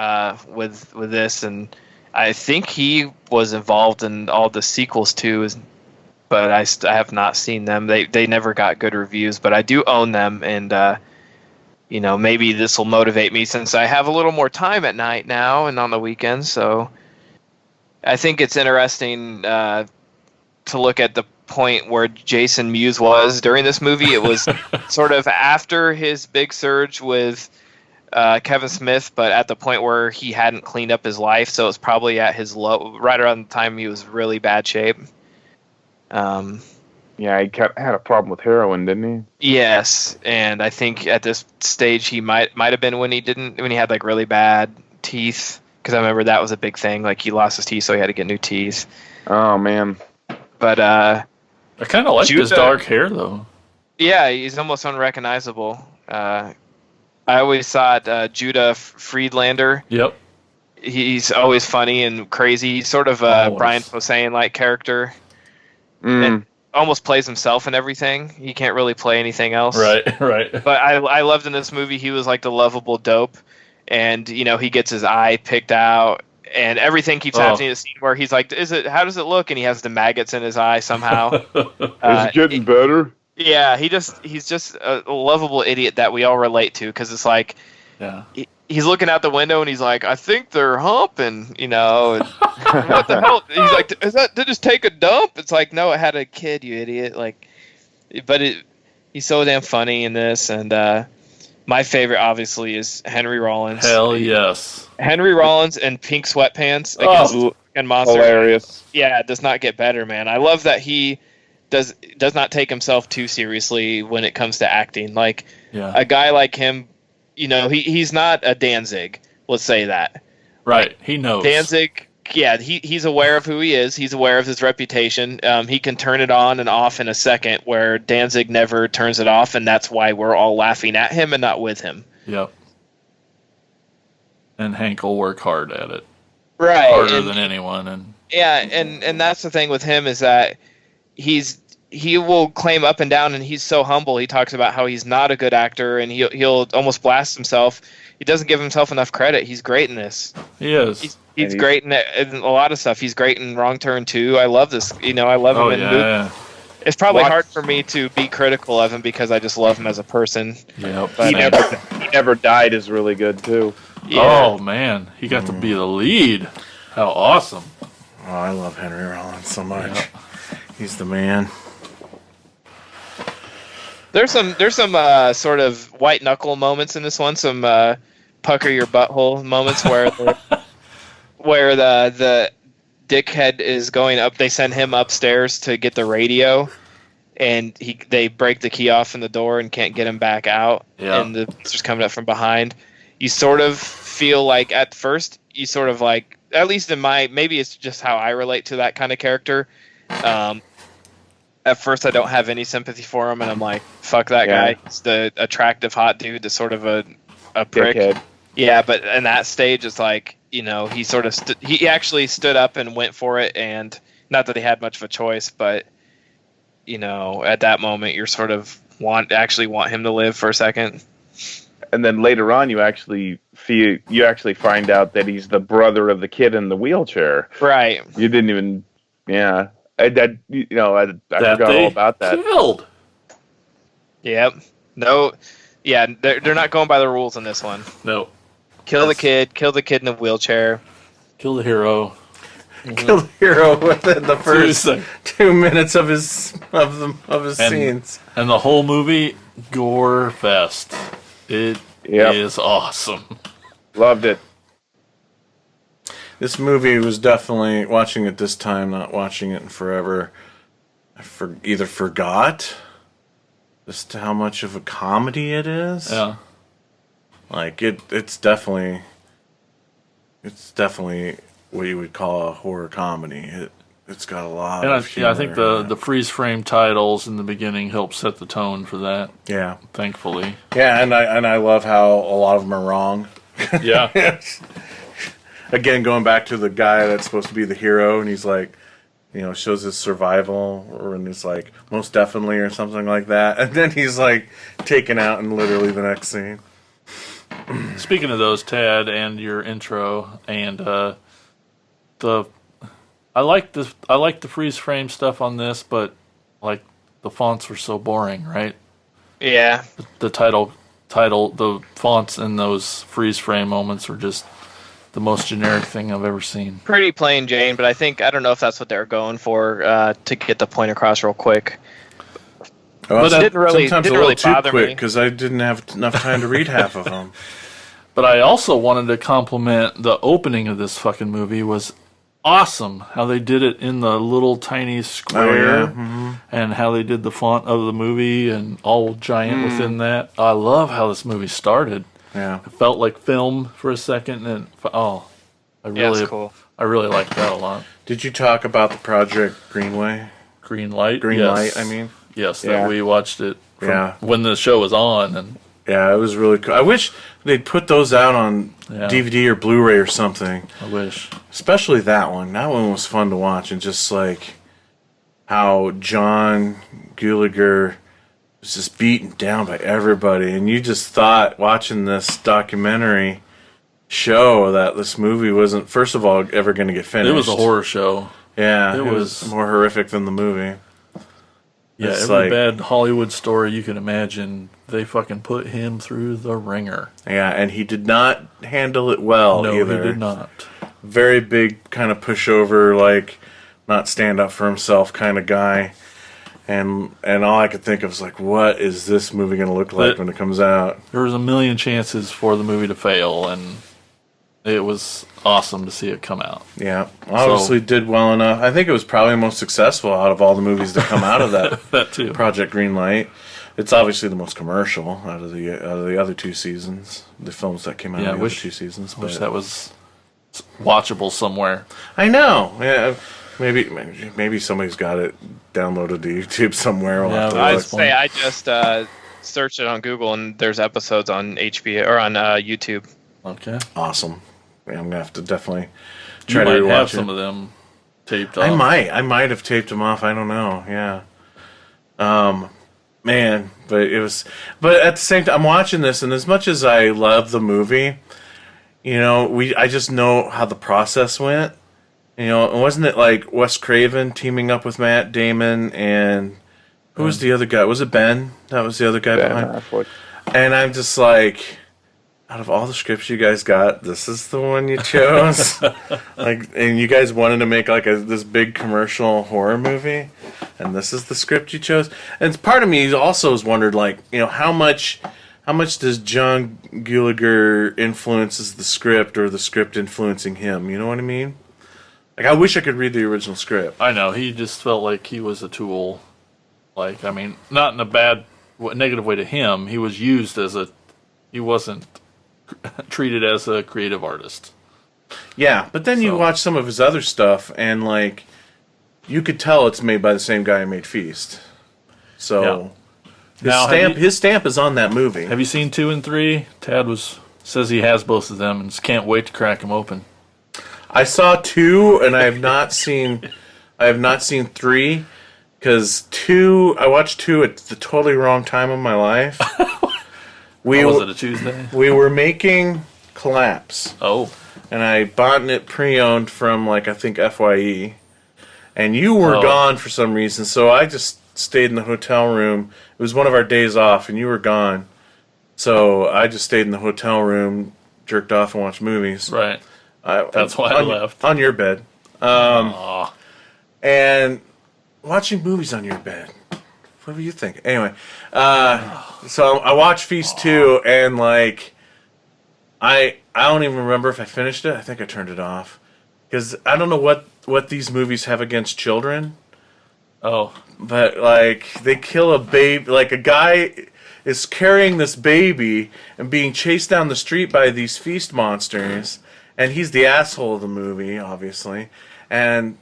with this, and I think he was involved in all the sequels too. But I have not seen them. They never got good reviews, but I do own them, and maybe this will motivate me since I have a little more time at night now and on the weekends. So I think it's interesting to look at the point where Jason Mewes was during this movie. It was sort of after his big surge with Kevin Smith, but at the point where he hadn't cleaned up his life. So it's probably at his low, right around the time he was really bad shape. Yeah, he had a problem with heroin, didn't he? Yes, and I think at this stage he might have been when he had like really bad teeth, because I remember that was a big thing. Like, he lost his teeth, so he had to get new teeth. Oh man! But I kind of like his dark hair though. Yeah, he's almost unrecognizable. I always thought Judah Friedlander. Yep. He's always funny and crazy. He's sort of a Brian Posehn-like character. And almost plays himself in everything. He can't really play anything else. Right. But I loved in this movie, he was like the lovable dope. And, he gets his eye picked out. And everything keeps happening in the scene where he's like, how does it look? And he has the maggots in his eye somehow. Is it getting better? Yeah, he's just a lovable idiot that we all relate to, because it's like, he's looking out the window and he's like, I think they're humping, what the hell? He's like, did it just take a dump? It's like, no, it had a kid, you idiot. Like, but he's so damn funny in this. And my favorite, obviously, is Henry Rollins. Hell yes. Henry Rollins in pink sweatpants against fucking monster. Hilarious. Yeah, it does not get better, man. I love that he does not take himself too seriously when it comes to acting. Like Yeah. a guy like him, he's not a Danzig. Let's say that. Right. He knows. Danzig, yeah, he's aware of who he is. He's aware of his reputation. He can turn it on and off in a second, where Danzig never turns it off, and that's why we're all laughing at him and not with him. Yep. And Hank will work hard at it. Right. Harder than anyone. And yeah, and that's the thing with him is that he will claim up and down, and he's so humble. He talks about how he's not a good actor, and he'll almost blast himself. He doesn't give himself enough credit. He's great in this. He is. He's great in a lot of stuff. He's great in Wrong Turn 2. I love this. I love him in movies. Yeah. It's probably hard for me to be critical of him because I just love him as a person. Yep. But, He Never Died is really good too. Yeah. Oh man, he got to be the lead. How awesome! Oh, I love Henry Rollins so much. He's the man. There's some sort of white knuckle moments in this one. Some pucker your butthole moments where where the dickhead is going up. They send him upstairs to get the radio, and they break the key off in the door and can't get him back out. Yeah. And the monster's coming up from behind. You sort of feel like at first you sort of like, at least in maybe it's just how I relate to that kind of character. At first I don't have any sympathy for him, and I'm like, fuck that guy. He's the attractive hot dude that's sort of a prick. Dickhead. Yeah, but in that stage it's like, he sort of he actually stood up and went for it, and not that he had much of a choice, but at that moment you're sort of want him to live for a second. And then later on, you actually find out that he's the brother of the kid in the wheelchair. Right. You didn't even, I forgot all about that. Killed. Yep. No. Yeah, they're not going by the rules in this one. No. Kill the kid in the wheelchair. Kill the hero. Kill the hero within the first 2 minutes of his scenes. And the whole movie, gore fest. It is awesome. Loved it. This movie was definitely, watching it this time, not watching it in forever, I either forgot just how much of a comedy it is. Yeah. Like, it's definitely what you would call a horror comedy. It's got a lot of humor. I think the freeze frame titles in the beginning help set the tone for that. Yeah. Thankfully. Yeah, and I love how a lot of them are wrong. Yeah. Again, going back to the guy that's supposed to be the hero, and he's like, shows his survival, and it's like, most definitely, or something like that. And then he's like taken out in literally the next scene. Speaking of those, Tad, and your intro, and I like the freeze frame stuff on this, but like the fonts were so boring, right? Yeah. The title, the fonts in those freeze frame moments were just the most generic thing I've ever seen. Pretty plain Jane, but I don't know if that's what they were going for to get the point across real quick. Well, but it didn't really too bother quick me because I didn't have enough time to read half of them. But I also wanted to compliment the opening of this fucking movie was awesome. How they did it in the little tiny square, and how they did the font of the movie and all giant within that. I love how this movie started. Yeah, it felt like film for a second, and it's cool. I really liked that a lot. Did you talk about the Project Green Light? Yes. I mean, yes, that we watched it. When the show was on, and it was really cool. I wish they'd put those out on DVD or Blu-ray or something. I wish, especially that one. That one was fun to watch, and just like how John Gallagher was just beaten down by everybody, and you just thought watching this documentary show that this movie wasn't, first of all, ever going to get finished. It was a horror show. Yeah, it was more horrific than the movie. Yeah, it's every bad Hollywood story you can imagine, they fucking put him through the ringer. Yeah, and he did not handle it well either. No, he did not. Very big kind of pushover, like not stand up for himself kind of guy. And all I could think of was like, what is this movie going to look like when it comes out? There was a million chances for the movie to fail, and it was awesome to see it come out. Yeah, obviously did well enough. I think it was probably the most successful out of all the movies that come out of that That too. Project Greenlight. It's obviously the most commercial out of the other 2 seasons, the films that came out of the other 2 seasons. I wish that was watchable somewhere. I know. Yeah, maybe somebody's got it downloaded to YouTube somewhere. I'd say I just searched it on Google, and there's episodes on HBO or on YouTube. Okay. Awesome. Yeah, I'm gonna have to definitely You try to might rewatch have it. some of them taped off. I might have taped them off. I don't know. Yeah. Man, but at the same time, I'm watching this, and as much as I love the movie, I just know how the process went. Wasn't it like Wes Craven teaming up with Matt Damon and who was the other guy? Was it Ben? That was the other guy behind. And I'm just like, out of all the scripts you guys got, this is the one you chose. And you guys wanted to make like this big commercial horror movie, and this is the script you chose. And part of me also has wondered, how much does John Gallagher influences the script, or the script influencing him? You know what I mean? Like, I wish I could read the original script. I know, he just felt like he was a tool. Like, I mean, not in a bad, negative way to him. He was used he wasn't treated as a creative artist. Yeah, but then you watch some of his other stuff, and you could tell it's made by the same guy who made Feast. So his stamp is on that movie. Have you seen 2 and 3? Tad says he has both of them and can't wait to crack them open. I saw 2, and I have not seen 3, because I watched 2 at the totally wrong time of my life. Was it a Tuesday? We were making Collapse. Oh. And I bought it pre-owned from, I think, FYE. And you were gone for some reason, so I just stayed in the hotel room. It was one of our days off, and you were gone. So I just stayed in the hotel room, jerked off, and watched movies. Right. That's why I left. On your bed. And watching movies on your bed. What were you thinking? Anyway, so I watched Feast 2, and I don't even remember if I finished it. I think I turned it off, because I don't know what these movies have against children. Oh, but they kill a baby. A guy is carrying this baby and being chased down the street by these Feast monsters, and he's the asshole of the movie, obviously, and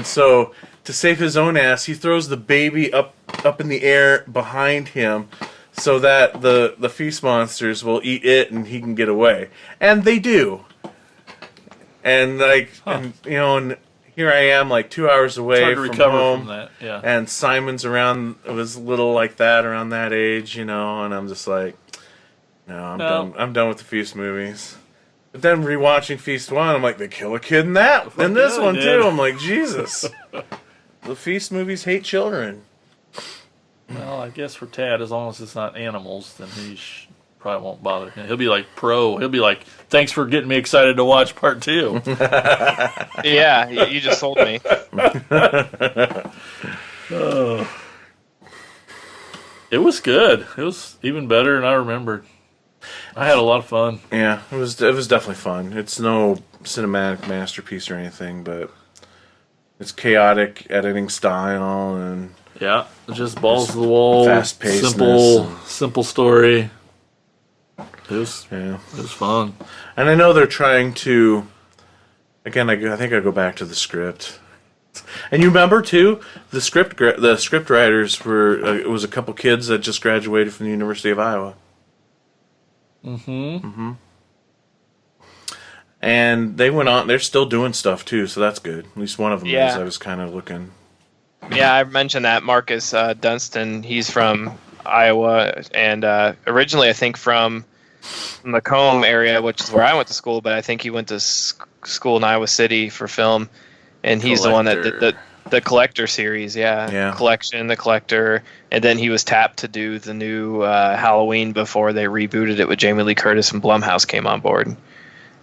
so to save his own ass, he throws the baby up in the air behind him, so that the Feast monsters will eat it and he can get away. And they do. And and here I am 2 hours away from home. From that. Yeah. And Simon's was little like that, around that age, and I'm just like, no, done. I'm done with the Feast movies. But then rewatching Feast 1, I'm like, they kill a kid in that. And this one too. I'm like, Jesus. The Feast movies hate children. Well, I guess for Tad, as long as it's not animals, then he probably won't bother. He'll be like pro. He'll be like, thanks for getting me excited to watch part 2. Yeah, you just sold me. It was good. It was even better than I remembered. I had a lot of fun. Yeah, it was definitely fun. It's no cinematic masterpiece or anything, but it's chaotic editing style, and yeah, just balls to the wall, fast paced, simple story. It was fun. And I know they're trying to. Again, I think I go back to the script. And you remember too, the script writers were it was a couple kids that just graduated from the University of Iowa. Mm-hmm. And they went on. They're still doing stuff too, so that's good. At least one of them is. I was kind of looking. Yeah, I mentioned that Marcus Dunstan. He's from Iowa, and originally I think from Macomb area, which is where I went to school. But I think he went to school in Iowa City for film, and he's the one that did the Collector series. Yeah. Collection, the Collector, and then he was tapped to do the new Halloween before they rebooted it with Jamie Lee Curtis, and Blumhouse came on board.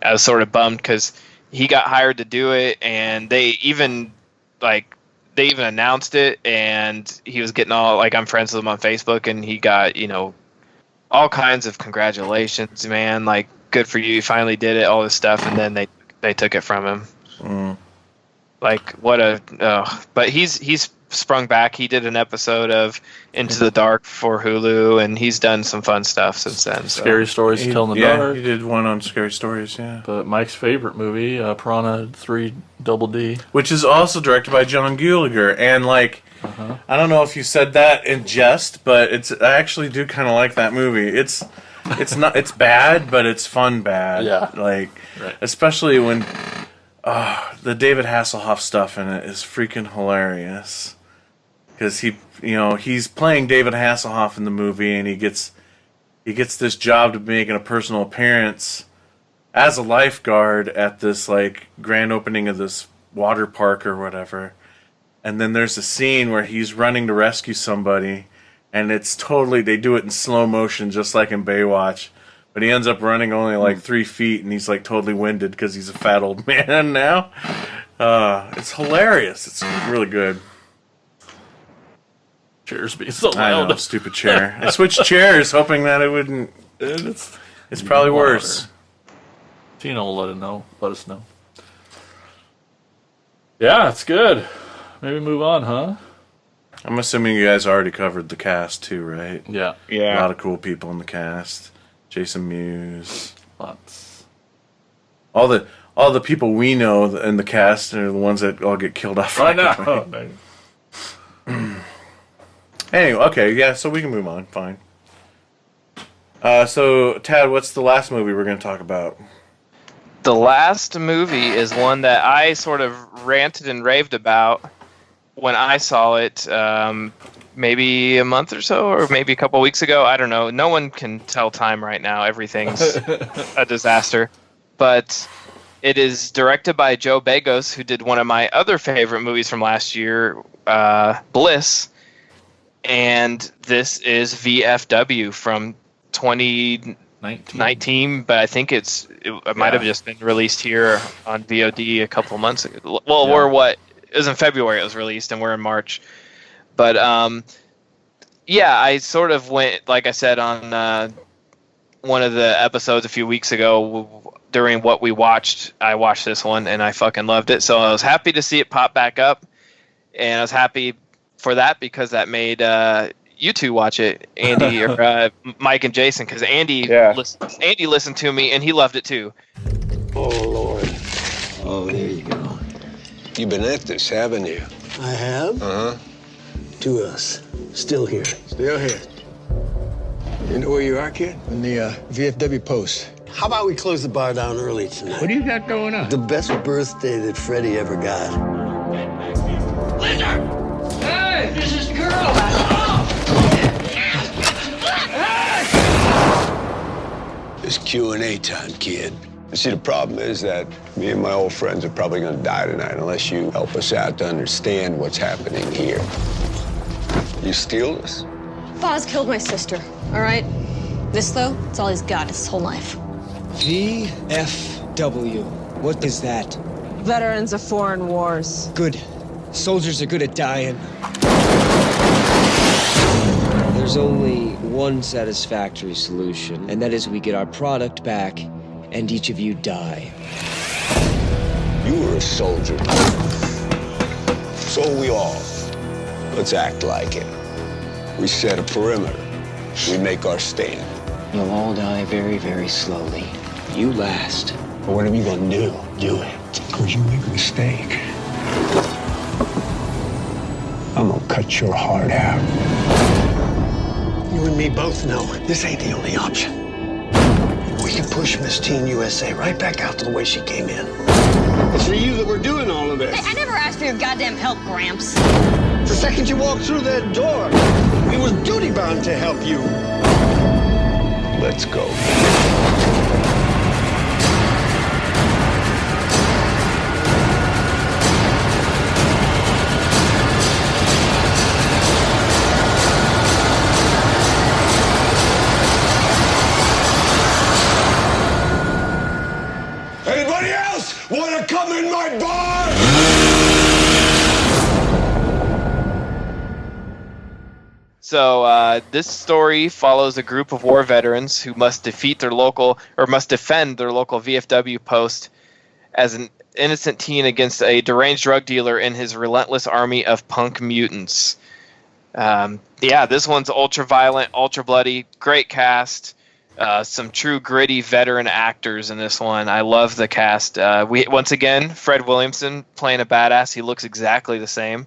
I was sort of bummed because he got hired to do it, and they even announced it, and he was getting all I'm friends with him on Facebook, and he got all kinds of congratulations, man. good for you. You finally did it, all this stuff, and then they took it from him. Like, what a... but he's sprung back. He did an episode of Into the Dark for Hulu, and he's done some fun stuff since then. So. Scary Stories to Tell in the Dark. He did one on Scary Stories, yeah. But Mike's favorite movie, Piranha 3 Double D. Which is also directed by John Gulager. And, like, I don't know if you said that in jest, but I actually do kind of like that movie. It's bad, but it's fun bad. Yeah. Like, especially when the David Hasselhoff stuff in it is freaking hilarious. Because he's playing David Hasselhoff in the movie, and he gets this job to be making a personal appearance as a lifeguard at this like grand opening of this water park or whatever. And then there's a scene where he's running to rescue somebody, and it's totally, they do it in slow motion just like in Baywatch. But he ends up running only like 3 feet, and he's like totally winded because he's a fat old man now. It's hilarious. It's really good. Chairs being so loud. I know, stupid chair. I switched chairs hoping that it wouldn't. It's probably worse. Tina will let us know. Yeah, it's good. Maybe move on, huh? I'm assuming you guys already covered the cast too, right? Yeah. A lot of cool people in the cast. Jason Mewes. Lots. All the people we know in the cast are the ones that all get killed off Right now. now. Anyway, okay, yeah, so we can move on. Fine. So, Tad, what's the last movie we're going to talk about? The last movie is one that I sort of ranted and raved about when I saw it maybe a month or so, or maybe a couple weeks ago. I don't know. No one can tell time right now. Everything's a disaster. But it is directed by Joe Begos, who did one of my other favorite movies from last year, Bliss. And this is VFW from 2019, but I think it might have just been released here on VOD a couple months ago. Well, it was in February it was released, and we're in March. But I sort of went, like I said, on one of the episodes a few weeks ago during what we watched. I watched this one, and I fucking loved it. So I was happy to see it pop back up, and I was happy for that because that made you two watch it, Andy or Mike and Jason, because Andy listened to me and he loved it too. Oh Lord! Oh, there you go. You've been at this, haven't you? I have. 2 of us, still here. Still here. You know where you are, kid? In the VFW post. How about we close the bar down early tonight? What do you got going on? The best birthday that Freddie ever got. Lizard! Hey, this is the girl! It's Q&A time, kid. See, the problem is that me and my old friends are probably gonna die tonight unless you help us out to understand what's happening here. You steal this? Foz killed my sister, all right? This, though, it's all he's got his whole life. VFW. What is that? Veterans of foreign wars. Good. Soldiers are good at dying. There's only one satisfactory solution, and that is we get our product back, and each of you die. You were a soldier. So are we all. Let's act like it. We set a perimeter. We make our stand. You'll all die very, very slowly. You last. But whatever you're gonna do it. Because you make a mistake, I'm gonna cut your heart out. You and me both know this ain't the only option. We can push Miss Teen USA right back out to the way she came in. It's for you that we're doing all of this. Hey, I never asked for your goddamn help, Gramps. The second you walked through that door, it was duty bound to help you. Let's go. Anybody else want to come in my bar? So this story follows a group of war veterans who must defend their local VFW post as an innocent teen against a deranged drug dealer and his relentless army of punk mutants. This one's ultra violent, ultra bloody, great cast. Some true gritty veteran actors in this one. I love the cast. Once again, Fred Williamson playing a badass. He looks exactly the same.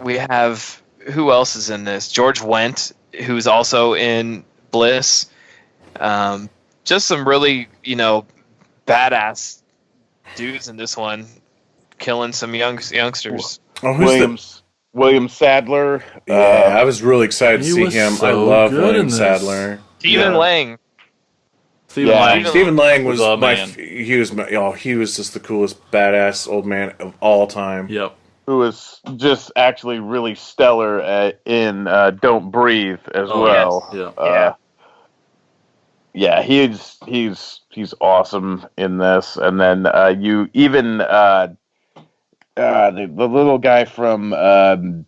We have, who else is in this? George Wendt, who's also in Bliss. Just some really, badass dudes in this one, killing some youngsters. Oh, William Sadler. Yeah, I was really excited to see him. I love William Sadler. Stephen Lang. Stephen Lang was man. he was just the coolest badass old man of all time. Yep. Who was just actually really stellar in Don't Breathe as well. Yes. Yeah. He's awesome in this. And then the little guy from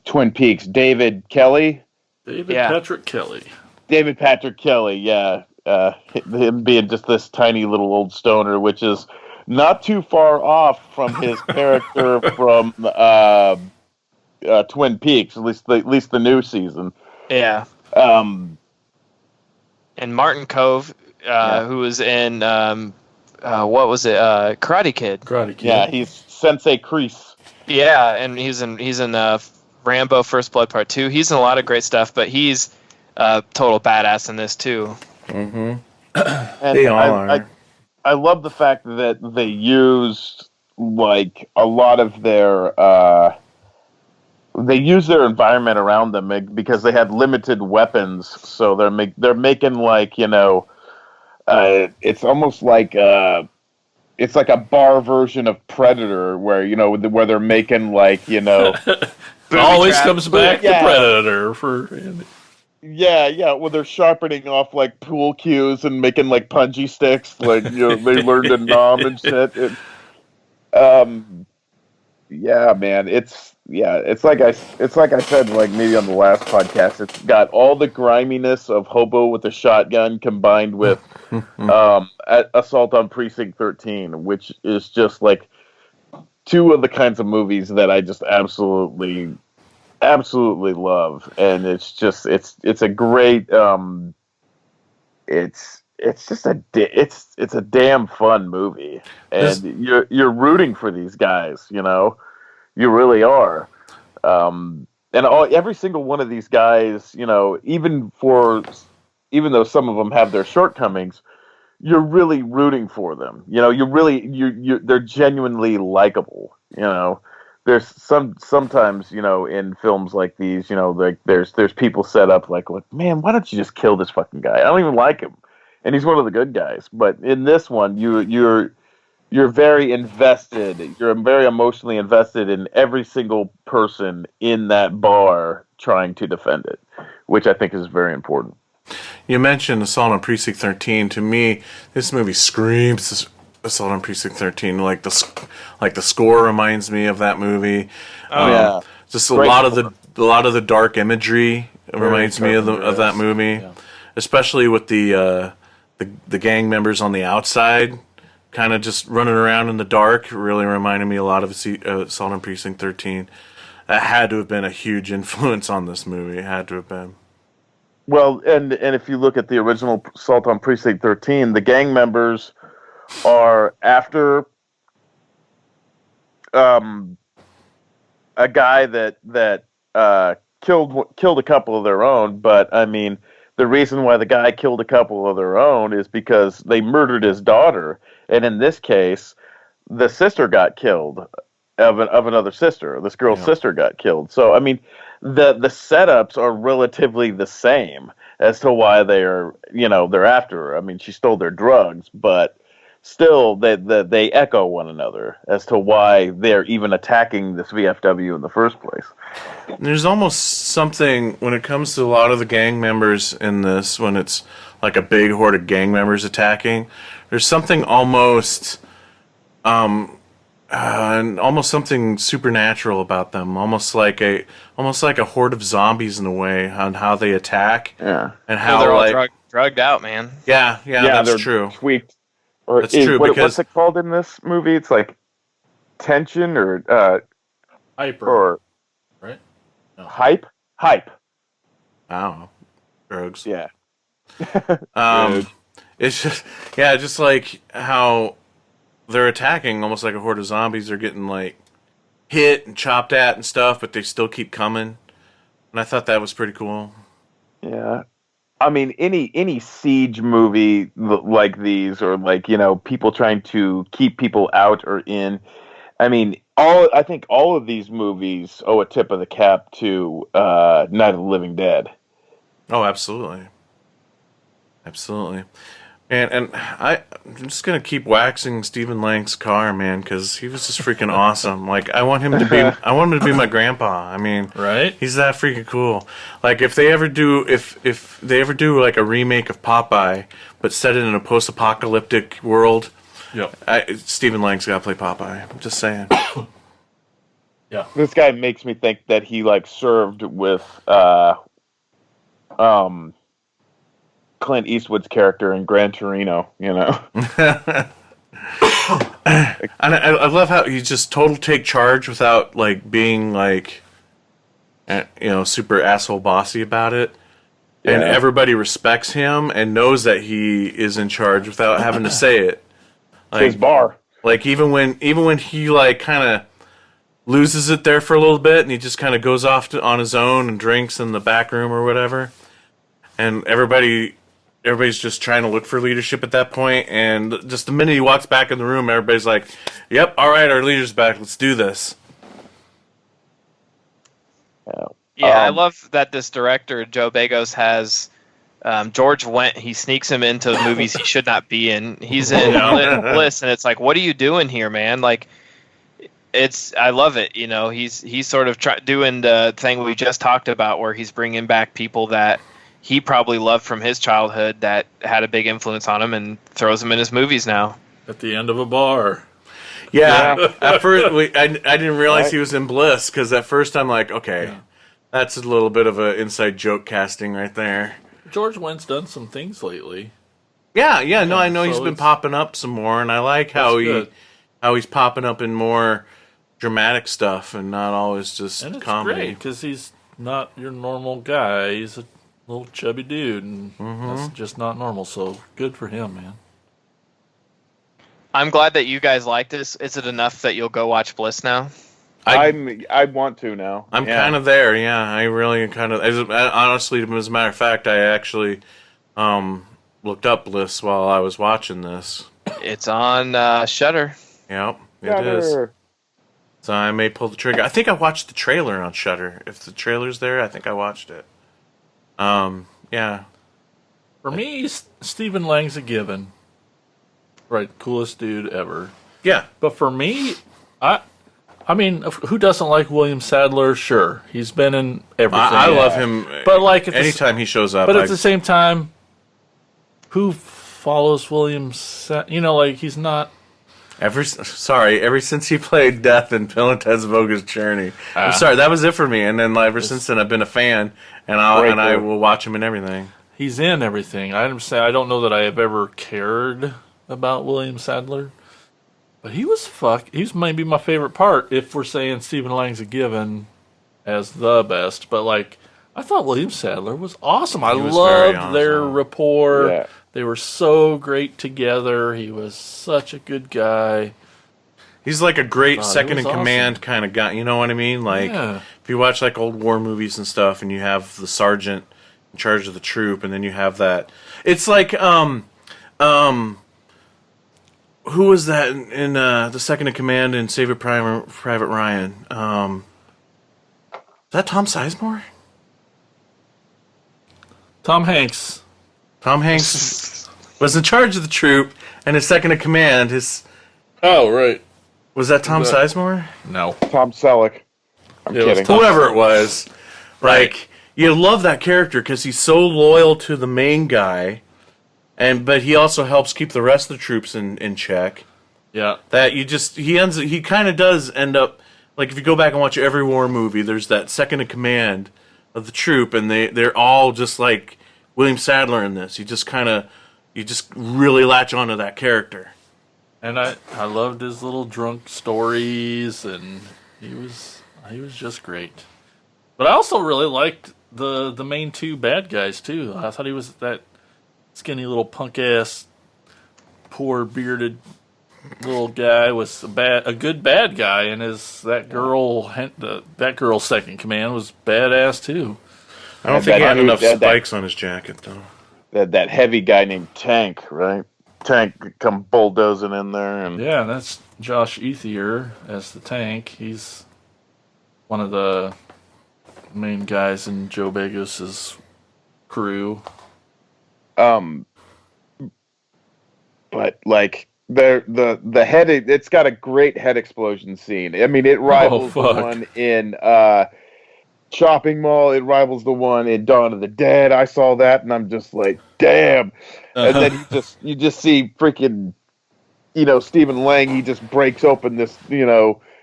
Twin Peaks, David Kelly. Patrick Kelly. David Patrick Kelly, yeah. Him being just this tiny little old stoner, which is not too far off from his character from Twin Peaks, at least the new season. Yeah. And Martin Cove, who was in what was it? Karate Kid. Yeah, he's Sensei Kreese. Yeah, and he's in Rambo: First Blood Part 2. He's in a lot of great stuff, but he's total badass in this too. Mm-hmm. And they all are. I love the fact that they used like a lot of their they use their environment around them because they had limited weapons, so they're making like it's almost like it's like a bar version of Predator, where where they're making like always comes back to Predator for. Yeah, well, they're sharpening off like pool cues and making like punji sticks, like they learned in Nam and shit. Yeah, man, it's like I said, like maybe on the last podcast, it's got all the griminess of Hobo with a Shotgun combined with Assault on Precinct 13, which is just like two of the kinds of movies that I just absolutely love. And it's just it's a great it's a damn fun movie, and you're rooting for these guys, you really are. And every single one of these guys, even though some of them have their shortcomings, you're really rooting for them. They're genuinely likable. There's sometimes in films like these, like there's people set up like, man, why don't you just kill this fucking guy? I don't even like him, and he's one of the good guys. But in this one, you're very invested. You're very emotionally invested in every single person in that bar trying to defend it, which I think is very important. You mentioned Assault on Precinct 13. To me, this movie screams Assault on Precinct 13. Like the score reminds me of that movie. Just a lot of the dark imagery reminds me of that movie, especially with the gang members on the outside, kind of just running around in the dark. Really reminded me a lot of Assault on Precinct 13. That had to have been a huge influence on this movie. It had to have been. Well, and if you look at the original Assault on Precinct 13, the gang members are after a guy that killed a couple of their own. But I mean, the reason why the guy killed a couple of their own is because they murdered his daughter, and in this case, the sister got killed of another sister. This girl's sister got killed. So I mean, the setups are relatively the same as to why they're after her. I mean, she stole their drugs, but still they echo one another as to why they're even attacking this VFW in the first place. There's almost something when it comes to a lot of the gang members in this, when it's like a big horde of gang members attacking, there's something almost and almost something supernatural about them, almost like a horde of zombies in a way on how they attack. Yeah, and how they're all like drugged out, man. yeah, they're that's true. Tweaked. Or That's true, because what's it called in this movie? It's like tension or Hyper. or Right? No. hype. Wow, drugs. Yeah. It's just like how they're attacking almost like a horde of zombies. They're getting like hit and chopped at and stuff, but they still keep coming. And I thought that was pretty cool. Yeah. I mean, any siege movie like these, or like, people trying to keep people out or in. I mean, I think all of these movies owe a tip of the cap to Night of the Living Dead. Oh, absolutely. Absolutely. And I'm just gonna keep waxing Stephen Lang's car, man, because he was just freaking awesome. Like I want him to be my grandpa. I mean, right? He's that freaking cool. Like if they ever do like a remake of Popeye, but set it in a post-apocalyptic world, Stephen Lang's gotta play Popeye. I'm just saying. Yeah. This guy makes me think that he like served with Clint Eastwood's character in Gran Torino, And I love how he just total take charge without like being like, super asshole bossy about it, and everybody respects him and knows that he is in charge without having to say it. Like, his bar. Like even when he like kind of loses it there for a little bit, and he just kind of goes off on his own and drinks in the back room or whatever, and everybody's just trying to look for leadership at that point, and just the minute he walks back in the room, everybody's like, yep, all right, our leader's back, let's do this. Yeah, I love that this director, Joe Begos, has George Wendt. He sneaks him into movies he should not be in. He's in Bliss, and it's like, what are you doing here, man? Like, I love it. He's sort of doing the thing we just talked about, where he's bringing back people that he probably loved from his childhood that had a big influence on him, and throws them in his movies now. At the end of a bar. Yeah. At first, I didn't realize he was in Bliss, because at first I'm like, okay, that's a little bit of an inside joke casting right there. George Wendt's done some things lately. I know he's been popping up some more, and I like how he's popping up in more dramatic stuff and not always just and it's comedy. Because he's not your normal guy. He's a little chubby dude, and that's just not normal. So good for him, man. I'm glad that you guys like this. Is it enough that you'll go watch Bliss now? I want to now. I'm kind of there. Yeah, I really kind of. Honestly, as a matter of fact, I actually looked up Bliss while I was watching this. It's on Shudder. Yep, it is. So I may pull the trigger. I think I watched the trailer on Shudder. If the trailer's there, I think I watched it. Yeah. For me, Stephen Lang's a given. Right, coolest dude ever. Yeah. But for me, I mean, who doesn't like William Sadler? Sure, he's been in everything. I love him. But like, anytime he shows up. But at the same time, who follows William Sadler? He's not. Ever since he played Death in Bill and Ted's Bogus Journey. I'm sorry, that was it for me. And then ever since then, I've been a fan, and I will watch him in everything. He's in everything. I don't know that I have ever cared about William Sadler, but he's maybe my favorite part. If we're saying Stephen Lang's a given as the best, but like, I thought William Sadler was awesome. I loved their rapport. Yeah. They were so great together. He was such a good guy. He's like a great second-in-command kind of guy. You know what I mean? Like, if you watch like old war movies and stuff, and you have the sergeant in charge of the troop, and then you have that. It's like, who was that in the second-in-command in Saving Private Ryan? Is that Tom Sizemore? Tom Hanks. Tom Hanks was in charge of the troop, and his second-in-command, Oh, right. Was that Tom Sizemore? No. Tom Selleck. I'm kidding. Whoever it was. Like, you love that character because he's so loyal to the main guy, but he also helps keep the rest of the troops in check. Yeah. That he kind of does end up, like if you go back and watch every war movie, there's that second in command of the troop, and they're all just like William Sadler in this. You just really latch onto that character. And I loved his little drunk stories, and he was just great. But I also really liked the main two bad guys too. I thought he was that skinny little punk ass, poor bearded little guy was a good bad guy, and that girl's second command was badass too. I don't think he had enough spikes on his jacket though. That heavy guy named Tank, right? Tank come bulldozing in there, and yeah, that's Josh Ethier as the Tank. He's one of the main guys in Joe Begos's crew. But like the head, it's got a great head explosion scene. I mean, it rivals the one in Shopping Mall. It rivals the one in Dawn of the Dead. I saw that, and I'm just like, damn. And then you just see freaking, Stephen Lang. He just breaks open this,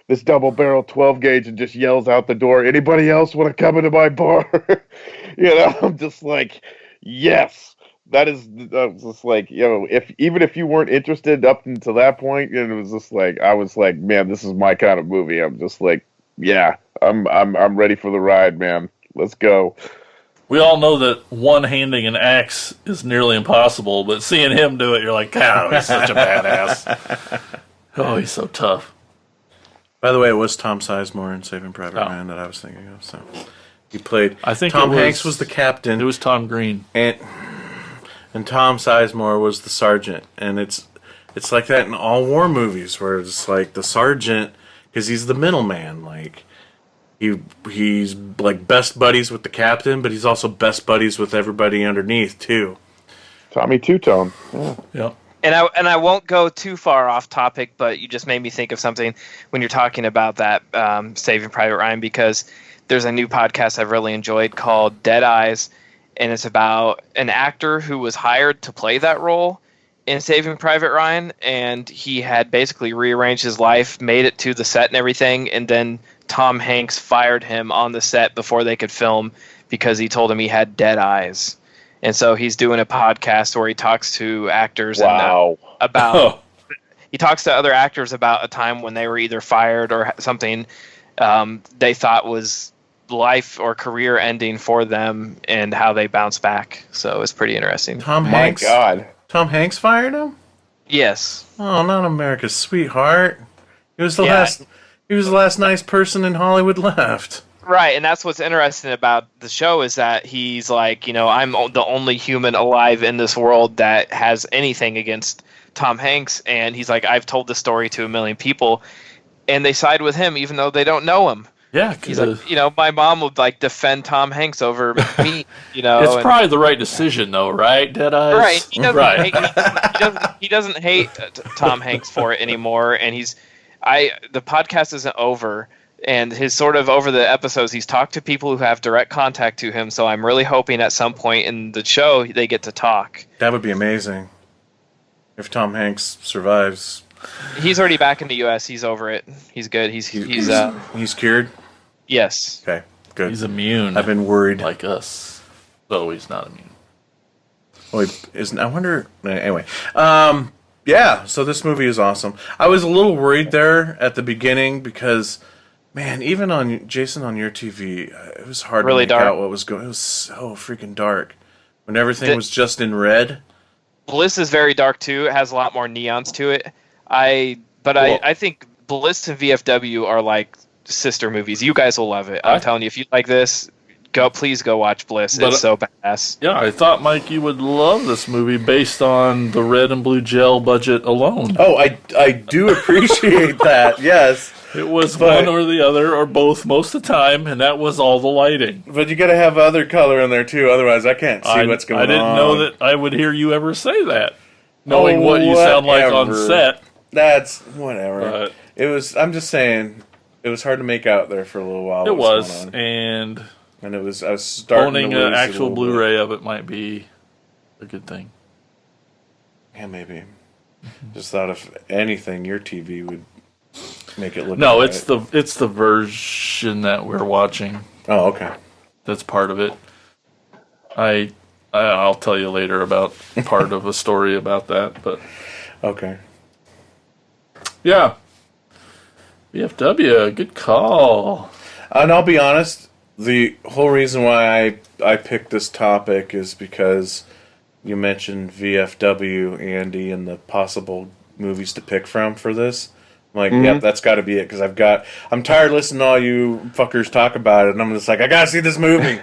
this double barrel 12 gauge and just yells out the door, "Anybody else want to come into my bar?" I'm just like, yes. That is just like, if you weren't interested up until that point, it was just like, I was like, man, this is my kind of movie. I'm just like, yeah, I'm ready for the ride, man. Let's go. We all know that one-handing an axe is nearly impossible, but seeing him do it, you're like, oh, he's such a badass. Oh, he's so tough. By the way, it was Tom Sizemore in Saving Private Ryan that I was thinking of. So he played. I think Tom Hanks was the captain. It was Tom Green, and Tom Sizemore was the sergeant. And it's like that in all war movies, where it's like the sergeant, because he's the middleman, like. He's like best buddies with the captain, but he's also best buddies with everybody underneath too. Tommy Two-Tone. Yeah. And I won't go too far off topic, but you just made me think of something when you're talking about that Saving Private Ryan, because there's a new podcast I've really enjoyed called Dead Eyes, and it's about an actor who was hired to play that role in Saving Private Ryan, and he had basically rearranged his life, made it to the set and everything, and then Tom Hanks fired him on the set before they could film because he told him he had dead eyes. And so he's doing a podcast where he talks to actors about he talks to other actors about a time when they were either fired or something they thought was life or career ending for them and how they bounce back. So it's pretty interesting. Tom Hanks fired him? Yes. Oh, not America's sweetheart. He was the last nice person in Hollywood left. Right, and that's what's interesting about the show is that he's like, I'm the only human alive in this world that has anything against Tom Hanks, and he's like, I've told this story to 1 million people, and they side with him even though they don't know him. Yeah, he's like, my mom would like defend Tom Hanks over me. It's probably the right decision, though, right? Dead Eyes. Right. He doesn't hate Tom Hanks for it anymore, and the podcast isn't over, and his sort of over the episodes, he's talked to people who have direct contact to him. So I'm really hoping at some point in the show they get to talk. That would be amazing if Tom Hanks survives. He's already back in the U.S. He's over it. He's good. He's cured. Yes. Okay. Good. He's immune. I've been worried. Like us. So he's not immune. Well, he isn't. I wonder. Anyway. Yeah, so this movie is awesome. I was a little worried there at the beginning because, man, even on Jason on your TV, it was hard to make out what was going. It was so freaking dark when everything was just in red. Bliss is very dark too. It has a lot more neons to it. I think Bliss and VFW are like sister movies. You guys will love it. I'm telling you, if you like this, please go watch Bliss. It's so badass. Yeah, I thought, Mike, you would love this movie based on the red and blue gel budget alone. Oh, I do appreciate that, yes. It was one or the other or both most of the time, and that was all the lighting. But you got to have other color in there, too, otherwise I can't see what's going on. I didn't know that I would hear you ever say that, knowing what you sound like on set. That's whatever. I'm just saying, it was hard to make out there for a little while. It was, and I was starting owning to lose an actual bit. Blu-ray of it might be a good thing. Yeah, maybe. Just thought if anything, your TV would make it look. No, right. it's the version that we're watching. Oh, okay. That's part of it. I'll tell you later about part of a story about that, but okay. Yeah. VFW, good call. And I'll be honest, the whole reason why I picked this topic is because you mentioned VFW, Andy, and the possible movies to pick from for this. I'm like, yep, that's got to be it, because I'm tired listening to all you fuckers talk about it, and I'm just like, I gotta see this movie.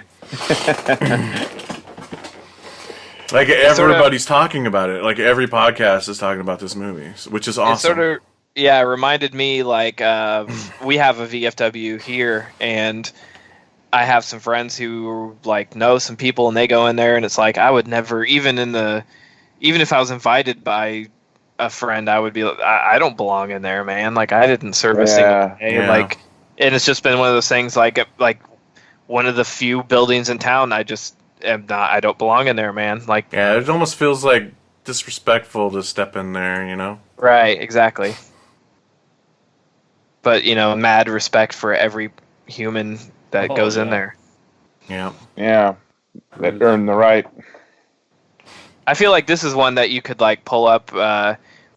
Like, everybody's talking about it. Like, every podcast is talking about this movie, which is awesome. It reminded me, like, we have a VFW here, and I have some friends who, like, know some people, and they go in there, and it's like, I would never, even if I was invited by a friend, I would be like, I don't belong in there, man. Like, I didn't serve a single day. Yeah. Like, and it's just been one of those things, like one of the few buildings in town, I don't belong in there, man. Like, yeah, it almost feels like disrespectful to step in there, you know? Right, exactly. But, mad respect for every human that goes in there. Yeah. Yeah. That earned the right. I feel like this is one that you could, like, pull up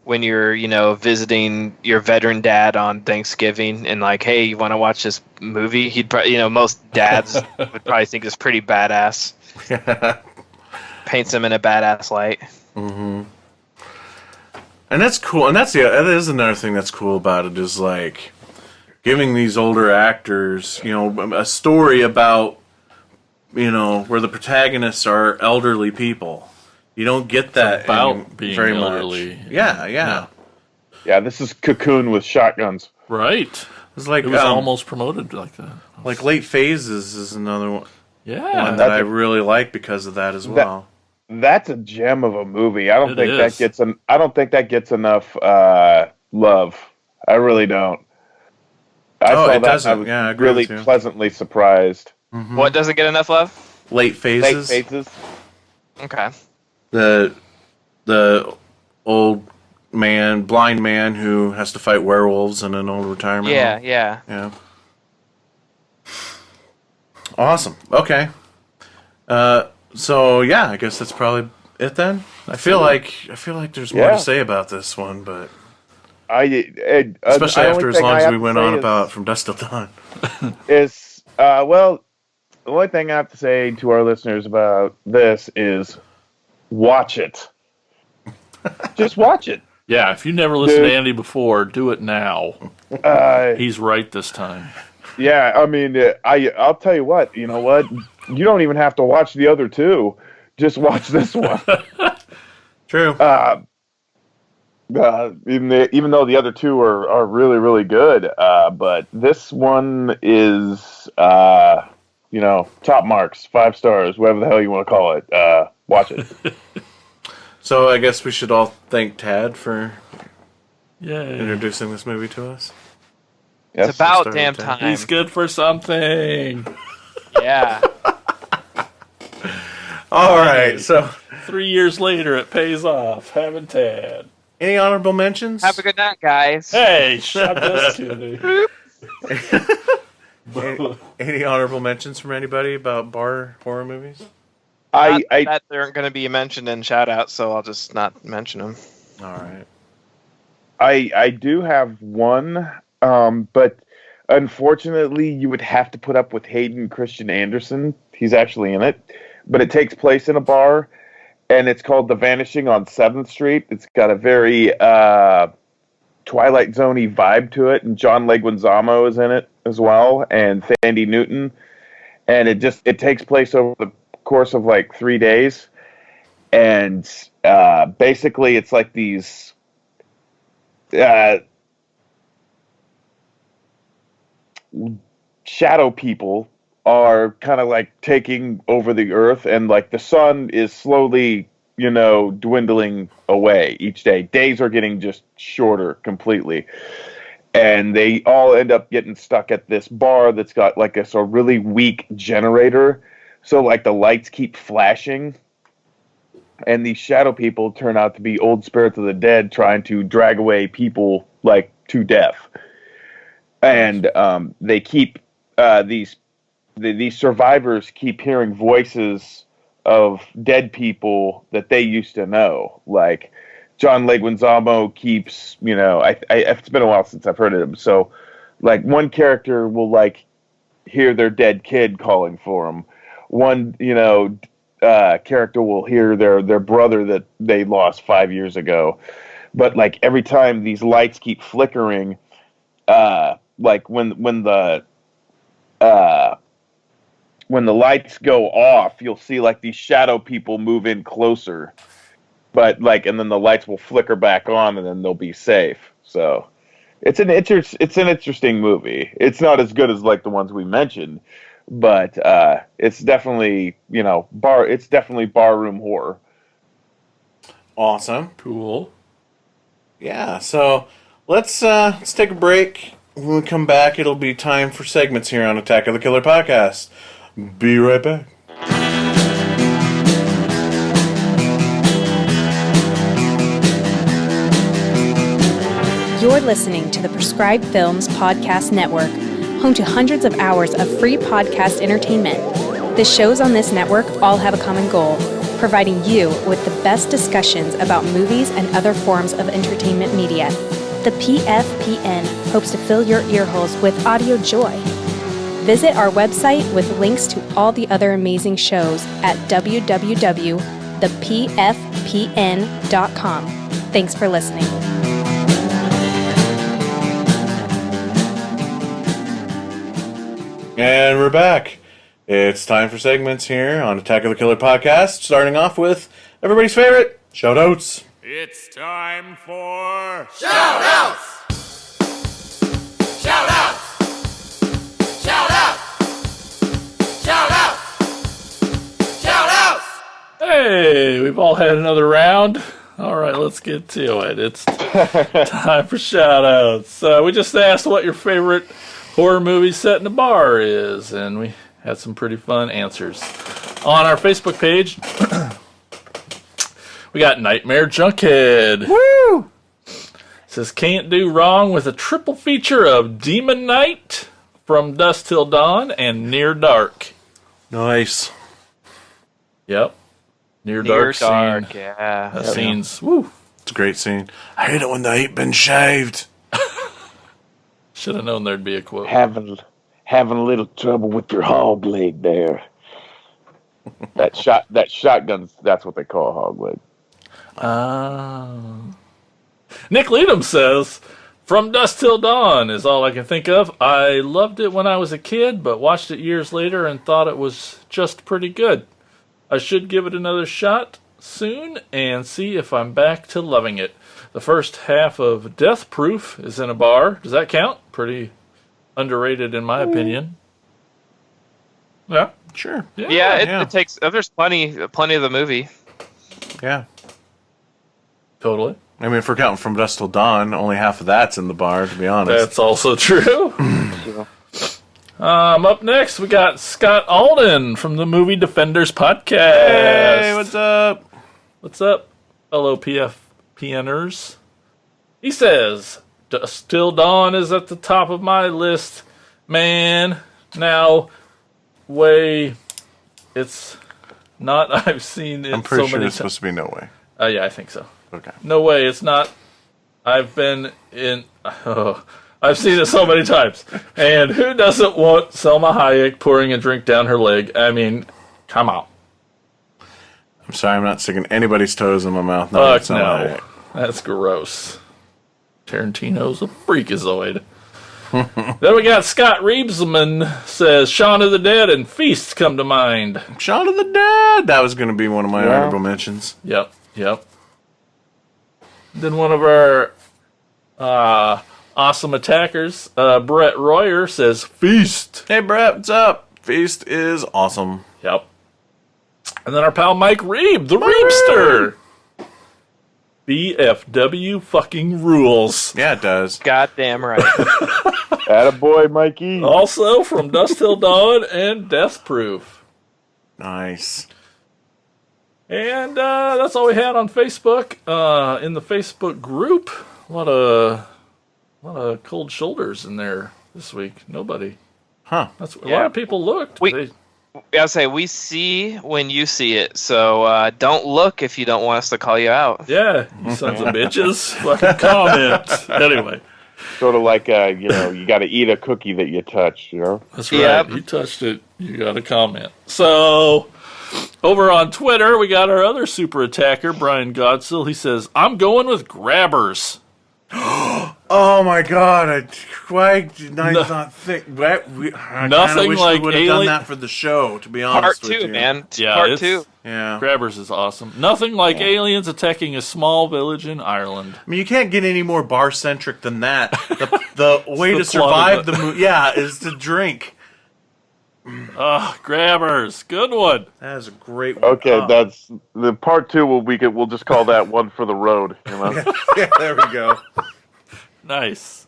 when you're, visiting your veteran dad on Thanksgiving and, like, hey, you want to watch this movie? He'd probably, most dads would probably think it's pretty badass. Paints him in a badass light. Mm-hmm. And that's cool. And that is another thing that's cool about it is, like, giving these older actors, a story about, where the protagonists are elderly people. You don't get that about being very elderly. much. Yeah. Yeah, this is Cocoon with shotguns. Right. It's like it was almost promoted like that. Like Late Phases is another one. Yeah. One that I really like because of that as well. That's a gem of a movie. I don't think that gets enough love. I really don't. I was I agree really with you. pleasantly surprised. Mm-hmm. What doesn't get enough love? Late Phases. Okay. The old blind man who has to fight werewolves in an old retirement home. Yeah. Awesome. Okay. So yeah, I guess that's probably it then. I feel like there's more to say about this one, but especially after as long as we went on about From Dusk Till Dawn. Is the only thing I have to say to our listeners about this is watch it. Just watch it. Yeah, if you never listened to Andy before, do it now. He's right this time. Yeah, I mean, I'll tell you what. You know what? You don't even have to watch the other two. Just watch this one. True. Even though the other two are really, really good, but this one is, top marks, 5 stars, whatever the hell you want to call it. Watch it. So I guess we should all thank Tad for introducing this movie to us. It's about damn time. He's good for something. Yeah. All right. So 3 years later, it pays off. Having Tad. Any honorable mentions? Have a good night, guys. Hey, shut this to Any honorable mentions from anybody about bar horror movies? That they aren't going to be mentioned in shout-outs, so I'll just not mention them. All right. I do have one, but unfortunately, you would have to put up with Hayden Christian Anderson. He's actually in it, but it takes place in a bar, and it's called The Vanishing on 7th Street. It's got a very Twilight Zone-y vibe to it, and John Leguizamo is in it as well, and Thandie Newton, and it takes place over the course of like 3 days, and basically it's like these shadow people are kind of like taking over the earth, and like the sun is slowly dwindling away each day. Days are getting just shorter completely, and they all end up getting stuck at this bar that's got like a really weak generator. So, like, the lights keep flashing, and these shadow people turn out to be old spirits of the dead trying to drag away people like to death. And they keep these survivors keep hearing voices of dead people that they used to know. Like John Leguizamo keeps, it's been a while since I've heard of him. So, like, one character will like hear their dead kid calling for them. One, character will hear their brother that they lost 5 years ago. But like every time these lights keep flickering, like when the lights go off, you'll see like these shadow people move in closer, but like, and then the lights will flicker back on, and then they'll be safe. So it's an interesting movie. It's not as good as like the ones we mentioned, but it's definitely barroom horror. Awesome. Cool. Yeah. So let's take a break. When we come back, it'll be time for segments here on Attack of the Killer Podcast. Be right back. You're listening to the Prescribed Films Podcast Network, home to hundreds of hours of free podcast entertainment. The shows on this network all have a common goal, providing you with the best discussions about movies and other forms of entertainment media. The PFPN hopes to fill your earholes with audio joy. Visit our website with links to all the other amazing shows at www.thepfpn.com. Thanks for listening. And we're back. It's time for segments here on Attack of the Killer Podcast, starting off with everybody's favorite, shout-outs. It's time for shout-outs! Shout-outs! Shout-outs! Shout-outs! Shout-outs! Hey, we've all had another round. All right, let's get to it. It's time for shout-outs. We just asked what your favorite horror movie set in a bar is, and we had some pretty fun answers. On our Facebook page, we got Nightmare Junkhead. Woo! Says, can't do wrong with a triple feature of Demon Knight, From Dusk Till Dawn, and Near Dark. Nice. Yep. Near Dark, scene. yeah. That scene's, woo. It's a great scene. I hate it when they ain't been shaved. Should have known there'd be a quote. Having a little trouble with your hog leg there. that shotgun, that's what they call a hog leg. Nick Leadham says, From Dusk Till Dawn is all I can think of. I loved it when I was a kid, but watched it years later and thought it was just pretty good. I should give it another shot soon and see if I'm back to loving it. The first half of Death Proof is in a bar. Does that count? Pretty underrated in my opinion. Yeah, sure. Yeah, it takes. There's plenty of the movie. Yeah. Totally. I mean, if we're counting From Dusk Till Dawn, only half of that's in the bar, to be honest. That's also true. Up next, we got Scott Alden from the Movie Defenders Podcast. Hey, what's up? What's up, fellow PFPNers? He says, Dusk Till Dawn is at the top of my list. Man, now, it's not. I've seen it I'm pretty so sure many it's supposed to be No Way. Yeah, I think so. Okay. No way, it's not. I've been in. I've seen it so many times. And who doesn't want Selma Hayek pouring a drink down her leg? I mean, come on. I'm sorry, I'm not sticking anybody's toes in my mouth. Fuck no. That's gross. Tarantino's a freakazoid. Then we got Scott Reebsman says, Shaun of the Dead and Feast come to mind. Shaun of the Dead! That was going to be one of my honorable mentions. Yep. Then one of our awesome attackers, Brett Royer, says Feast. Hey, Brett, what's up? Feast is awesome. Yep. And then our pal Mike Reeb, the Reebster. BFW fucking rules. Yeah, it does. Goddamn right. Attaboy, Mikey. Also from Dusk Till Dawn and Death Proof. Nice. And that's all we had on Facebook. In the Facebook group, a lot of cold shoulders in there this week. Nobody. Huh. That's a lot of people looked. I'll say we see when you see it, so don't look if you don't want us to call you out. Yeah, you sons of bitches. Fucking comment. Anyway. Sort of like, you got to eat a cookie that you touched, you know? That's right. Yep. You touched it. You got to comment. So, over on Twitter, we got our other super attacker, Brian Godsill. He says, I'm going with grabbers. Oh my God! Why did I not think? Nothing wish like we would have done that for the show. To be honest, Part 2, with you. man. Yeah, Part 2. Yeah, Grabbers is awesome. Nothing like aliens attacking a small village in Ireland. I mean, you can't get any more bar centric than that. The way to survive the movie, is to drink. Grabbers, good one. That is a great one. Okay, that's the part 2. We'll just call that one for the road. You know? Yeah, there we go. Nice.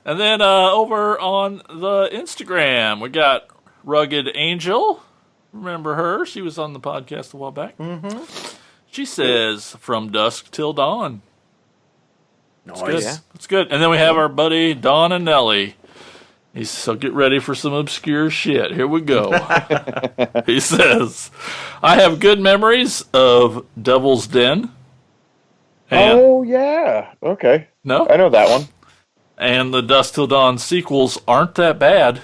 And then over on the Instagram, we got Rugged Angel. Remember her? She was on the podcast a while back. Mm-hmm. She says, from dusk till dawn. That's good. Yeah. That's good. And then we have our buddy Don and Nelly. So get ready for some obscure shit. Here we go. He says, I have good memories of Devil's Den. Oh, yeah. Okay. No? I know that one. And the Dusk Till Dawn sequels aren't that bad.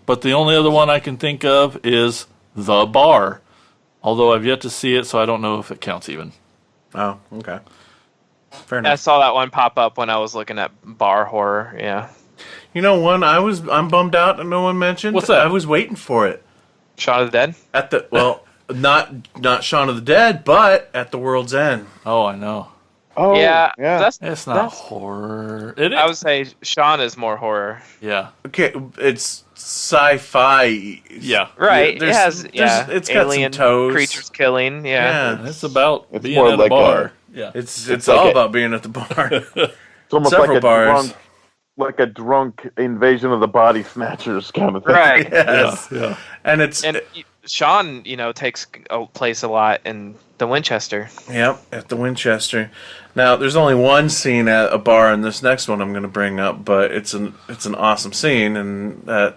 But the only other one I can think of is The Bar. Although I've yet to see it, so I don't know if it counts even. Oh, okay. Fair enough. I saw that one pop up when I was looking at bar horror. Yeah. You know, I'm bummed out and no one mentioned. What's that? I was waiting for it. Shaun of the Dead? Not Shaun of the Dead, but at the World's End. Oh, I know. Oh, yeah. It's not horror. It is. I would say Shaun is more horror. Yeah. Okay, it's sci-fi. Yeah. Right. It's got alien some toes. creatures killing. Yeah. It's about being more at like a bar. Yeah. It's all about being at the bar. It's almost Several like bars. like a drunk invasion of the body snatchers kind of thing. Right. Yes. Yeah. And Shaun, takes place a lot in the Winchester. Yep, at the Winchester. Now, there's only one scene at a bar in this next one I'm going to bring up, but it's an awesome scene, and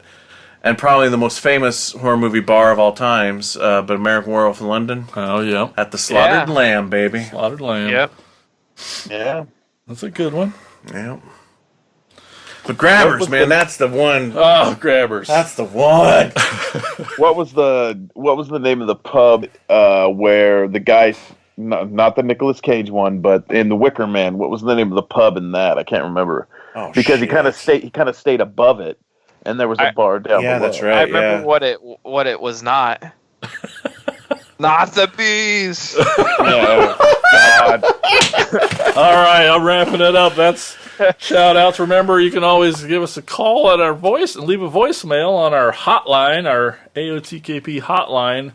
probably the most famous horror movie bar of all times, but American Werewolf in London. Oh, yeah. At the Slaughtered Lamb, baby. Slaughtered Lamb. Yep. Yeah. That's a good one. Yep. But Grabbers, man, that's the one. Oh, Grabbers. That's the one. What was the name of the pub where the guy, not the Nicolas Cage one, but in The Wicker Man? What was the name of the pub in that? I can't remember. Oh, because shit. he kind of stayed above it, and there was a bar down below. Yeah, that's right. I remember what it was not. Not the bees. Oh, God. All right, I'm wrapping it up. That's shout outs. Remember, you can always give us a call at our voice and leave a voicemail on our hotline, our AOTKP hotline.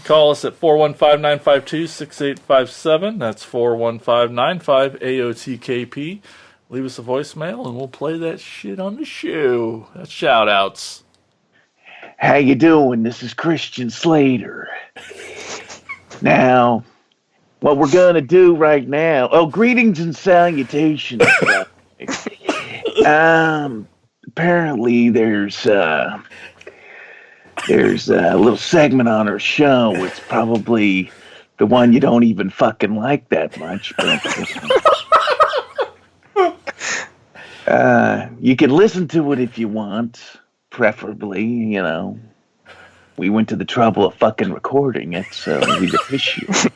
Call us at 415-952-6857. That's 415-95-AOTKP. Leave us a voicemail and we'll play that shit on the show. That's shout outs. How you doing? This is Christian Slater. Now, what we're going to do right now... Oh, greetings and salutations. Apparently there's a little segment on our show. It's probably the one you don't even fucking like that much. But you can listen to it if you want. Preferably, we went to the trouble of fucking recording it, so we'd appreciate it.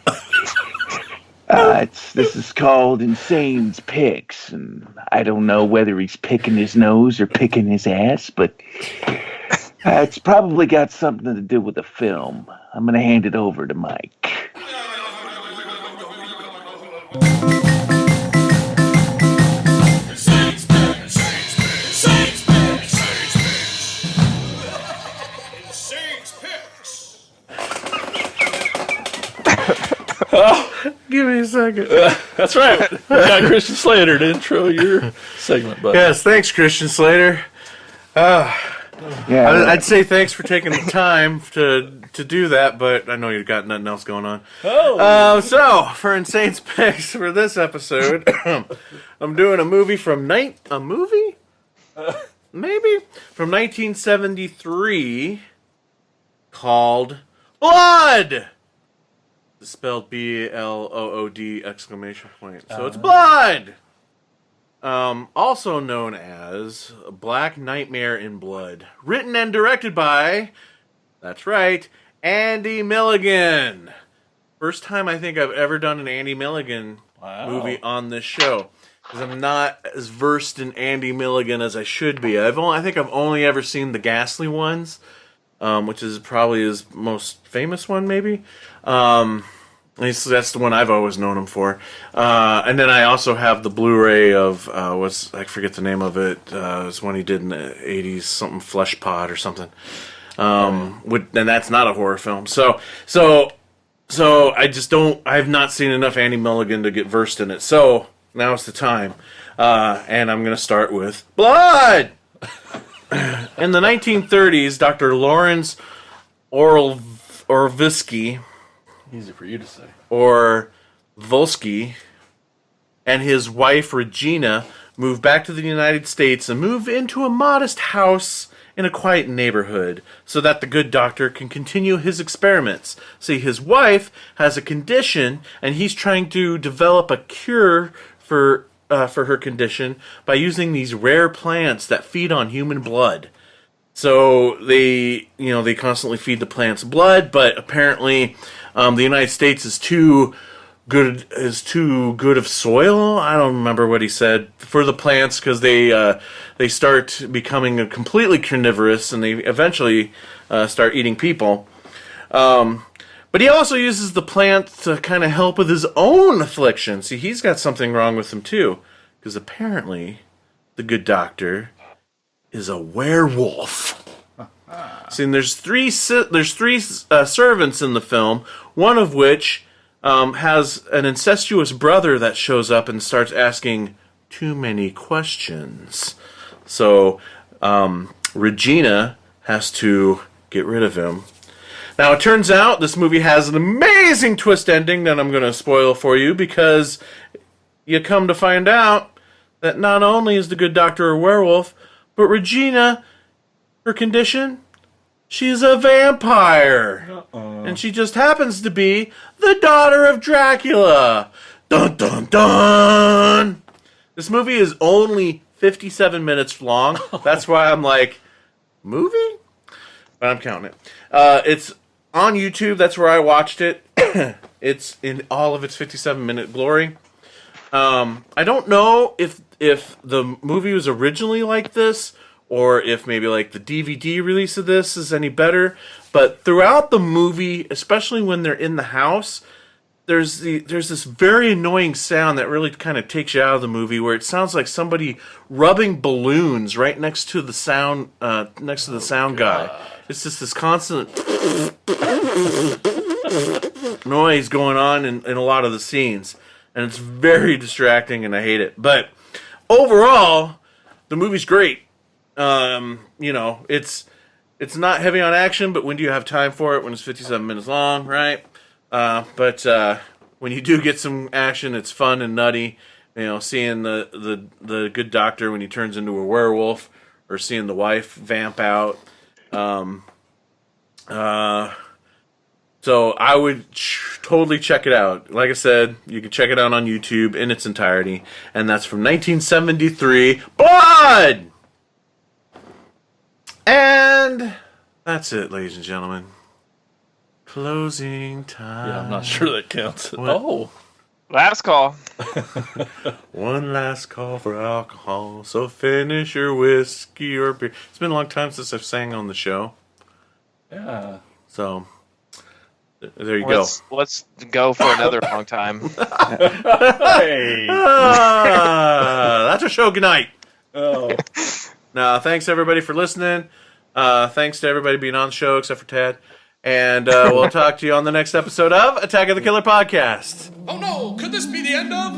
This is called Insane's Picks, and I don't know whether he's picking his nose or picking his ass, but it's probably got something to do with the film. I'm going to hand it over to Mike. Give me a second. That's right. We got Christian Slater to intro your segment, buddy. Yes, thanks, Christian Slater. Yeah, I'd say thanks for taking the time to do that, but I know you've got nothing else going on. Oh. So for Insane's Picks for this episode, I'm doing a movie from maybe from 1973 called Blood. It's spelled BLOOD exclamation point. So it's Blood. Also known as Black Nightmare in Blood. Written and directed by, that's right, Andy Milligan. First time I think I've ever done an Andy Milligan movie on this show. Because I'm not as versed in Andy Milligan as I should be. I think I've only ever seen the Ghastly ones, which is probably his most famous one, maybe. At least that's the one I've always known him for. And then I also have the Blu-ray of, I forget the name of it. It was one he did in the 80s, something Flesh Pod or something. And that's not a horror film. So I have not seen enough Andy Milligan to get versed in it. So now's the time. And I'm going to start with Blood! In the 1930s, Dr. Lawrence Orvisky, easy for you to say, or Volsky, and his wife Regina move back to the United States and move into a modest house in a quiet neighborhood so that the good doctor can continue his experiments. See, his wife has a condition, and he's trying to develop a cure for her condition by using these rare plants that feed on human blood. So they constantly feed the plants blood, but apparently the United States is too good of soil. I don't remember what he said for the plants, because they start becoming completely carnivorous, and they eventually start eating people. But he also uses the plant to kind of help with his own affliction. See, he's got something wrong with him too, because apparently the good doctor is a werewolf. See, and there's three servants in the film, one of which has an incestuous brother that shows up and starts asking too many questions. So Regina has to get rid of him. Now, it turns out this movie has an amazing twist ending that I'm going to spoil for you, because you come to find out that not only is the good doctor a werewolf, but Regina, her condition, she's a vampire. And she just happens to be the daughter of Dracula. Dun dun dun! This movie is only 57 minutes long. That's why I'm like, movie? But I'm counting it. It's on YouTube. That's where I watched it. It's in all of its 57-minute glory. I don't know if the movie was originally like this, or if maybe like the DVD release of this is any better. But throughout the movie, especially when they're in the house, there's this very annoying sound that really kind of takes you out of the movie, where it sounds like somebody rubbing balloons right next to the sound guy. It's just this constant noise going on in a lot of the scenes, and it's very distracting, and I hate it. But overall, the movie's great. It's not heavy on action, but when do you have time for it when it's 57 minutes long, right? But when you do get some action, it's fun and nutty. Seeing the good doctor when he turns into a werewolf, or seeing the wife vamp out. So I would totally check it out. Like I said, you can check it out on YouTube in its entirety, and that's from 1973. Blood! And that's it, ladies and gentlemen. Closing time. Yeah, I'm not sure that counts. Last call. One last call for alcohol. So finish your whiskey or beer. It's been a long time since I've sang on the show. Yeah. So there you go. Let's go for another long time. Hey. That's our show. Good night. Oh. Now, thanks everybody for listening. Thanks to everybody being on the show except for Tad. And we'll talk to you on the next episode of Attack of the Killer Podcast. Oh no, could this be the end of?